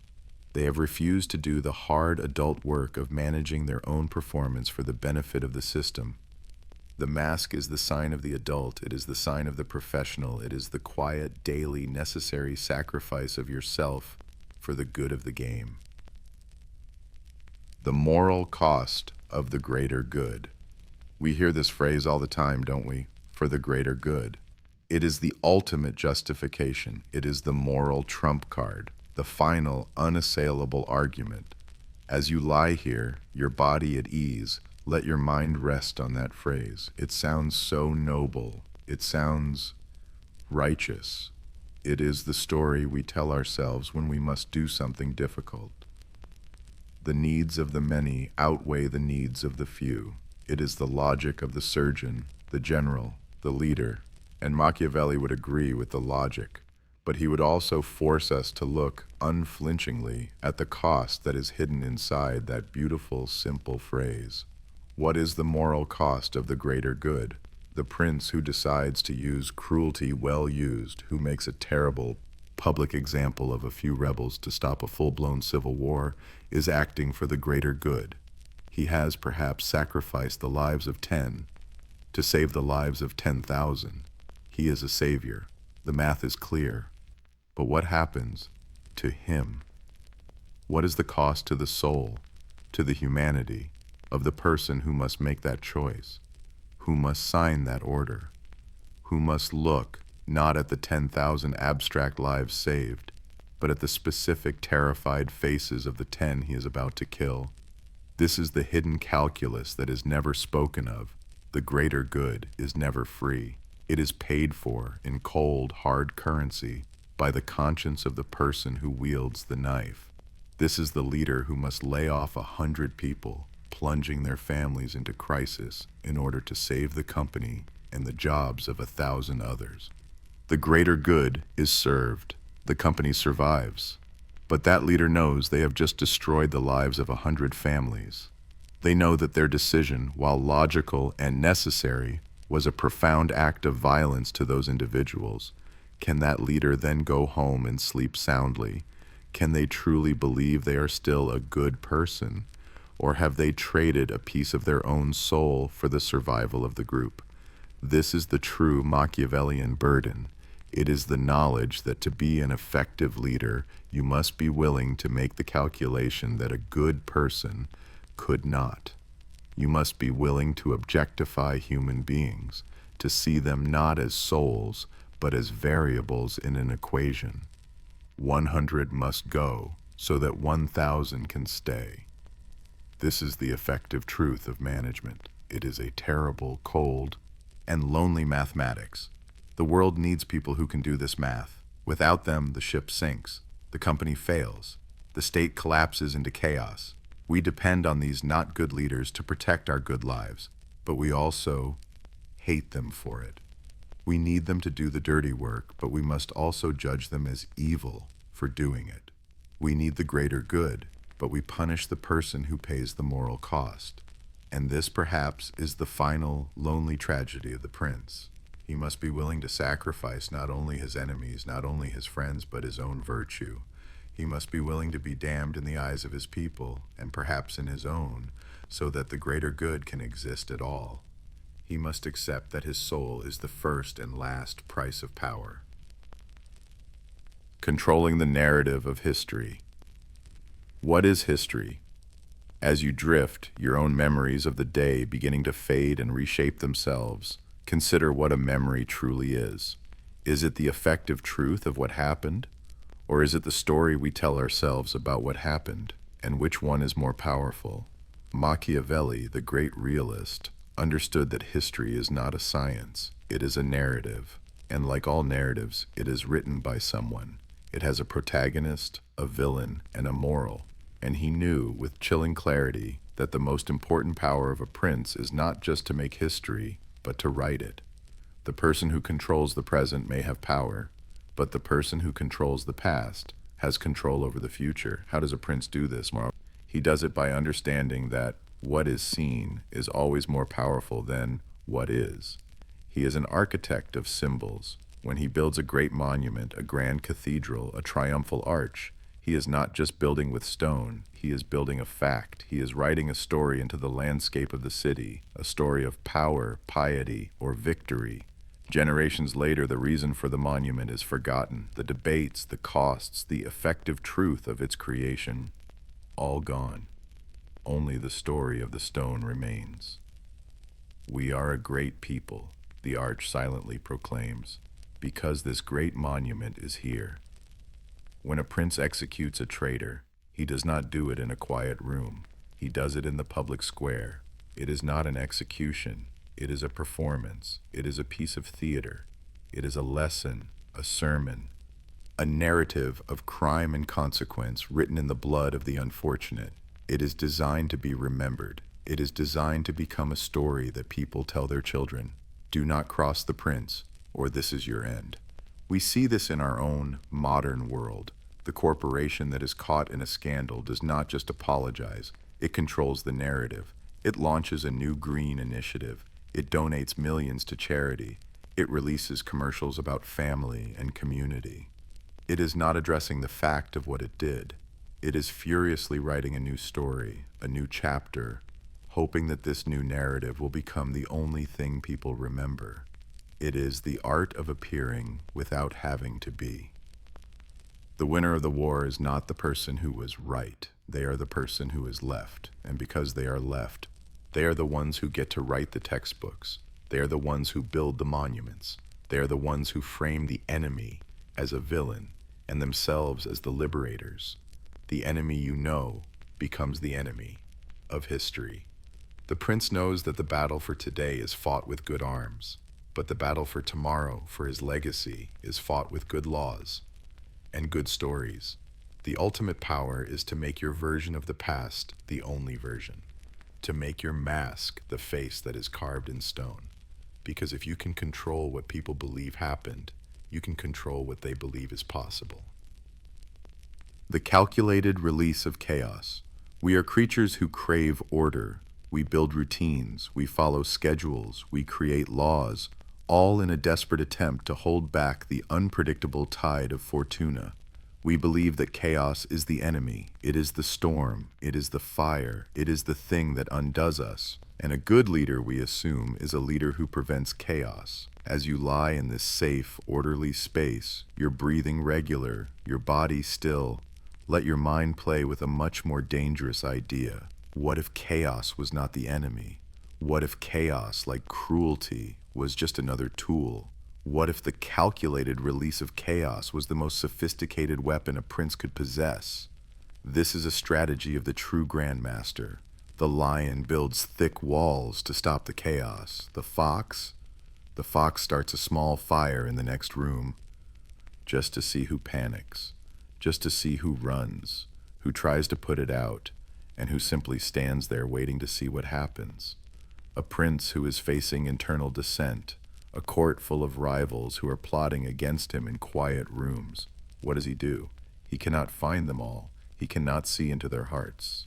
They have refused to do the hard adult work of managing their own performance for the benefit of the system. The mask is the sign of the adult. It is the sign of the professional. It is the quiet, daily, necessary sacrifice of yourself for the good of the game. The moral cost of the greater good. We hear this phrase all the time, don't we? For the greater good. It is the ultimate justification. It is the moral trump card, the final, unassailable argument. As you lie here, your body at ease, let your mind rest on that phrase. It sounds so noble. It sounds righteous. It is the story we tell ourselves when we must do something difficult. The needs of the many outweigh the needs of the few. It is the logic of the surgeon, the general, the leader, and Machiavelli would agree with the logic, but he would also force us to look unflinchingly at the cost that is hidden inside that beautiful, simple phrase. What is the moral cost of the greater good? The prince who decides to use cruelty well used, who makes a terrible public example of a few rebels to stop a full-blown civil war, is acting for the greater good. He has perhaps sacrificed the lives of 10 to save the lives of 10,000. He is a savior. The math is clear. But what happens to him? What is the cost to the soul, to the humanity, of the person who must make that choice, who must sign that order, who must look not at the 10,000 abstract lives saved, but at the specific terrified faces of the 10 he is about to kill? This is the hidden calculus that is never spoken of. The greater good is never free. It is paid for in cold, hard currency by the conscience of the person who wields the knife. This is the leader who must lay off 100 people, plunging their families into crisis in order to save the company and the jobs of 1,000 others. The greater good is served. The company survives. But that leader knows they have just destroyed the lives of 100 families. They know that their decision, while logical and necessary, was a profound act of violence to those individuals. Can that leader then go home and sleep soundly? Can they truly believe they are still a good person? Or have they traded a piece of their own soul for the survival of the group? This is the true Machiavellian burden. It is the knowledge that to be an effective leader, you must be willing to make the calculation that a good person could not. You must be willing to objectify human beings, to see them not as souls, but as variables in an equation. 100 must go so that 1,000 can stay. This is the effective truth of management. It is a terrible, cold, and lonely mathematics. The world needs people who can do this math. Without them, the ship sinks. The company fails. The state collapses into chaos. We depend on these not good leaders to protect our good lives, but we also hate them for it. We need them to do the dirty work, but we must also judge them as evil for doing it. We need the greater good, but we punish the person who pays the moral cost. And this perhaps is the final, lonely tragedy of the prince. He must be willing to sacrifice not only his enemies, not only his friends, but his own virtue. He must be willing to be damned in the eyes of his people, and perhaps in his own, so that the greater good can exist at all. He must accept that his soul is the first and last price of power. Controlling the narrative of history. What is history? As you drift, your own memories of the day beginning to fade and reshape themselves, consider what a memory truly is. Is it the effective truth of what happened? Or is it the story we tell ourselves about what happened? And which one is more powerful? Machiavelli, the great realist, understood that history is not a science. It is a narrative. And like all narratives, it is written by someone. It has a protagonist, a villain, and a moral. And he knew with chilling clarity that the most important power of a prince is not just to make history, but to write it. The person who controls the present may have power, but the person who controls the past has control over the future. How does a prince do this, Marv? He does it by understanding that what is seen is always more powerful than what is. He is an architect of symbols. When he builds a great monument, a grand cathedral, a triumphal arch, he is not just building with stone, he is building a fact. He is writing a story into the landscape of the city, a story of power, piety, or victory. Generations later, the reason for the monument is forgotten. The debates, the costs, the effective truth of its creation, all gone. Only the story of the stone remains. We are a great people, the arch silently proclaims, because this great monument is here. When a prince executes a traitor, he does not do it in a quiet room. He does it in the public square. It is not an execution. It is a performance. It is a piece of theater. It is a lesson, a sermon, a narrative of crime and consequence written in the blood of the unfortunate. It is designed to be remembered. It is designed to become a story that people tell their children. Do not cross the prince, or this is your end. We see this in our own modern world. The corporation that is caught in a scandal does not just apologize. It controls the narrative. It launches a new green initiative. It donates millions to charity. It releases commercials about family and community. It is not addressing the fact of what it did. It is furiously writing a new story, a new chapter, hoping that this new narrative will become the only thing people remember. It is the art of appearing without having to be. The winner of the war is not the person who was right. They are the person who is left. And because they are left, they are the ones who get to write the textbooks. They are the ones who build the monuments. They are the ones who frame the enemy as a villain and themselves as the liberators. The enemy you know becomes the enemy of history. The prince knows that the battle for today is fought with good arms, but the battle for tomorrow, for his legacy, is fought with good laws and good stories. The ultimate power is to make your version of the past the only version, to make your mask the face that is carved in stone. Because if you can control what people believe happened, you can control what they believe is possible. The calculated release of chaos. We are creatures who crave order. We build routines, we follow schedules, we create laws, all in a desperate attempt to hold back the unpredictable tide of Fortuna. We believe that chaos is the enemy. It is the storm. It is the fire. It is the thing that undoes us. And a good leader, we assume, is a leader who prevents chaos. As you lie in this safe, orderly space, your breathing regular, your body still, let your mind play with a much more dangerous idea. What if chaos was not the enemy? What if chaos, like cruelty, was just another tool? What if the calculated release of chaos was the most sophisticated weapon a prince could possess? This is a strategy of the true grandmaster. The lion builds thick walls to stop the chaos. The fox starts a small fire in the next room, just to see who panics, just to see who runs, who tries to put it out, and who simply stands there waiting to see what happens. A prince who is facing internal dissent, a court full of rivals who are plotting against him in quiet rooms. What does he do? He cannot find them all. He cannot see into their hearts.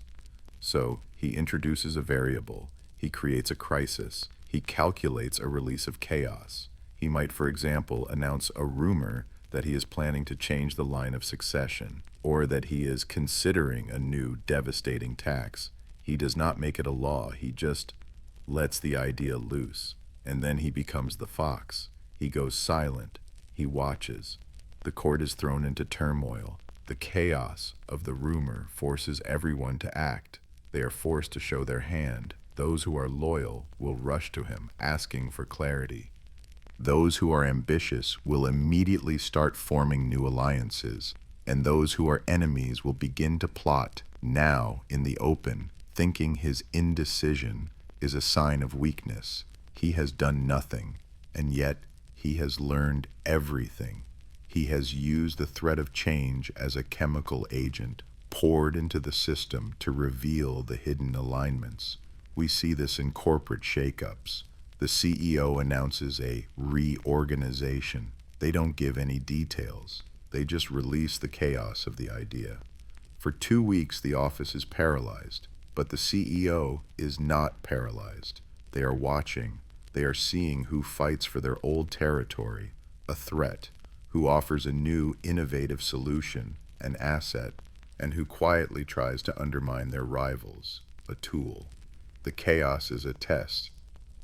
So he introduces a variable. He creates a crisis. He calculates a release of chaos. He might, for example, announce a rumor that he is planning to change the line of succession, or that he is considering a new devastating tax. He does not make it a law. He just lets the idea loose. And then he becomes the fox. He goes silent. He watches. The court is thrown into turmoil. The chaos of the rumor forces everyone to act. They are forced to show their hand. Those who are loyal will rush to him, asking for clarity. Those who are ambitious will immediately start forming new alliances, and those who are enemies will begin to plot now in the open, thinking his indecision is a sign of weakness. He has done nothing, and yet he has learned everything. He has used the threat of change as a chemical agent, poured into the system to reveal the hidden alignments. We see this in corporate shakeups. The CEO announces a reorganization. They don't give any details. They just release the chaos of the idea. For 2 weeks, the office is paralyzed, but the CEO is not paralyzed. They are watching. They are seeing who fights for their old territory, a threat, who offers a new, innovative solution, an asset, and who quietly tries to undermine their rivals, a tool. The chaos is a test.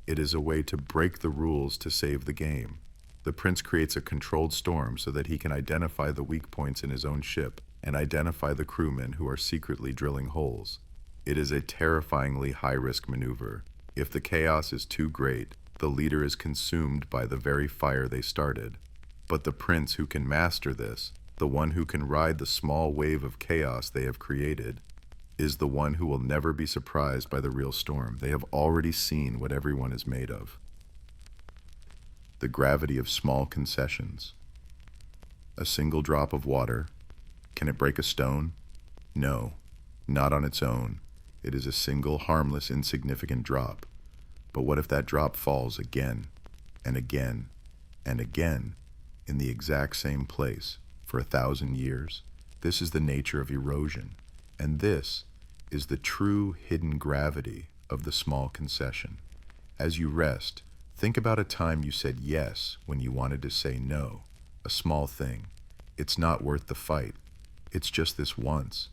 It is a way to break the rules to save the game. The prince creates a controlled storm so that he can identify the weak points in his own ship and identify the crewmen who are secretly drilling holes. It is a terrifyingly high-risk maneuver. If the chaos is too great, the leader is consumed by the very fire they started. But the prince who can master this, the one who can ride the small wave of chaos they have created, is the one who will never be surprised by the real storm. They have already seen what everyone is made of. The gravity of small concessions. A single drop of water. Can it break a stone? No, not on its own. It is a single, harmless, insignificant drop. But what if that drop falls again, and again, and again, in the exact same place for 1,000 years? This is the nature of erosion, and this is the true hidden gravity of the small concession. As you rest, think about a time you said yes when you wanted to say no, a small thing. It's not worth the fight. It's just this once.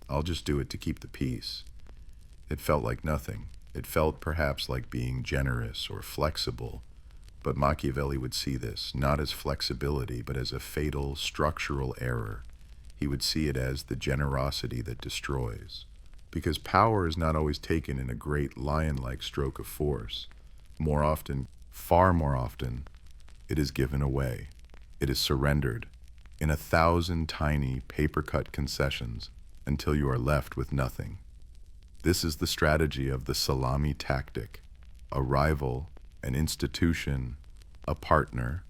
I'll just do it to keep the peace. It felt like nothing. It felt perhaps like being generous or flexible, but Machiavelli would see this not as flexibility, but as a fatal structural error. He would see it as the generosity that destroys. Because power is not always taken in a great lion-like stroke of force. More often, far more often, it is given away. It is surrendered in 1,000 tiny paper-cut concessions until you are left with nothing. This is the strategy of the salami tactic. A rival, an institution, a partner,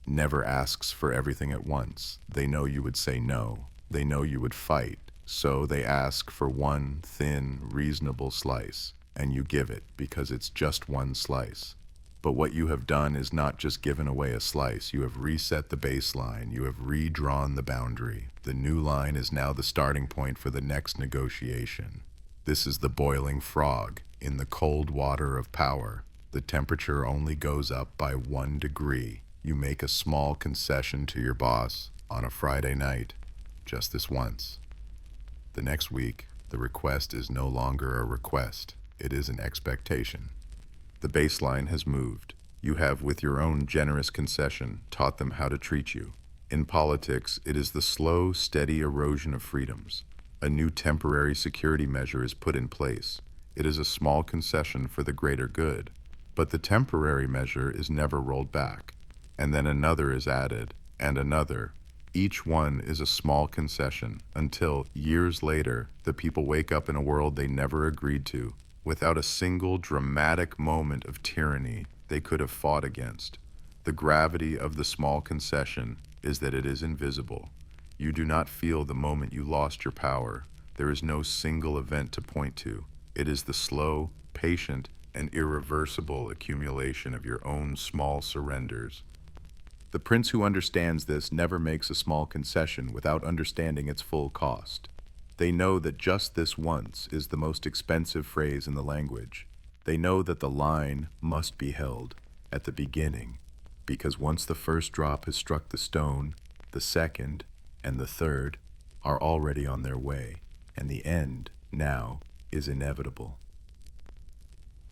never asks for everything at once. They know you would say no. They know you would fight. So they ask for one thin, reasonable slice, and you give it because it's just one slice. But what you have done is not just given away a slice. You have reset the baseline. You have redrawn the boundary. The new line is now the starting point for the next negotiation. This is the boiling frog in the cold water of power. The temperature only goes up by 1 degree. You make a small concession to your boss on a Friday night, just this once. The next week, the request is no longer a request. It is an expectation. The baseline has moved. You have, with your own generous concession, taught them how to treat you. In politics, it is the slow, steady erosion of freedoms. A new temporary security measure is put in place. It is a small concession for the greater good. But the temporary measure is never rolled back. And then another is added, and another. Each one is a small concession until, years later, the people wake up in a world they never agreed to, without a single dramatic moment of tyranny they could have fought against. The gravity of the small concession is that it is invisible. You do not feel the moment you lost your power. There is no single event to point to. It is the slow, patient, and irreversible accumulation of your own small surrenders. The prince who understands this never makes a small concession without understanding its full cost. They know that just this once is the most expensive phrase in the language. They know that the line must be held at the beginning, because once the first drop has struck the stone, the second and the third are already on their way, and the end, now, is inevitable.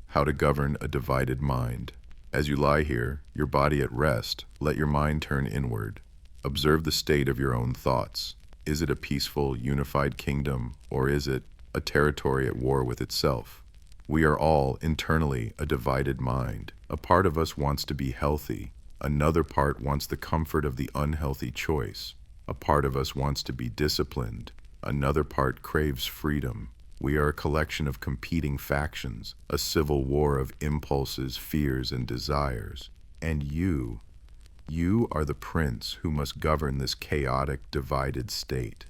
How to govern a divided mind. As you lie here, your body at rest, let your mind turn inward. Observe the state of your own thoughts. Is it a peaceful, unified kingdom, or is it a territory at war with itself? We are all, internally, a divided mind. A part of us wants to be healthy. Another part wants the comfort of the unhealthy choice. A part of us wants to be disciplined. Another part craves freedom. We are a collection of competing factions, a civil war of impulses, fears, and desires. And you are the prince who must govern this chaotic, divided state.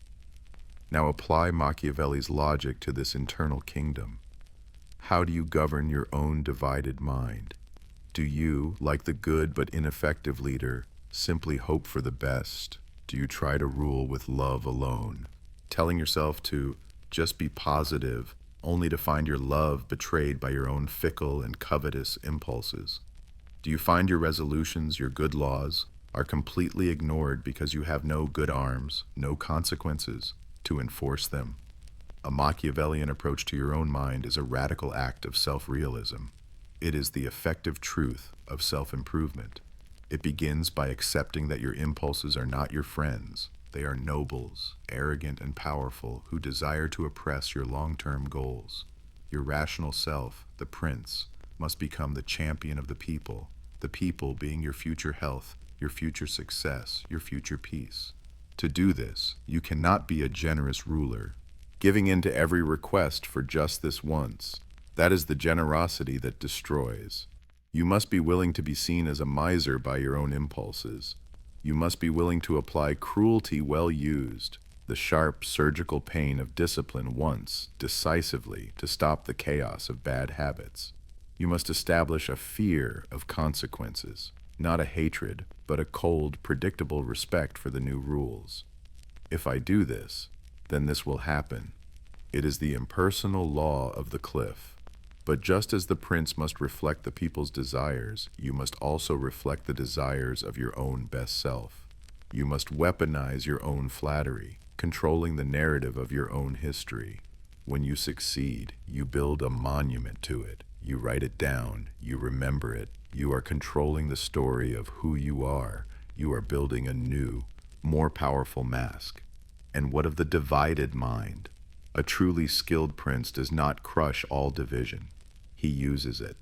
Now apply Machiavelli's logic to this internal kingdom. How do you govern your own divided mind? Do you, like the good but ineffective leader, simply hope for the best? Do you try to rule with love alone, telling yourself to just be positive, only to find your love betrayed by your own fickle and covetous impulses? Do you find your resolutions, your good laws, are completely ignored because you have no good arms, no consequences to enforce them? A Machiavellian approach to your own mind is a radical act of self-realism. It is the effective truth of self-improvement. It begins by accepting that your impulses are not your friends. They are nobles, arrogant and powerful, who desire to oppress your long-term goals. Your rational self, the prince, must become the champion of the people being your future health, your future success, your future peace. To do this, you cannot be a generous ruler, giving in to every request for just this once. That is the generosity that destroys. You must be willing to be seen as a miser by your own impulses. You must be willing to apply cruelty well used, the sharp surgical pain of discipline once, decisively, to stop the chaos of bad habits. You must establish a fear of consequences, not a hatred, but a cold, predictable respect for the new rules. If I do this, then this will happen. It is the impersonal law of the cliff. But just as the prince must reflect the people's desires, you must also reflect the desires of your own best self. You must weaponize your own flattery, controlling the narrative of your own history. When you succeed, you build a monument to it. You write it down. You remember it. You are controlling the story of who you are. You are building a new, more powerful mask. And what of the divided mind? A truly skilled prince does not crush all division. He uses it.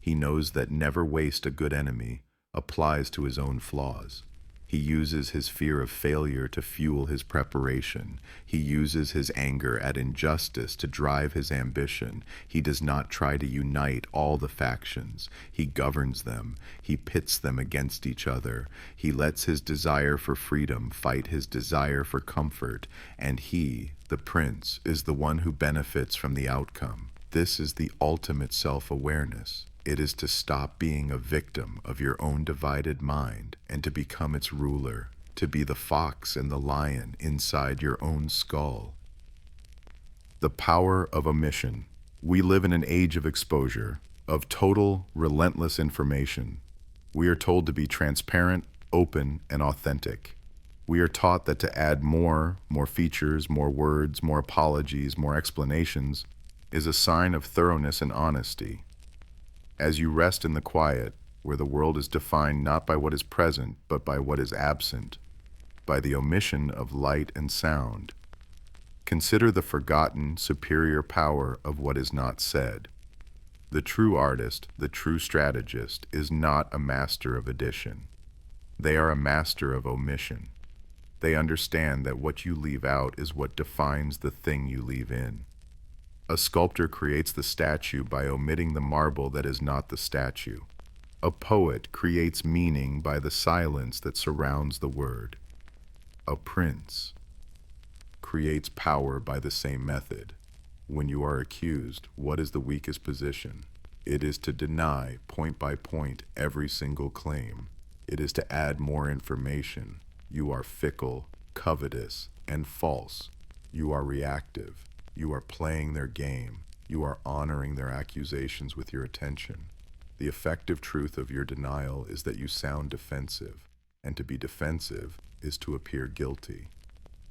He knows that never waste a good enemy applies to his own flaws. He uses his fear of failure to fuel his preparation. He uses his anger at injustice to drive his ambition. He does not try to unite all the factions. He governs them. He pits them against each other. He lets his desire for freedom fight his desire for comfort, and he, the prince, is the one who benefits from the outcome. This is the ultimate self-awareness. It is to stop being a victim of your own divided mind and to become its ruler, to be the fox and the lion inside your own skull. The power of omission. We live in an age of exposure, of total, relentless information. We are told to be transparent, open, and authentic. We are taught that to add more features, more words, more apologies, more explanations, is a sign of thoroughness and honesty. As you rest in the quiet, where the world is defined not by what is present, but by what is absent, by the omission of light and sound, consider the forgotten, superior power of what is not said. The true artist, the true strategist, is not a master of addition. They are a master of omission. They understand that what you leave out is what defines the thing you leave in. A sculptor creates the statue by omitting the marble that is not the statue. A poet creates meaning by the silence that surrounds the word. A prince creates power by the same method. When you are accused, what is the weakest position? It is to deny, point by point, every single claim. It is to add more information. You are fickle, covetous, and false. You are reactive. You are playing their game. You are honoring their accusations with your attention. The effective truth of your denial is that you sound defensive, and to be defensive is to appear guilty.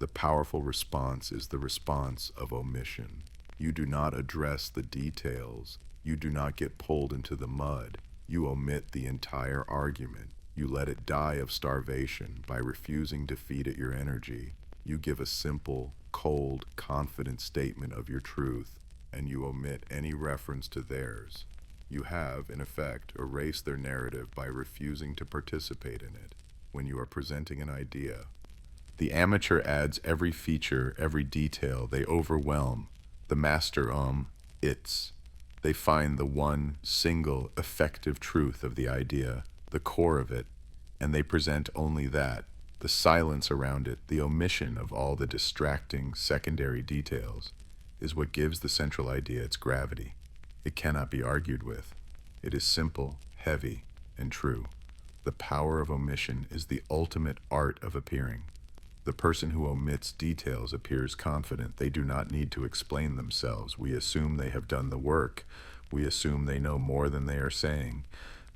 The powerful response is the response of omission. You do not address the details. You do not get pulled into the mud. You omit the entire argument. You let it die of starvation by refusing to feed it your energy. You give a simple, cold, confident statement of your truth, and you omit any reference to theirs. You have, in effect, erased their narrative by refusing to participate in it. When you are presenting an idea, the amateur adds every feature, every detail. They overwhelm. The master, it's. They find the one, single, effective truth of the idea, the core of it, and they present only that, the The silence around it, the omission of all the distracting secondary details, is what gives the central idea its gravity. It cannot be argued with. It is simple, heavy, and true. The power of omission is the ultimate art of appearing. The person who omits details appears confident. They do not need to explain themselves. We assume they have done the work. We assume they know more than they are saying.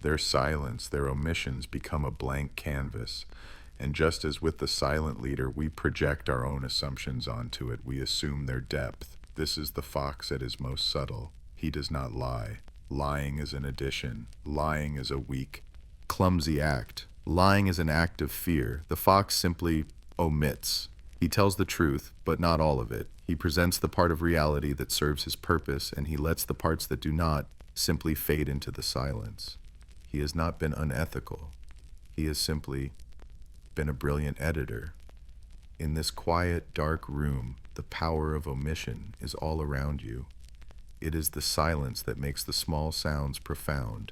Their silence, their omissions become a blank canvas. And just as with the silent leader, we project our own assumptions onto it. We assume their depth. This is the fox at his most subtle. He does not lie. Lying is an addition. Lying is a weak, clumsy act. Lying is an act of fear. The fox simply omits. He tells the truth, but not all of it. He presents the part of reality that serves his purpose, and he lets the parts that do not simply fade into the silence. He has not been unethical. He has simply been a brilliant editor. In this quiet, dark room, the power of omission is all around you. It is the silence that makes the small sounds profound.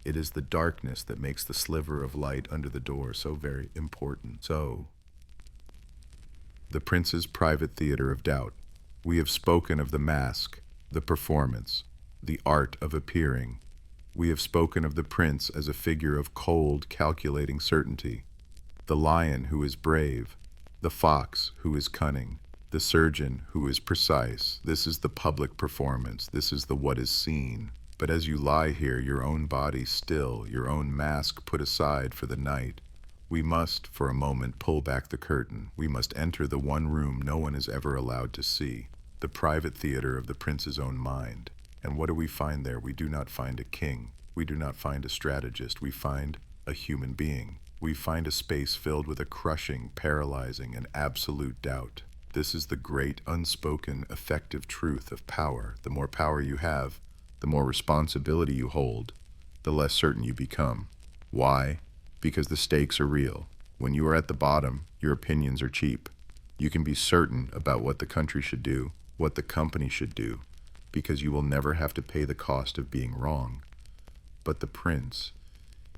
It is the darkness that makes the sliver of light under the door so very important. So, the Prince's private theater of doubt. We have spoken of the mask, the performance, the art of appearing. We have spoken of the Prince as a figure of cold, calculating certainty. The lion who is brave, the fox who is cunning, the surgeon who is precise. This is the public performance. This is the what is seen. But as you lie here, your own body still, your own mask put aside for the night, we must, for a moment, pull back the curtain. We must enter the one room no one is ever allowed to see, the private theater of the Prince's own mind. And what do we find there? We do not find a king. We do not find a strategist. We find a human being. We find a space filled with a crushing, paralyzing, and absolute doubt. This is the great, unspoken, effective truth of power. The more power you have, the more responsibility you hold, the less certain you become. Why? Because the stakes are real. When you are at the bottom, your opinions are cheap. You can be certain about what the country should do, what the company should do, because you will never have to pay the cost of being wrong. But the Prince,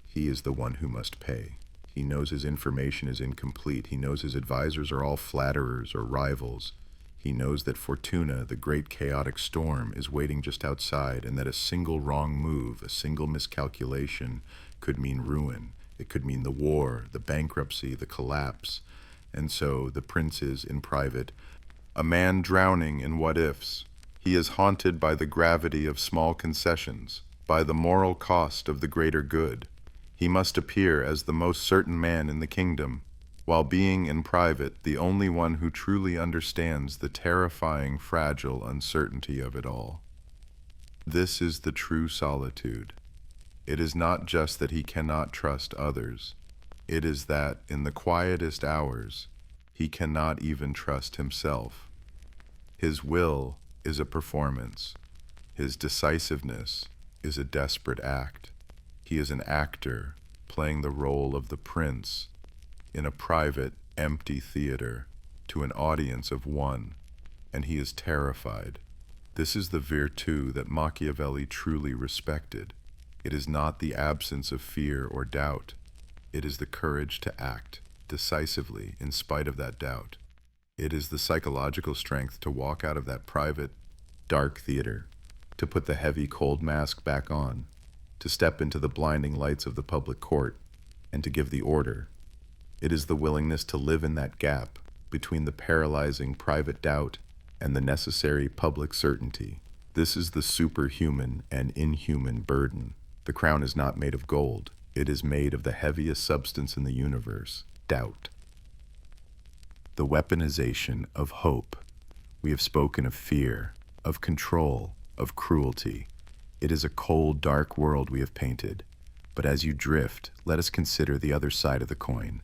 he is the one who must pay. He knows his information is incomplete. He knows his advisors are all flatterers or rivals. He knows that Fortuna, the great chaotic storm, is waiting just outside, and that a single wrong move, a single miscalculation, could mean ruin. It could mean the war, the bankruptcy, the collapse. And so the Prince is, in private, a man drowning in what-ifs. He is haunted by the gravity of small concessions, by the moral cost of the greater good. He must appear as the most certain man in the kingdom, while being in private the only one who truly understands the terrifying, fragile uncertainty of it all. This is the true solitude. It is not just that he cannot trust others. It is that, in the quietest hours, he cannot even trust himself. His will is a performance. His decisiveness is a desperate act. He is an actor playing the role of the Prince in a private, empty theater to an audience of one, and he is terrified. This is the virtù that Machiavelli truly respected. It is not the absence of fear or doubt. It is the courage to act decisively in spite of that doubt. It is the psychological strength to walk out of that private, dark theater, to put the heavy, cold mask back on, to step into the blinding lights of the public court, and to give the order. It is the willingness to live in that gap between the paralyzing private doubt and the necessary public certainty. This is the superhuman and inhuman burden. The crown is not made of gold. It is made of the heaviest substance in the universe, doubt. The weaponization of hope. We have spoken of fear, of control, of cruelty. It is a cold, dark world we have painted. But as you drift, let us consider the other side of the coin.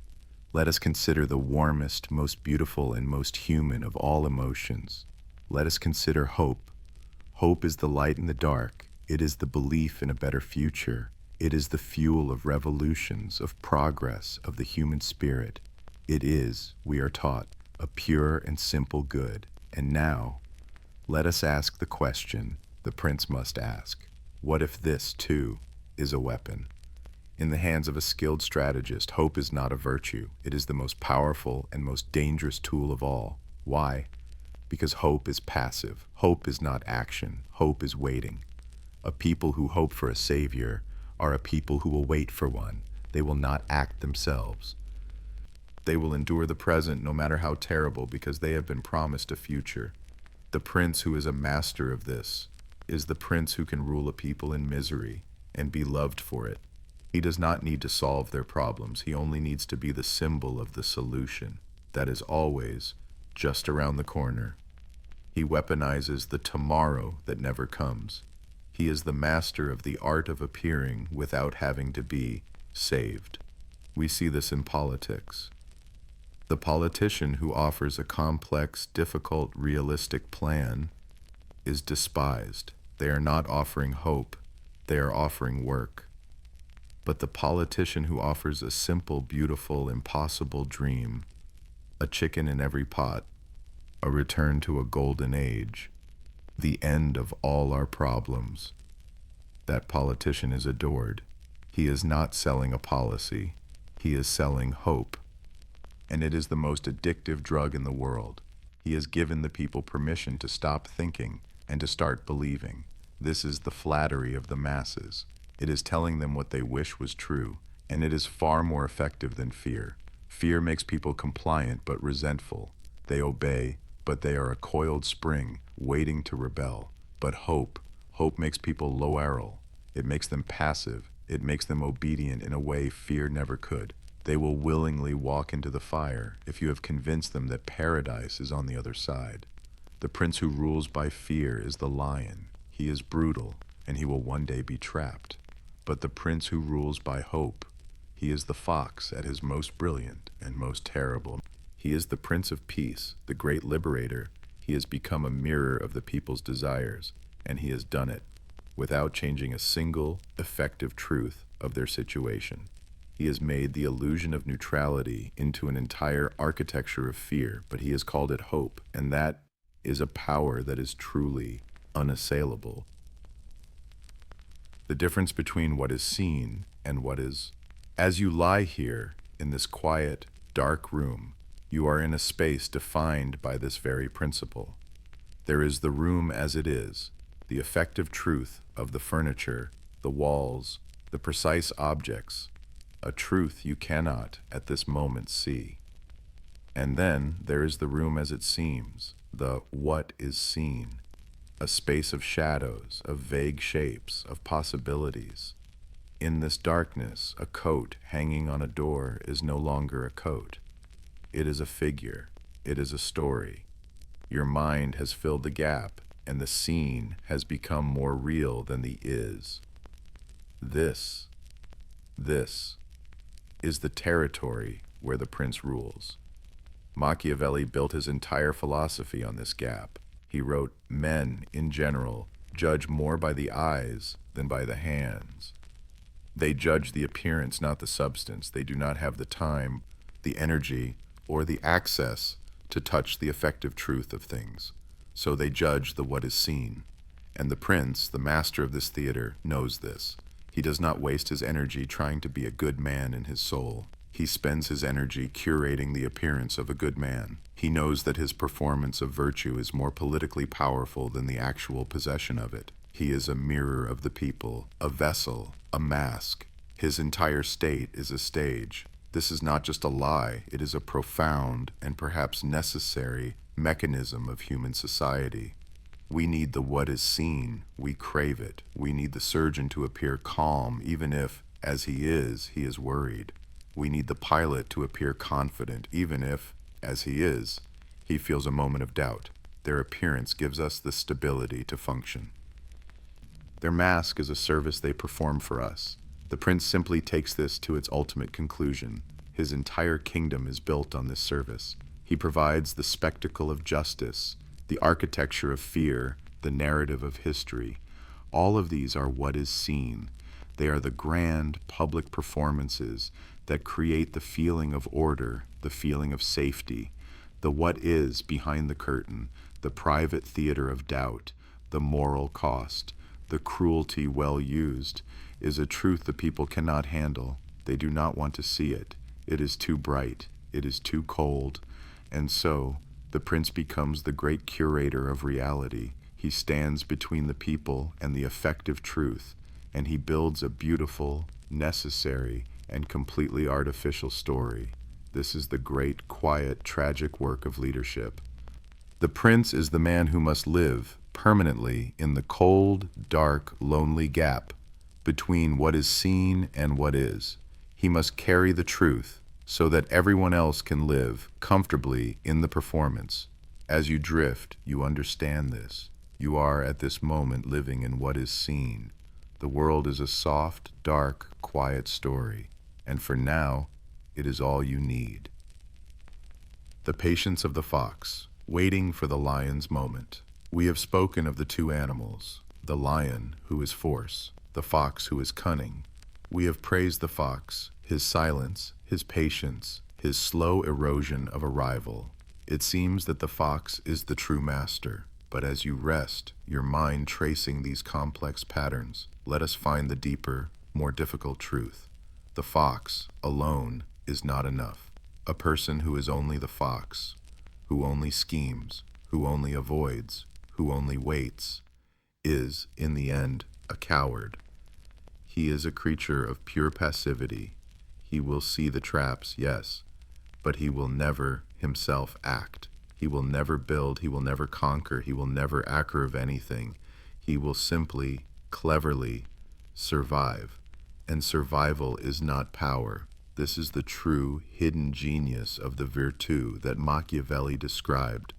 Let us consider the warmest, most beautiful, and most human of all emotions. Let us consider hope. Hope is the light in the dark. It is the belief in a better future. It is the fuel of revolutions, of progress, of the human spirit. It is, we are taught, a pure and simple good. And now, let us ask the question the Prince must ask. What if this, too, is a weapon? In the hands of a skilled strategist, hope is not a virtue. It is the most powerful and most dangerous tool of all. Why? Because hope is passive. Hope is not action. Hope is waiting. A people who hope for a savior are a people who will wait for one. They will not act themselves. They will endure the present no matter how terrible because they have been promised a future. The prince who is a master of this is the prince who can rule a people in misery and be loved for it. He does not need to solve their problems. He only needs to be the symbol of the solution that is always just around the corner. He weaponizes the tomorrow that never comes. He is the master of the art of appearing without having to be saved. We see this in politics. The politician who offers a complex, difficult, realistic plan is despised. They are not offering hope. They are offering work. But the politician who offers a simple, beautiful, impossible dream, a chicken in every pot, a return to a golden age, the end of all our problems, that politician is adored. He is not selling a policy. He is selling hope. And it is the most addictive drug in the world. He has given the people permission to stop thinking and to start believing. This is the flattery of the masses. It is telling them what they wish was true, and it is far more effective than fear. Fear makes people compliant but resentful. They obey, but they are a coiled spring waiting to rebel. But hope makes people loyal. It makes them passive. It makes them obedient in a way fear never could. They will willingly walk into the fire if you have convinced them that paradise is on the other side. The prince who rules by fear is the lion. He is brutal, and he will one day be trapped. But the prince who rules by hope, he is the fox at his most brilliant and most terrible. He is the Prince of Peace, the great liberator. He has become a mirror of the people's desires, and he has done it without changing a single effective truth of their situation. He has made the illusion of neutrality into an entire architecture of fear, but he has called it hope, and that is a power that is truly unassailable. The difference between what is seen and what is. As you lie here in this quiet, dark room, you are in a space defined by this very principle. There is the room as it is, the effective truth of the furniture, the walls, the precise objects, a truth you cannot at this moment see. And then there is the room as it seems, the what is seen, a space of shadows, of vague shapes, of possibilities. In this darkness, a coat hanging on a door is no longer a coat. It is a figure. It is a story. Your mind has filled the gap, and the seen has become more real than the is. This is the territory where the prince rules. Machiavelli built his entire philosophy on this gap. He wrote, "Men, in general, judge more by the eyes than by the hands. They judge the appearance, not the substance. They do not have the time, the energy, or the access to touch the effective truth of things. So they judge the what is seen." And the prince, the master of this theater, knows this. He does not waste his energy trying to be a good man in his soul. He spends his energy curating the appearance of a good man. He knows that his performance of virtue is more politically powerful than the actual possession of it. He is a mirror of the people, a vessel, a mask. His entire state is a stage. This is not just a lie, it is a profound and perhaps necessary mechanism of human society. We need the what is seen, we crave it. We need the surgeon to appear calm, even if, as he is worried. We need the pilot to appear confident, even if, as he feels a moment of doubt. Their appearance gives us the stability to function. Their mask is a service they perform for us. The prince simply takes this to its ultimate conclusion. His entire kingdom is built on this service. He provides the spectacle of justice, the architecture of fear, the narrative of history. All of these are what is seen. They are the grand public performances that create the feeling of order, the feeling of safety, the what is behind the curtain, the private theater of doubt, the moral cost, the cruelty well used. is a truth the people cannot handle. They do not want to see it. It is too bright. It is too cold. And so, the prince becomes the great curator of reality. He stands between the people and the effective truth, and he builds a beautiful, necessary, and completely artificial story. This is the great, quiet, tragic work of leadership. The prince is the man who must live permanently in the cold, dark, lonely gap between what is seen and what is. He must carry the truth so that everyone else can live comfortably in the performance. As you drift, you understand this. You are at this moment living in what is seen. The world is a soft, dark, quiet story, and for now, it is all you need. The patience of the fox, waiting for the lion's moment. We have spoken of the two animals, the lion, who is force, the fox, who is cunning. We have praised the fox, his silence, his patience, his slow erosion of arrival. It seems that the fox is the true master, but as you rest, your mind tracing these complex patterns, let us find the deeper, more difficult truth. The fox, alone, is not enough. A person who is only the fox, who only schemes, who only avoids, who only waits, is, in the end, a coward. He is a creature of pure passivity. He will see the traps, yes, but he will never himself act. He will never build, he will never conquer, he will never acquire anything. He will simply, cleverly, survive. And survival is not power. This is the true, hidden genius of the Virtù that Machiavelli described.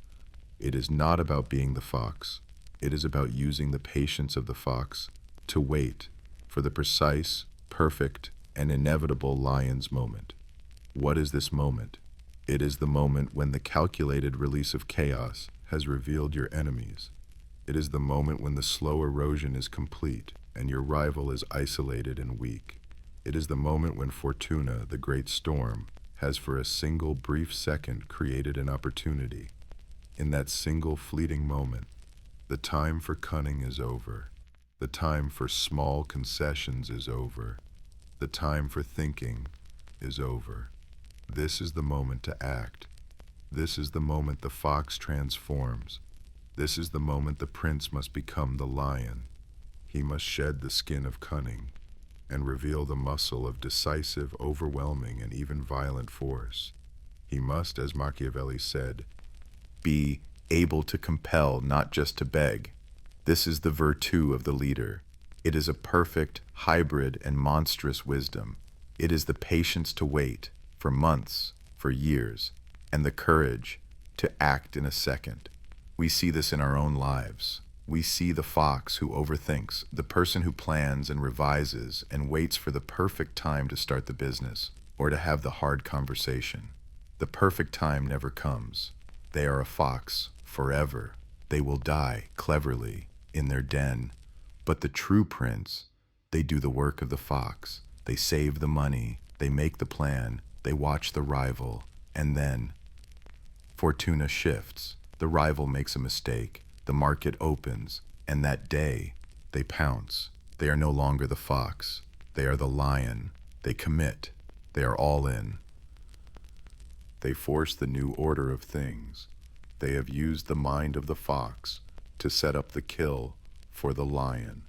It is not about being the fox. It is about using the patience of the fox to wait for the precise, perfect, and inevitable lion's moment. What is this moment? It is the moment when the calculated release of chaos has revealed your enemies. It is the moment when the slow erosion is complete and your rival is isolated and weak. It is the moment when Fortuna, the great storm, has for a single brief second created an opportunity. In that single fleeting moment, the time for cunning is over. The time for small concessions is over. The time for thinking is over. This is the moment to act. This is the moment the fox transforms. This is the moment the prince must become the lion. He must shed the skin of cunning and reveal the muscle of decisive, overwhelming, and even violent force. He must, as Machiavelli said, be able to compel, not just to beg. This is the virtue of the leader. It is a perfect, hybrid, and monstrous wisdom. It is the patience to wait, for months, for years, and the courage to act in a second. We see this in our own lives. We see the fox who overthinks, the person who plans and revises and waits for the perfect time to start the business or to have the hard conversation. The perfect time never comes. They are a fox forever. They will die cleverly in their den. But the true prince, they do the work of the fox. They save the money, they make the plan, they watch the rival, and then Fortuna shifts. The rival makes a mistake. The market opens, and that day, they pounce. They are no longer the fox. They are the lion. They commit. They are all in. They force the new order of things. They have used the mind of the fox to set up the kill for the lion.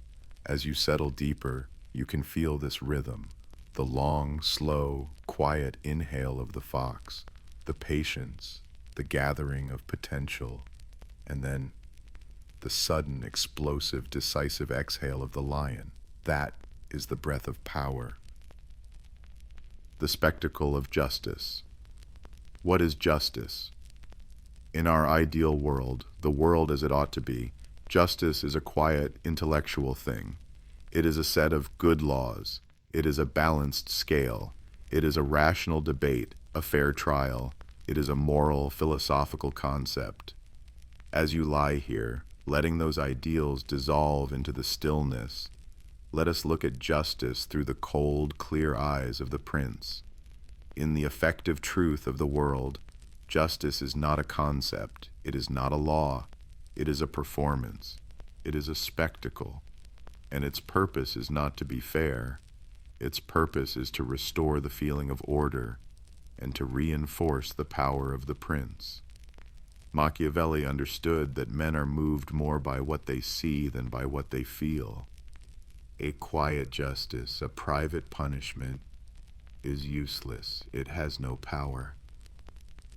As you settle deeper, you can feel this rhythm, the long, slow, quiet inhale of the fox, the patience, the gathering of potential, and then the sudden, explosive, decisive exhale of the lion. That is the breath of power. The spectacle of justice. What is justice? In our ideal world, the world as it ought to be, justice is a quiet, intellectual thing. It is a set of good laws. It is a balanced scale. It is a rational debate, a fair trial. It is a moral, philosophical concept. As you lie here, letting those ideals dissolve into the stillness, let us look at justice through the cold, clear eyes of the prince. In the effective truth of the world, justice is not a concept. It is not a law. It is a performance. It is a spectacle. and its purpose is not to be fair. Its purpose is to restore the feeling of order and to reinforce the power of the prince. Machiavelli understood that men are moved more by what they see than by what they feel. A quiet justice, a private punishment, is useless. It has no power.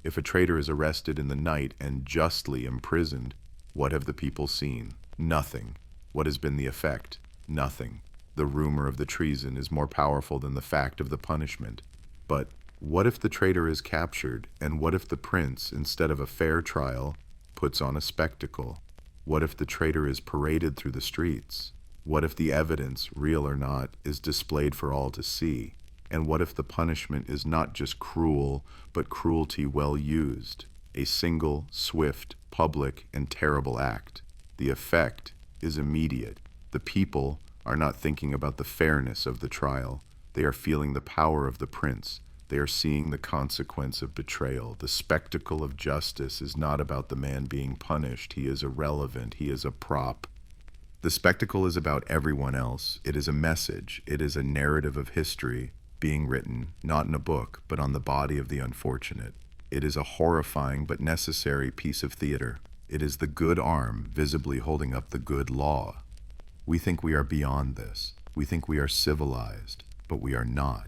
If a traitor is arrested in the night and justly imprisoned, what have the people seen? Nothing. What has been the effect? Nothing. The rumor of the treason is more powerful than the fact of the punishment. But what if the traitor is captured, and what if the prince, instead of a fair trial, puts on a spectacle? What if the traitor is paraded through the streets? What if the evidence, real or not, is displayed for all to see? And what if the punishment is not just cruel, but cruelty well used? A single, swift, public, and terrible act. The effect is immediate. The people are not thinking about the fairness of the trial. They are feeling the power of the prince. They are seeing the consequence of betrayal. The spectacle of justice is not about the man being punished. He is irrelevant. He is a prop. The spectacle is about everyone else. It is a message. It is a narrative of history being written, not in a book, but on the body of the unfortunate. It is a horrifying but necessary piece of theater. It is the good arm visibly holding up the good law. We think we are beyond this. We think we are civilized, but we are not.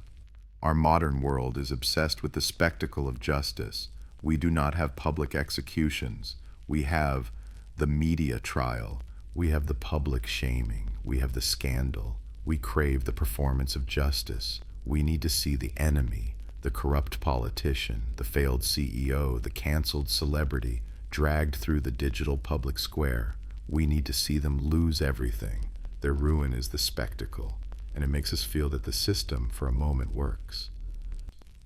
Our modern world is obsessed with the spectacle of justice. We do not have public executions. We have the media trial. We have the public shaming. We have the scandal. We crave the performance of justice. We need to see the enemy, the corrupt politician, the failed CEO, the canceled celebrity, dragged through the digital public square. We need to see them lose everything. Their ruin is the spectacle, and it makes us feel that the system for a moment works.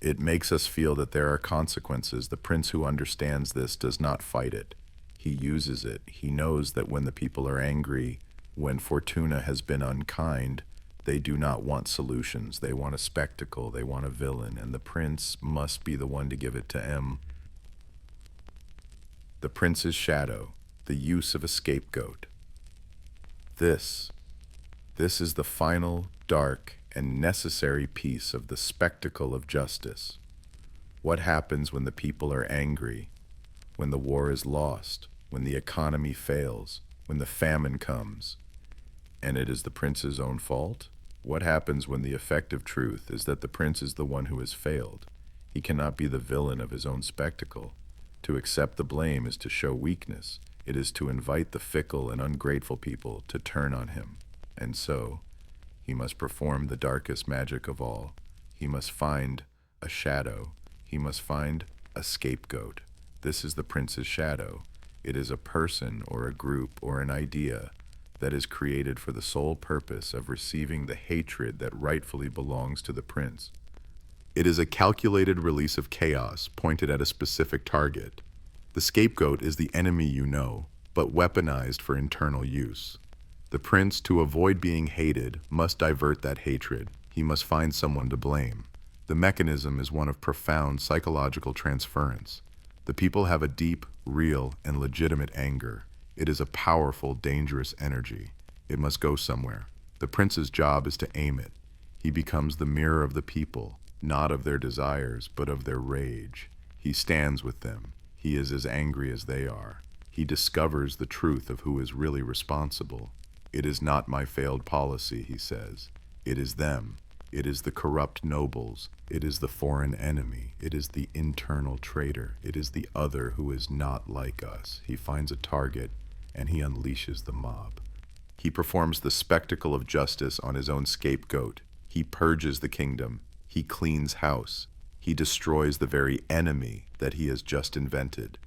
It makes us feel that there are consequences. The prince who understands this does not fight it. He uses it. He knows that when the people are angry, when Fortuna has been unkind, they do not want solutions. They want a spectacle. They want a villain, and the prince must be the one to give it to him. The prince's shadow, the use of a scapegoat. This is the final, dark, and necessary piece of the spectacle of justice. What happens when the people are angry, when the war is lost, when the economy fails, when the famine comes, and it is the prince's own fault? What happens when the effective truth is that the prince is the one who has failed? He cannot be the villain of his own spectacle. To accept the blame is to show weakness. It is to invite the fickle and ungrateful people to turn on him. And so, he must perform the darkest magic of all. He must find a shadow. He must find a scapegoat. This is the prince's shadow. It is a person or a group or an idea that is created for the sole purpose of receiving the hatred that rightfully belongs to the prince. It is a calculated release of chaos pointed at a specific target. The scapegoat is the enemy you know, but weaponized for internal use. The prince, to avoid being hated, must divert that hatred. He must find someone to blame. The mechanism is one of profound psychological transference. The people have a deep, real, and legitimate anger. It is a powerful, dangerous energy. It must go somewhere. The prince's job is to aim it. He becomes the mirror of the people, not of their desires, but of their rage. He stands with them. He is as angry as they are. He discovers the truth of who is really responsible. It is not my failed policy, he says. It is them. It is the corrupt nobles. It is the foreign enemy. It is the internal traitor. It is the other who is not like us. He finds a target, and he unleashes the mob. He performs the spectacle of justice on his own scapegoat. He purges the kingdom. He cleans house. He destroys the very enemy that he has just invented.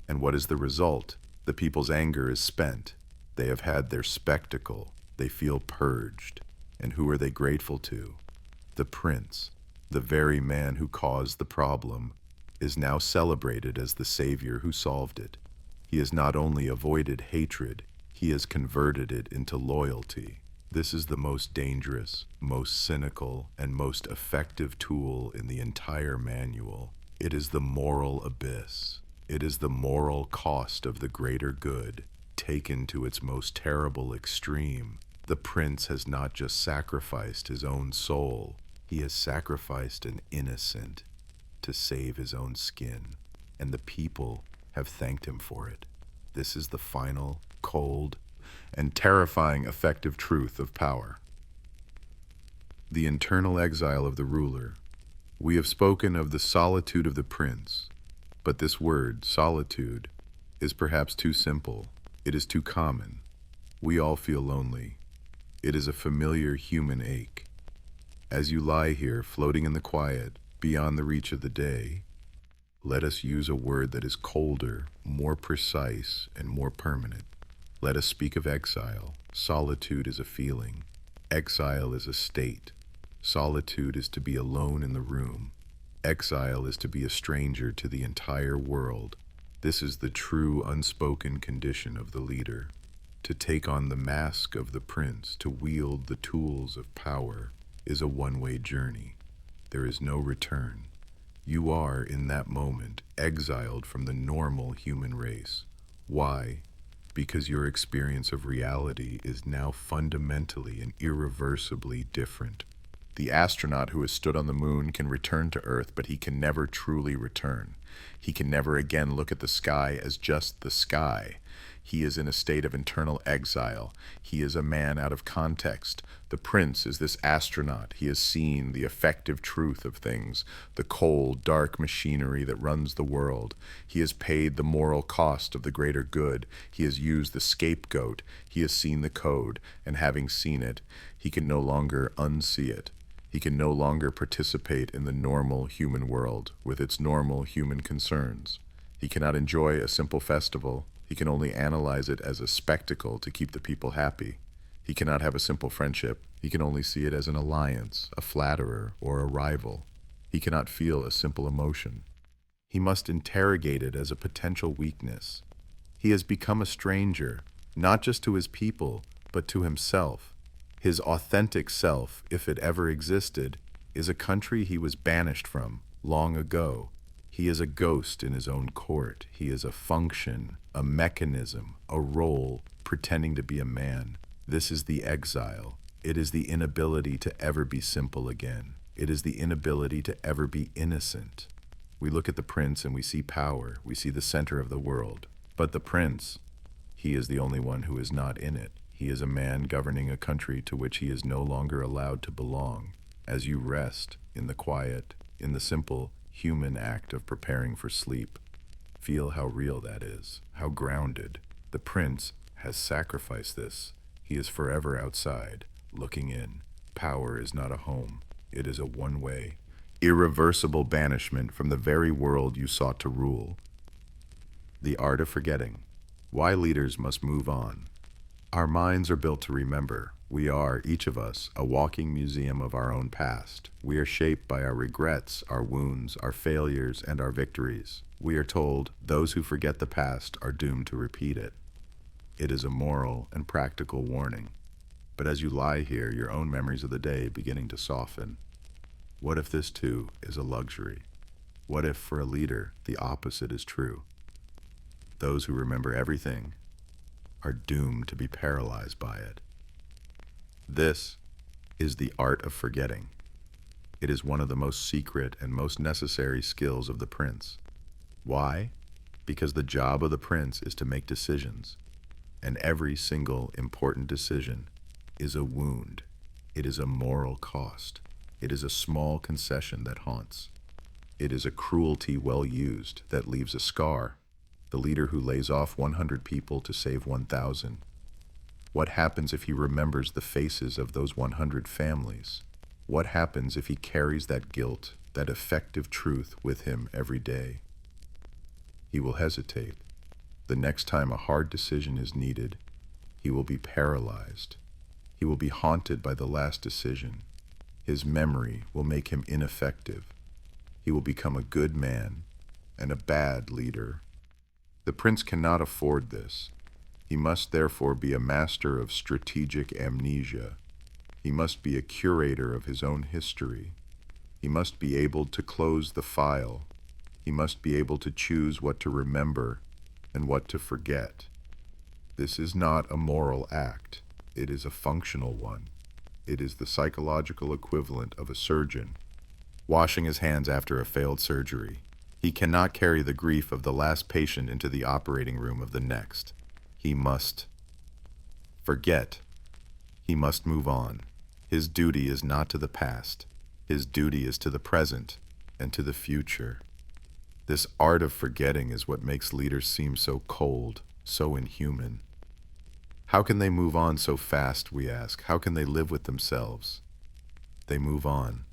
And what is the result? The people's anger is spent. They have had their spectacle. They feel purged. And who are they grateful to? The prince, the very man who caused the problem, is now celebrated as the savior who solved it. He has not only avoided hatred, he has converted it into loyalty. This is the most dangerous, most cynical, and most effective tool in the entire manual. It is the moral abyss. It is the moral cost of the greater good, taken to its most terrible extreme. The prince has not just sacrificed his own soul, he has sacrificed an innocent to save his own skin, and the people have thanked him for it. This is the final, cold, and terrifying effective truth of power. The internal exile of the ruler. We have spoken of the solitude of the prince, but this word, solitude, is perhaps too simple. It is too common. We all feel lonely. It is a familiar human ache. As you lie here, floating in the quiet, beyond the reach of the day, let us use a word that is colder, more precise, and more permanent. Let us speak of exile. Solitude is a feeling. Exile is a state. Solitude is to be alone in the room. Exile is to be a stranger to the entire world. This is the true unspoken condition of the leader. To take on the mask of the prince, to wield the tools of power, is a one-way journey. There is no return. You are, in that moment, exiled from the normal human race. Why? Because your experience of reality is now fundamentally and irreversibly different. The astronaut who has stood on the moon can return to Earth, but he can never truly return. He can never again look at the sky as just the sky. He is in a state of internal exile. He is a man out of context. The prince is this astronaut. He has seen the effective truth of things, the cold, dark machinery that runs the world. He has paid the moral cost of the greater good. He has used the scapegoat. He has seen the code, and having seen it, he can no longer unsee it. He can no longer participate in the normal human world with its normal human concerns. He cannot enjoy a simple festival. He can only analyze it as a spectacle to keep the people happy. He cannot have a simple friendship. He can only see it as an alliance, a flatterer, or a rival. He cannot feel a simple emotion. He must interrogate it as a potential weakness. He has become a stranger, not just to his people, but to himself. His authentic self, if it ever existed, is a country he was banished from long ago. He is a ghost in his own court. He is a function, a mechanism, a role, pretending to be a man. This is the exile. It is the inability to ever be simple again. It is the inability to ever be innocent. We look at the prince and we see power. We see the center of the world. But the prince, he is the only one who is not in it. He is a man governing a country to which he is no longer allowed to belong. As you rest in the quiet, in the simple, human act of preparing for sleep, feel how real that is, how grounded. The prince has sacrificed this. He is forever outside, looking in. Power is not a home. It is a one-way, irreversible banishment from the very world you sought to rule. The art of forgetting. Why leaders must move on. Our minds are built to remember. We are, each of us, a walking museum of our own past. We are shaped by our regrets, our wounds, our failures, and our victories. We are told those who forget the past are doomed to repeat it. It is a moral and practical warning. But as you lie here, your own memories of the day beginning to soften. What if this too is a luxury? What if for a leader the opposite is true? Those who remember everything are doomed to be paralyzed by it. This is the art of forgetting. It is one of the most secret and most necessary skills of the prince. Why? Because the job of the prince is to make decisions, and every single important decision is a wound. It is a moral cost. It is a small concession that haunts. It is a cruelty well used that leaves a scar. The leader who lays off 100 people to save 1,000. What happens if he remembers the faces of those 100 families? What happens if he carries that guilt, that effective truth with him every day? He will hesitate. The next time a hard decision is needed, he will be paralyzed. He will be haunted by the last decision. His memory will make him ineffective. He will become a good man and a bad leader. The prince cannot afford this. He must therefore be a master of strategic amnesia. He must be a curator of his own history. He must be able to close the file. He must be able to choose what to remember and what to forget. This is not a moral act. It is a functional one. It is the psychological equivalent of a surgeon washing his hands after a failed surgery. He cannot carry the grief of the last patient into the operating room of the next. He must forget. He must move on. His duty is not to the past. His duty is to the present and to the future. This art of forgetting is what makes leaders seem so cold, so inhuman. How can they move on so fast, we ask? How can they live with themselves? They move on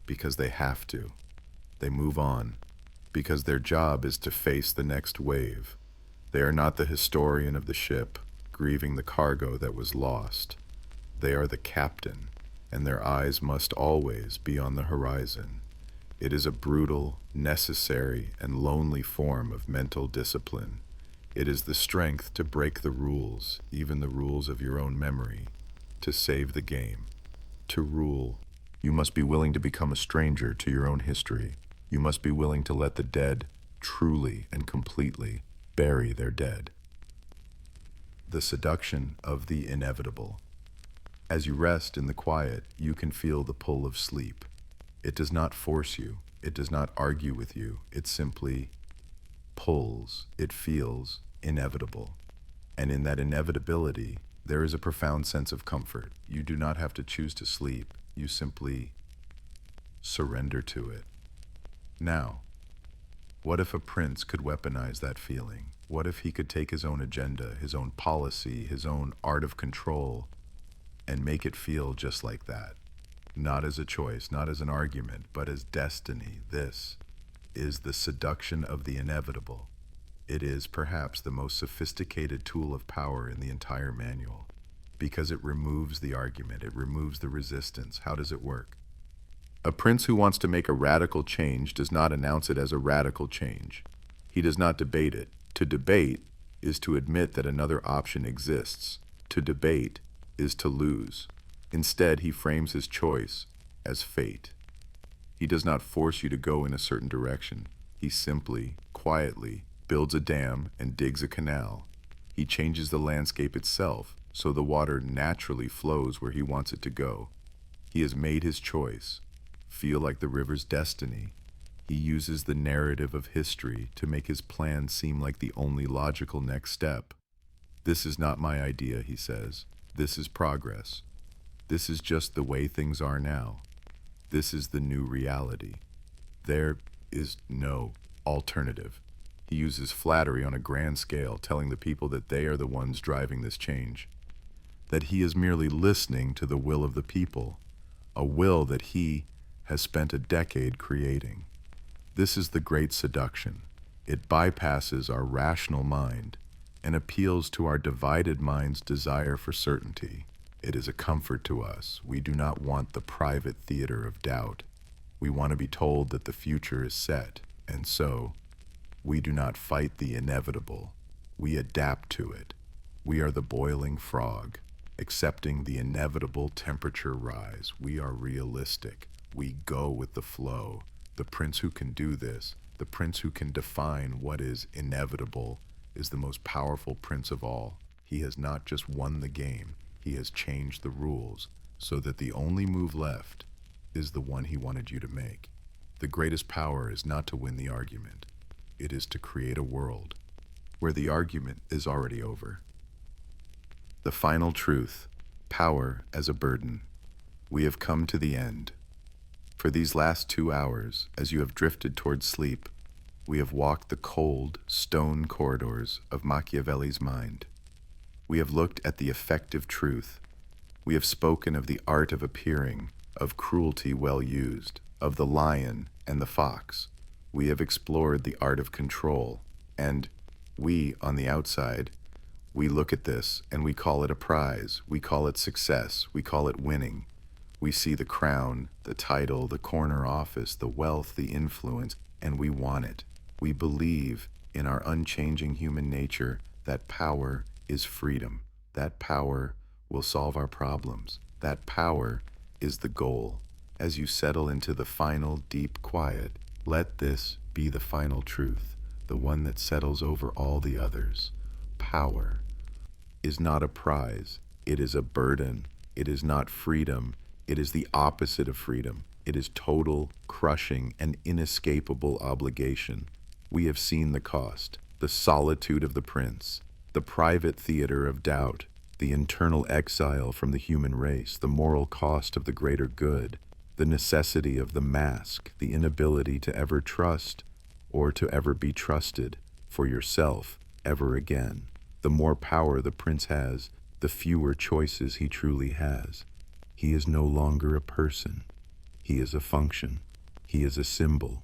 because they have to. They move on because their job is to face the next wave. They are not the historian of the ship, grieving the cargo that was lost. They are the captain, and their eyes must always be on the horizon. It is a brutal, necessary, and lonely form of mental discipline. It is the strength to break the rules, even the rules of your own memory, to save the game, to rule. You must be willing to become a stranger to your own history. You must be willing to let the dead truly and completely bury their dead. The seduction of the inevitable. As you rest in the quiet, you can feel the pull of sleep. It does not force you. It does not argue with you. It simply pulls. It feels inevitable. And in that inevitability, there is a profound sense of comfort. You do not have to choose to sleep. You simply surrender to it. Now, what if a prince could weaponize that feeling? What if he could take his own agenda, his own policy, his own art of control, and make it feel just like that? Not as a choice, not as an argument, but as destiny. This is the seduction of the inevitable. It is perhaps the most sophisticated tool of power in the entire manual, because it removes the argument, it removes the resistance. How does it work? A prince who wants to make a radical change does not announce it as a radical change. He does not debate it. To debate is to admit that another option exists. To debate is to lose. Instead, he frames his choice as fate. He does not force you to go in a certain direction. He simply, quietly, builds a dam and digs a canal. He changes the landscape itself so the water naturally flows where he wants it to go. He has made his choice. Feel like the river's destiny. He uses the narrative of history to make his plan seem like the only logical next step. This is not my idea, he says. This is progress. This is just the way things are now. This is the new reality. There is no alternative. He uses flattery on a grand scale, telling the people that they are the ones driving this change, that he is merely listening to the will of the people, a will that he has spent a decade creating. This is the great seduction. It bypasses our rational mind and appeals to our divided mind's desire for certainty. It is a comfort to us. We do not want the private theater of doubt. We want to be told that the future is set, and so we do not fight the inevitable. We adapt to it. We are the boiling frog, accepting the inevitable temperature rise. We are realistic. We go with the flow. The prince who can do this, the prince who can define what is inevitable, is the most powerful prince of all. He has not just won the game, he has changed the rules so that the only move left is the one he wanted you to make. The greatest power is not to win the argument. It is to create a world where the argument is already over. The final truth, power as a burden. We have come to the end. For these last 2 hours, as you have drifted towards sleep, we have walked the cold, stone corridors of Machiavelli's mind. We have looked at the effective truth. We have spoken of the art of appearing, of cruelty well used, of the lion and the fox. We have explored the art of control, and we, on the outside, we look at this and we call it a prize. We call it success. We call it winning. We see the crown, the title, the corner office, the wealth, the influence, and we want it. We believe in our unchanging human nature that power is freedom. That power will solve our problems. That power is the goal. As you settle into the final deep quiet, let this be the final truth, the one that settles over all the others. Power is not a prize. It is a burden. It is not freedom. It is the opposite of freedom. It is total, crushing, and inescapable obligation. We have seen the cost, the solitude of the prince, the private theater of doubt, the internal exile from the human race, the moral cost of the greater good, the necessity of the mask, the inability to ever trust or to ever be trusted for yourself ever again. The more power the prince has, the fewer choices he truly has. He is no longer a person. He is a function. He is a symbol.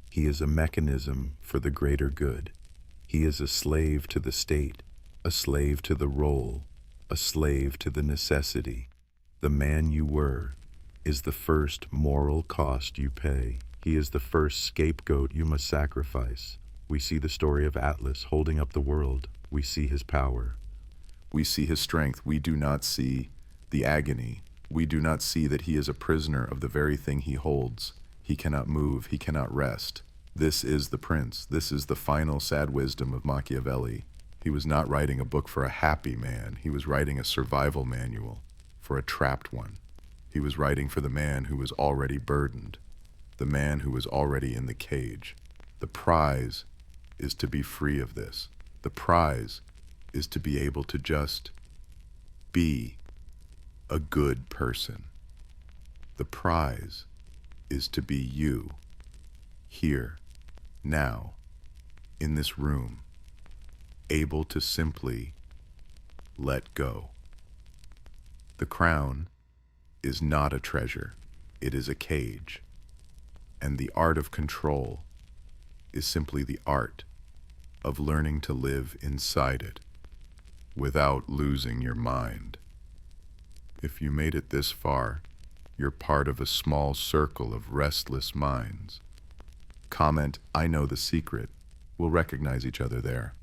He is a mechanism for the greater good. He is a slave to the state, a slave to the role, a slave to the necessity. The man you were is the first moral cost you pay. He is the first scapegoat you must sacrifice. We see the story of Atlas holding up the world. We see his power. We see his strength. We do not see the agony. We do not see that he is a prisoner of the very thing he holds. He cannot move. He cannot rest. This is the prince. This is the final sad wisdom of Machiavelli. He was not writing a book for a happy man. He was writing a survival manual for a trapped one. He was writing for the man who was already burdened, the man who was already in the cage. The prize is to be free of this. The prize is to be able to just be a good person. The prize is to be you, here, now, in this room, able to simply let go. The crown is not a treasure, it is a cage, and the art of control is simply the art of learning to live inside it without losing your mind. If you made it this far, you're part of a small circle of restless minds. Comment, "I know the secret." We'll recognize each other there.